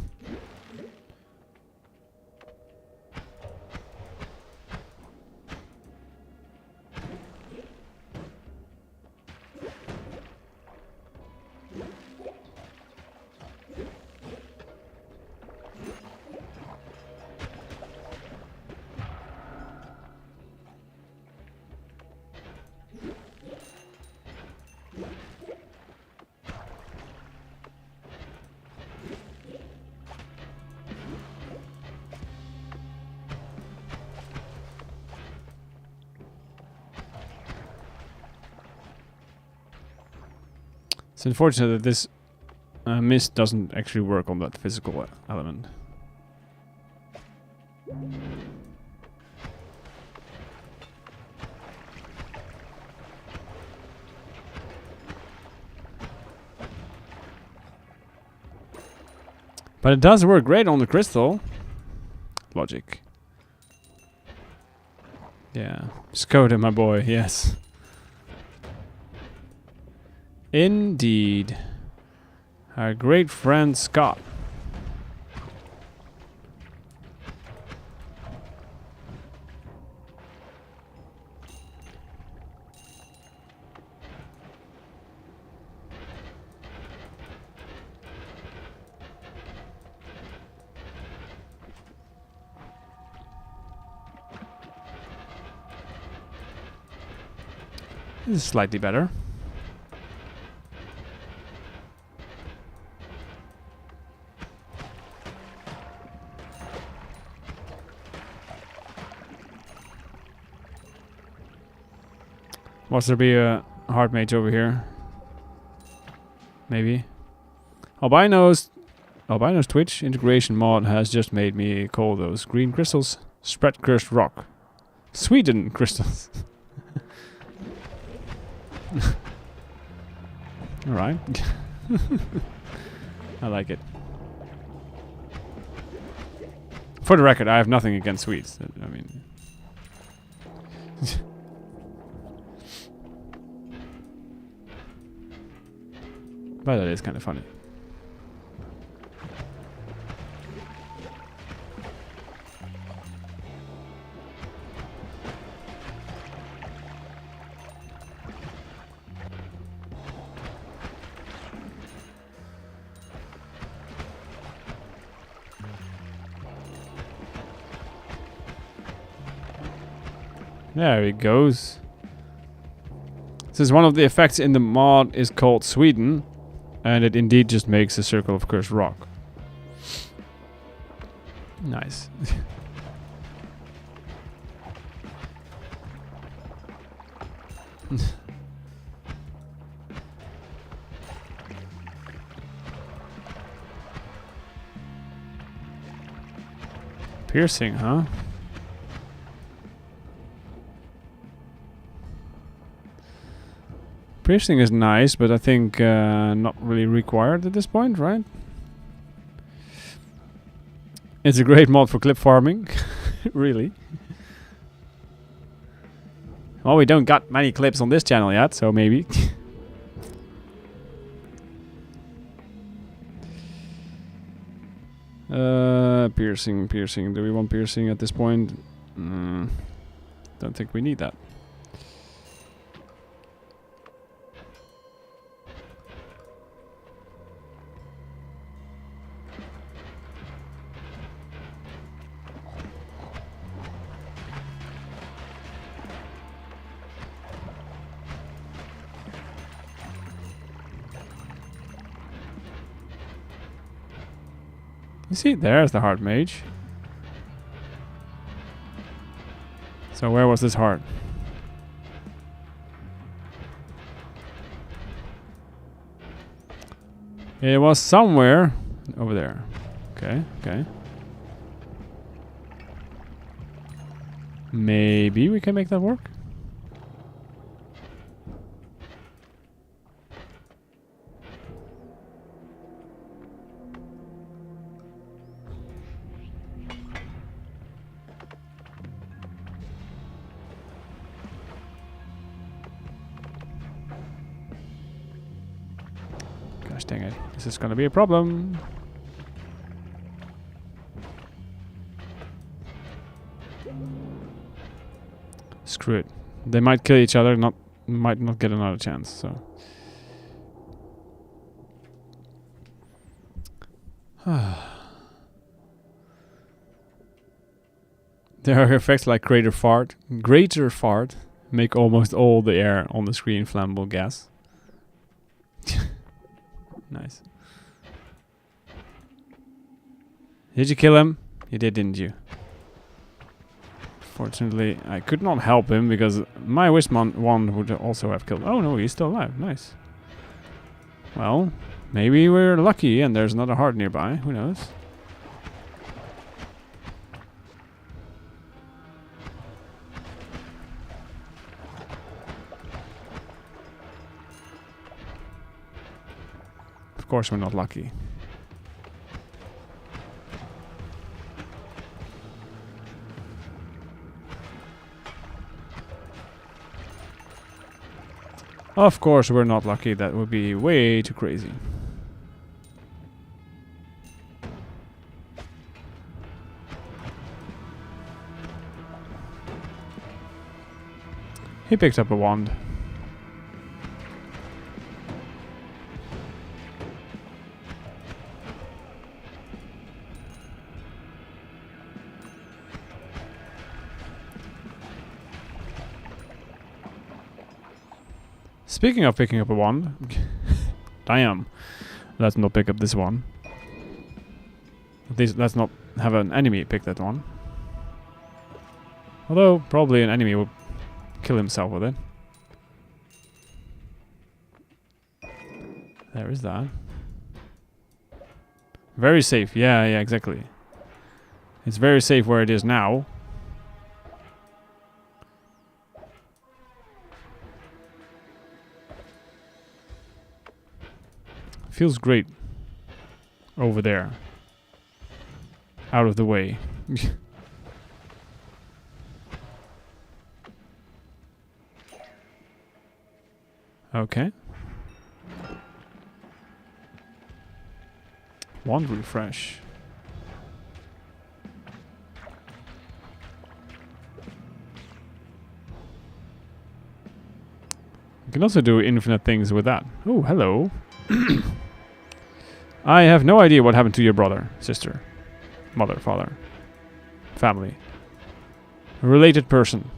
It's unfortunate that this mist doesn't actually work on that physical element. But it does work great on the crystal. Logic. Yeah. Skoda, my boy, yes. Indeed. Our great friend Scott. This is slightly better. Must there be a hard mage over here? Maybe. Albino's Twitch integration mod has just made me call those green crystals spread cursed rock. Sweden crystals. Alright. I like it. For the record, I have nothing against Swedes. I mean... But that is kind of funny. There he goes. Since one of the effects in the mod is called Sweden, and it indeed just makes a circle of cursed rock. Nice. Piercing, huh? Piercing is nice, but I think not really required at this point, right? It's a great mod for clip farming. Really. Well, we don't got many clips on this channel yet, so maybe. Piercing. Do we want piercing at this point? Don't think we need that. You see, there's the heart mage. So where was this heart? It was somewhere over there. Okay. Maybe we can make that work? Gosh dang it. This is gonna be a problem. Screw it. They might kill each other, might not get another chance, so. There are effects like greater fart, make almost all the air on the screen flammable gas. Nice. Did you kill him? You did, didn't you? Fortunately, I could not help him because my Wismon wand would also have killed. Oh no, he's still alive. Nice. Well, maybe we're lucky and there's another heart nearby. Who knows? Of course we're not lucky. Of course we're not lucky. That would be way too crazy. He picked up a wand. Speaking of picking up a wand, damn, let's not pick up this one. At least let's not have an enemy pick that one. Although, probably an enemy will kill himself with it. There is that. Very safe, yeah, exactly. It's very safe where it is now. Feels great over there. Out of the way. Okay. Wand refresh. You can also do infinite things with that. Oh, hello. I have no idea what happened to your brother, sister, mother, father, family. A related person.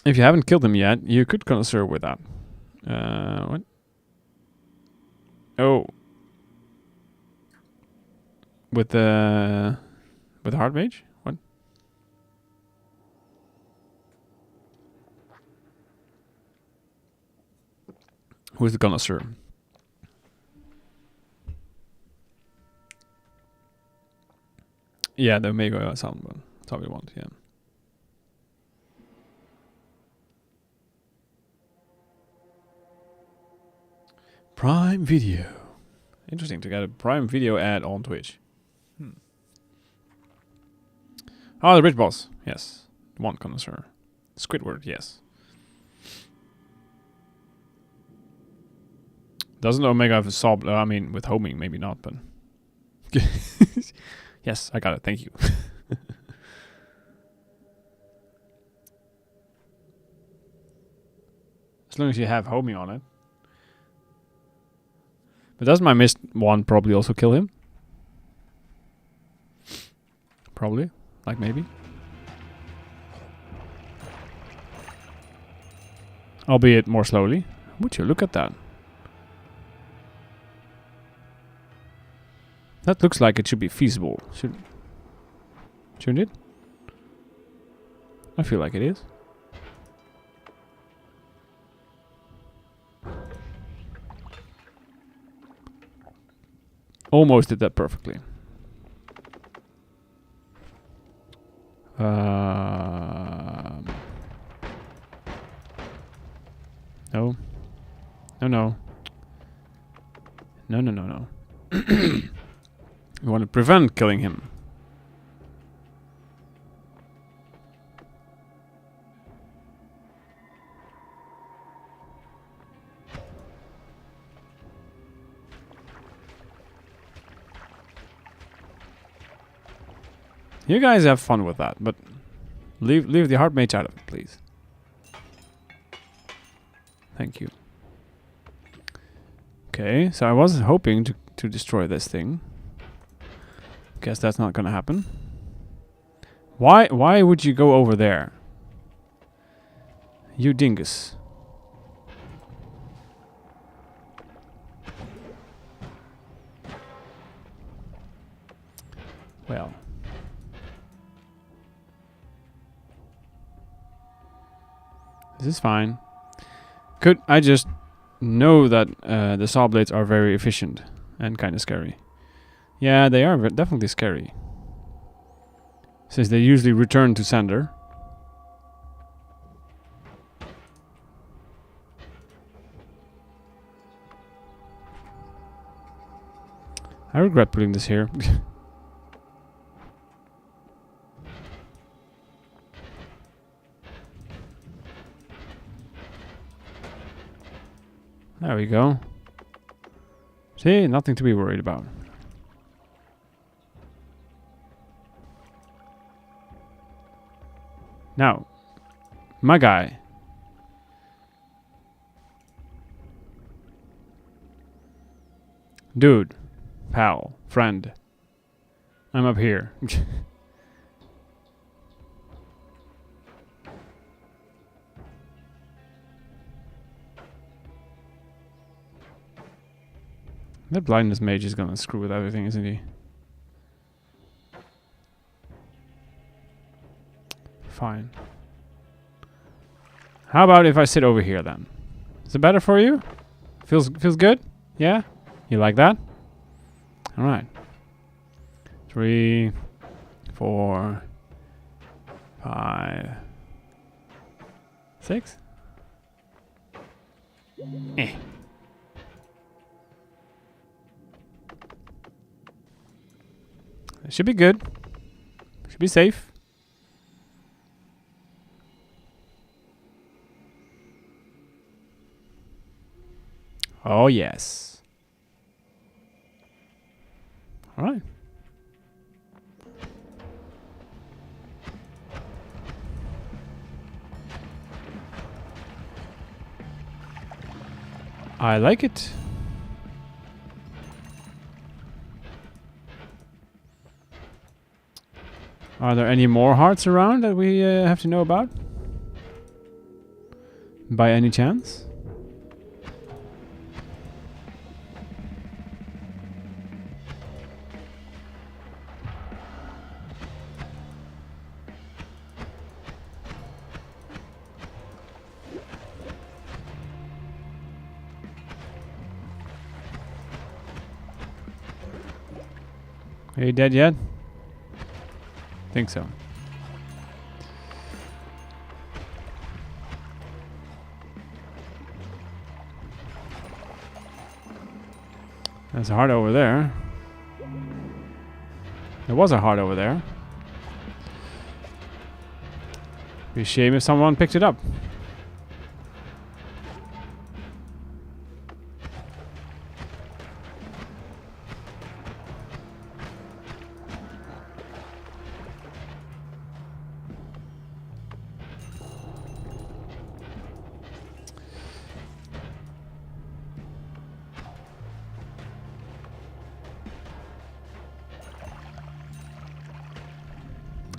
If you haven't killed him yet, you could connoisseur with that. What? Oh. With the hard mage? What? Who's the connoisseur? Yeah, the Omega sound one. That's all we want, yeah. Prime Video. Interesting to get a Prime Video ad on Twitch. Oh, the Rich Boss. Yes. One connoisseur. Squidward, yes. Doesn't Omega have a sob? I mean, with homing, maybe not, but... Yes, I got it. Thank you. As long as you have homing on it. But doesn't my missed one probably also kill him? Probably. Like maybe. Albeit more slowly. Would you look at that? That looks like it should be feasible. Shouldn't it? I feel like it is. Almost did that perfectly. No. No, no. No, no, no, no. We want to prevent killing him. You guys have fun with that, but leave the hard mage out of it, please. Thank you. Okay, so I was hoping to destroy this thing. Guess that's not gonna happen. Why would you go over there? You dingus. Well. This is fine. Could I just know that the saw blades are very efficient and kind of scary? Yeah, they are definitely scary. Since they usually return to sender. I regret putting this here. There we go. See, nothing to be worried about. Now, my guy. Dude, pal, friend. I'm up here. That blindness mage is gonna screw with everything, isn't he? Fine. How about if I sit over here then? Is it better for you? Feels good? Yeah? You like that? Alright. 3, 4, 5, 6? Eh. It should be good. Should be safe. Oh, yes. All right. I like it. Are there any more hearts around that we have to know about? By any chance? Are you dead yet? Think so. There's a heart over there. There was a heart over there. Be a shame if someone picked it up.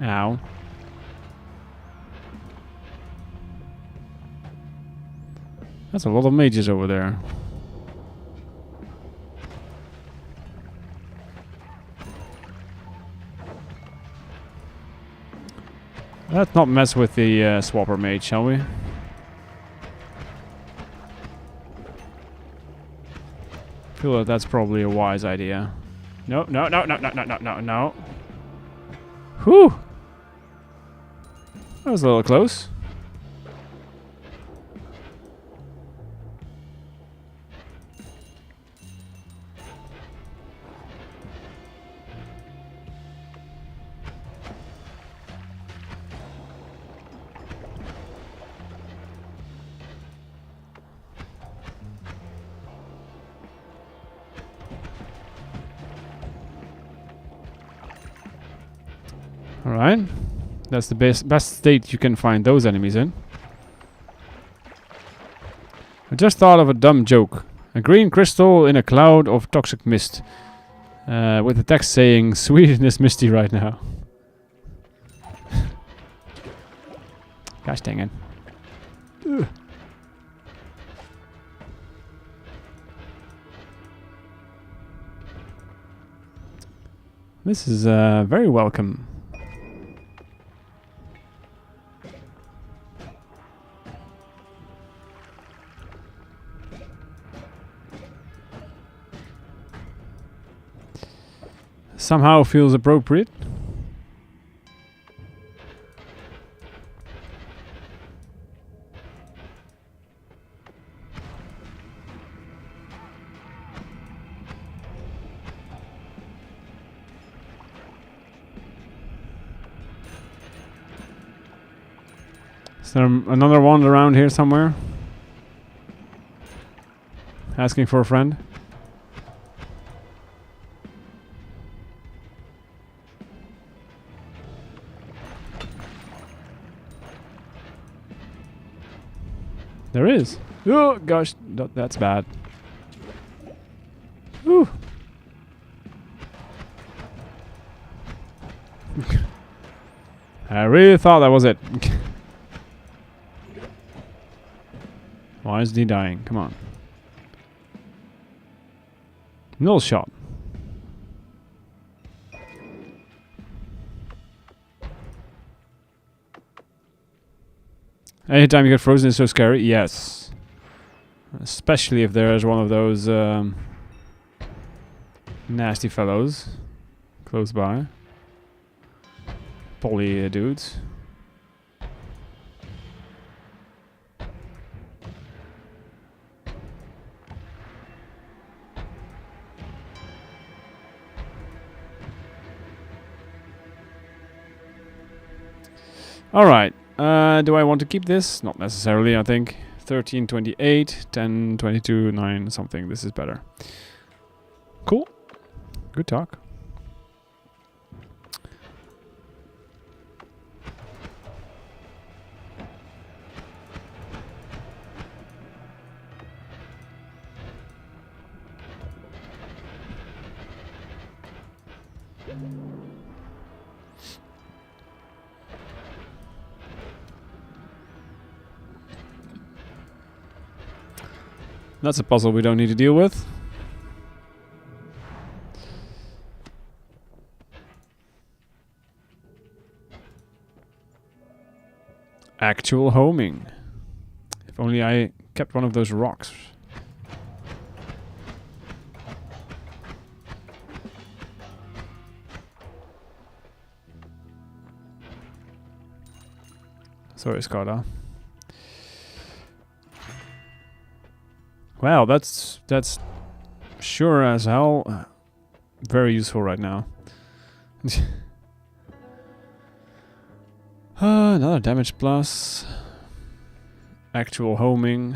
Ow. That's a lot of mages over there. Let's not mess with the swapper mage, shall we? Feel like that's probably a wise idea. No, no, no, no, no, no, no, no, no. Whew! That was a little close. Alright. That's the best state you can find those enemies in. I just thought of a dumb joke. A green crystal in a cloud of toxic mist. With the text saying, Sweden is misty right now. Gosh dang it. Ugh. This is very welcome. Somehow feels appropriate. Is there another one around here somewhere? Asking for a friend? There is. Oh gosh, that's bad. Whew. I really thought that was it. Why is he dying? Come on. Null shot. Anytime you get frozen is so scary. Yes. Especially if there is one of those nasty fellows close by. Poly dudes. Alright. Do I want to keep this? Not necessarily, I think. 13, 28, 10, 22, 9, something. This is better. Cool. Good talk. That's a puzzle we don't need to deal with. Actual homing. If only I kept one of those rocks. Sorry, Scarda. Wow, that's sure as hell very useful right now. Another damage plus. Actual homing.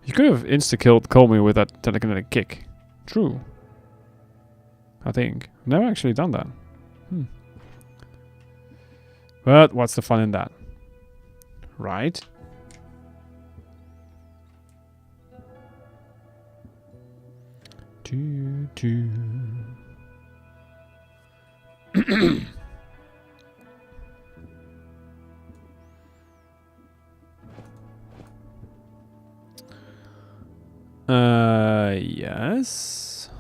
You could have insta-killed Colmy with that telekinetic kick. True. I think. Never actually done that. But what's the fun in that? Right? Yes.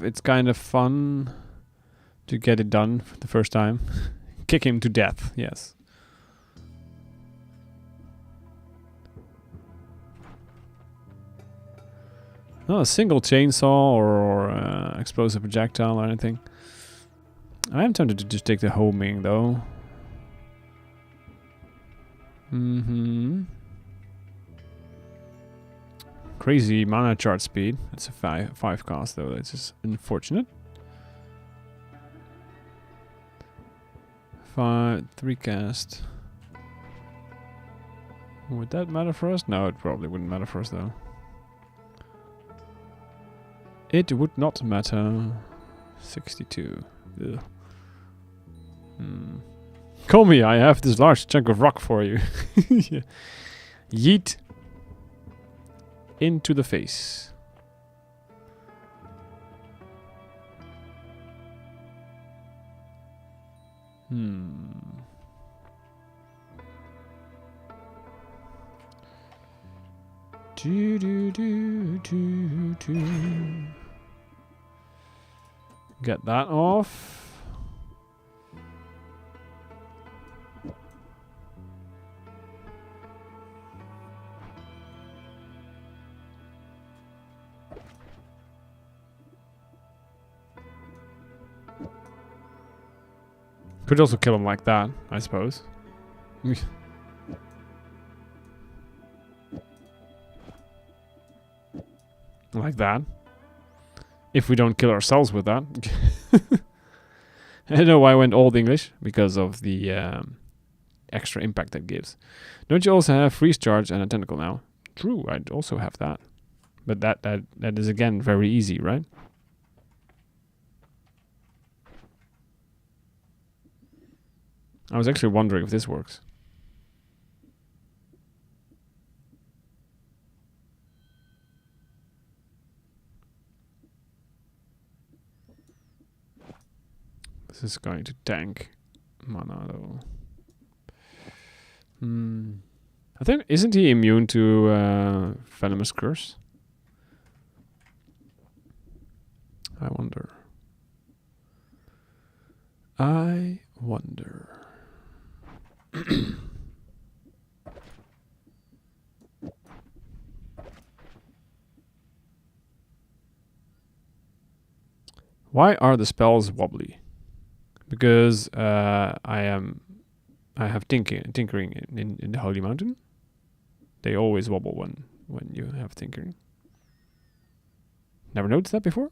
It's kind of fun to get it done for the first time. Kick him to death, yes. Not a single chainsaw or explosive projectile or anything. I am tempted to just take the homing though. Crazy mana charge speed. It's a 5 cost though. That's just unfortunate. 3 cast. Would that matter for us? No, it probably wouldn't matter for us though. It would not matter. 62. Ugh. Call me, I have this large chunk of rock for you. Yeah. Yeet. Into the face. Get that off. Could also kill him like that, I suppose. Like that. If we don't kill ourselves with that. I know why I went Old English, because of the extra impact that gives. Don't you also have freeze charge and a tentacle now? True, I'd also have that. But that is again very easy, right? I was actually wondering if this works. This is going to tank mana though. I think, isn't he immune to Venomous Curse? I wonder. Why are the spells wobbly? Because I have tinkering in the Holy Mountain. They always wobble when you have tinkering. Never noticed that before?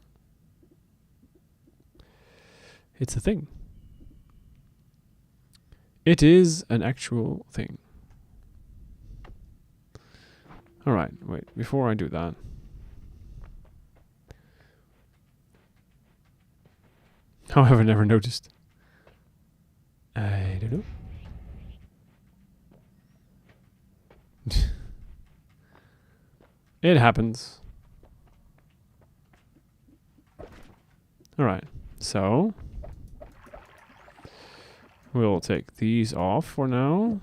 It's a thing. It is an actual thing. Alright, wait, before I do that. How have I never noticed? I don't know. It happens. Alright, so we'll take these off for now.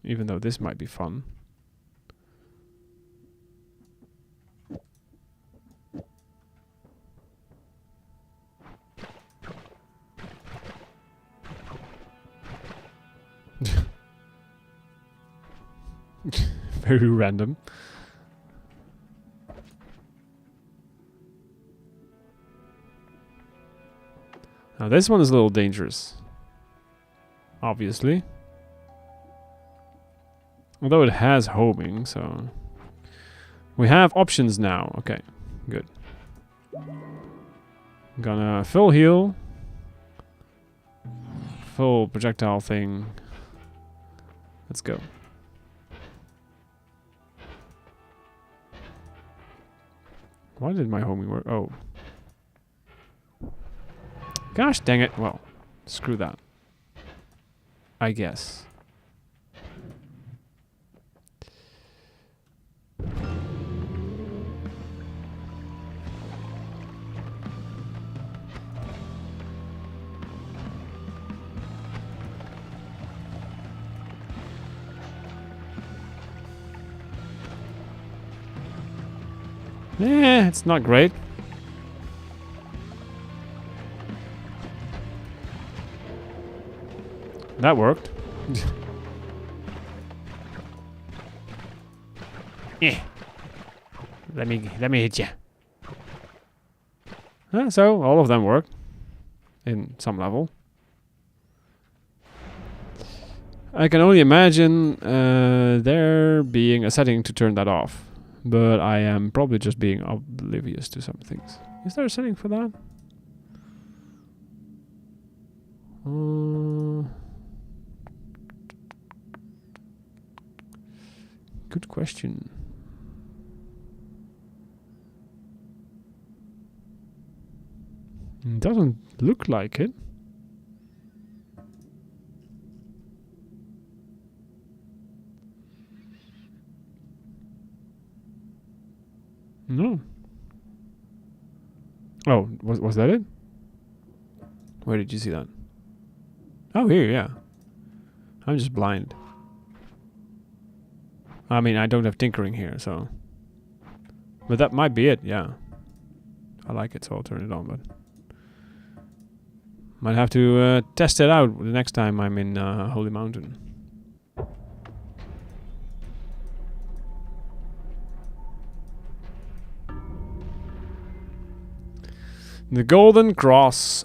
Even though this might be fun. Very random. Now this one is a little dangerous. Obviously. Although it has homing, so... We have options now. Okay, good. Gonna full heal. Full projectile thing. Let's go. Why did my homing work? Oh. Gosh dang it. Well, screw that. I guess. It's not great. That worked. Yeah. Let me hit you. So all of them work in some level. I can only imagine there being a setting to turn that off. But I am probably just being oblivious to some things. Is there a setting for that? Good question. Doesn't look like it. No. Oh, was that it? Where did you see that? Oh, here, yeah. I'm just blind. I mean, I don't have tinkering here, so... But that might be it, yeah. I like it, so I'll turn it on, but... Might have to test it out the next time I'm in Holy Mountain. The Golden Cross.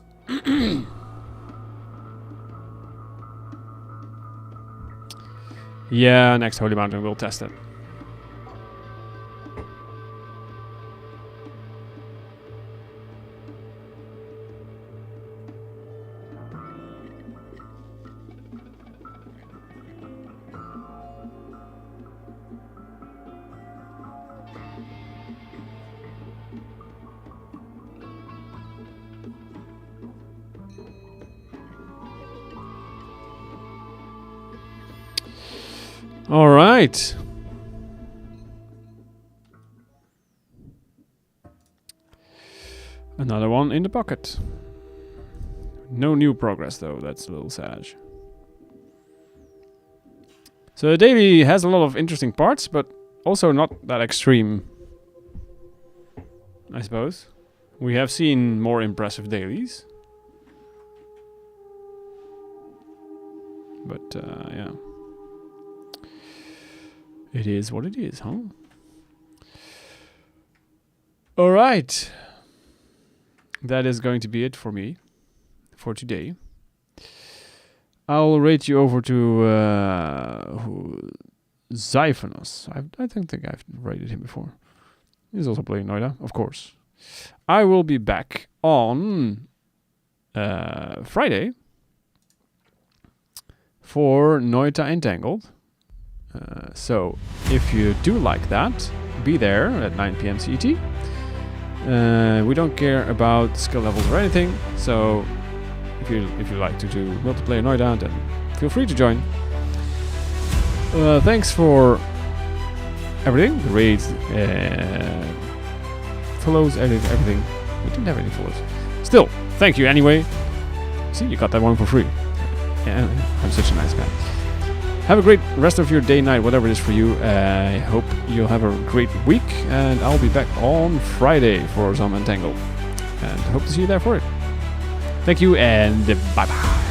Yeah, next Holy Mountain we'll test it. All right. Another one in the pocket. No new progress though, that's a little sad. So the daily has a lot of interesting parts, but also not that extreme, I suppose. We have seen more impressive dailies. But yeah. It is what it is, huh? Alright. That is going to be it for me. For today. I'll rate you over to Zyphonos. I don't think I've rated him before. He's also playing Noita, of course. I will be back on Friday for Noita Entangled. So, if you do like that, be there at 9 PM CET. We don't care about skill levels or anything, so if you like to do multiplayer Noita, then feel free to join. thanks for everything. The raids, follows, everything. We didn't have any follows. Still, thank you anyway. See, you got that one for free. Yeah, I'm such a nice guy. Have a great rest of your day, night, whatever it is for you. I hope you'll have a great week, and I'll be back on Friday for some Entangle. And hope to see you there for it. Thank you, and bye-bye.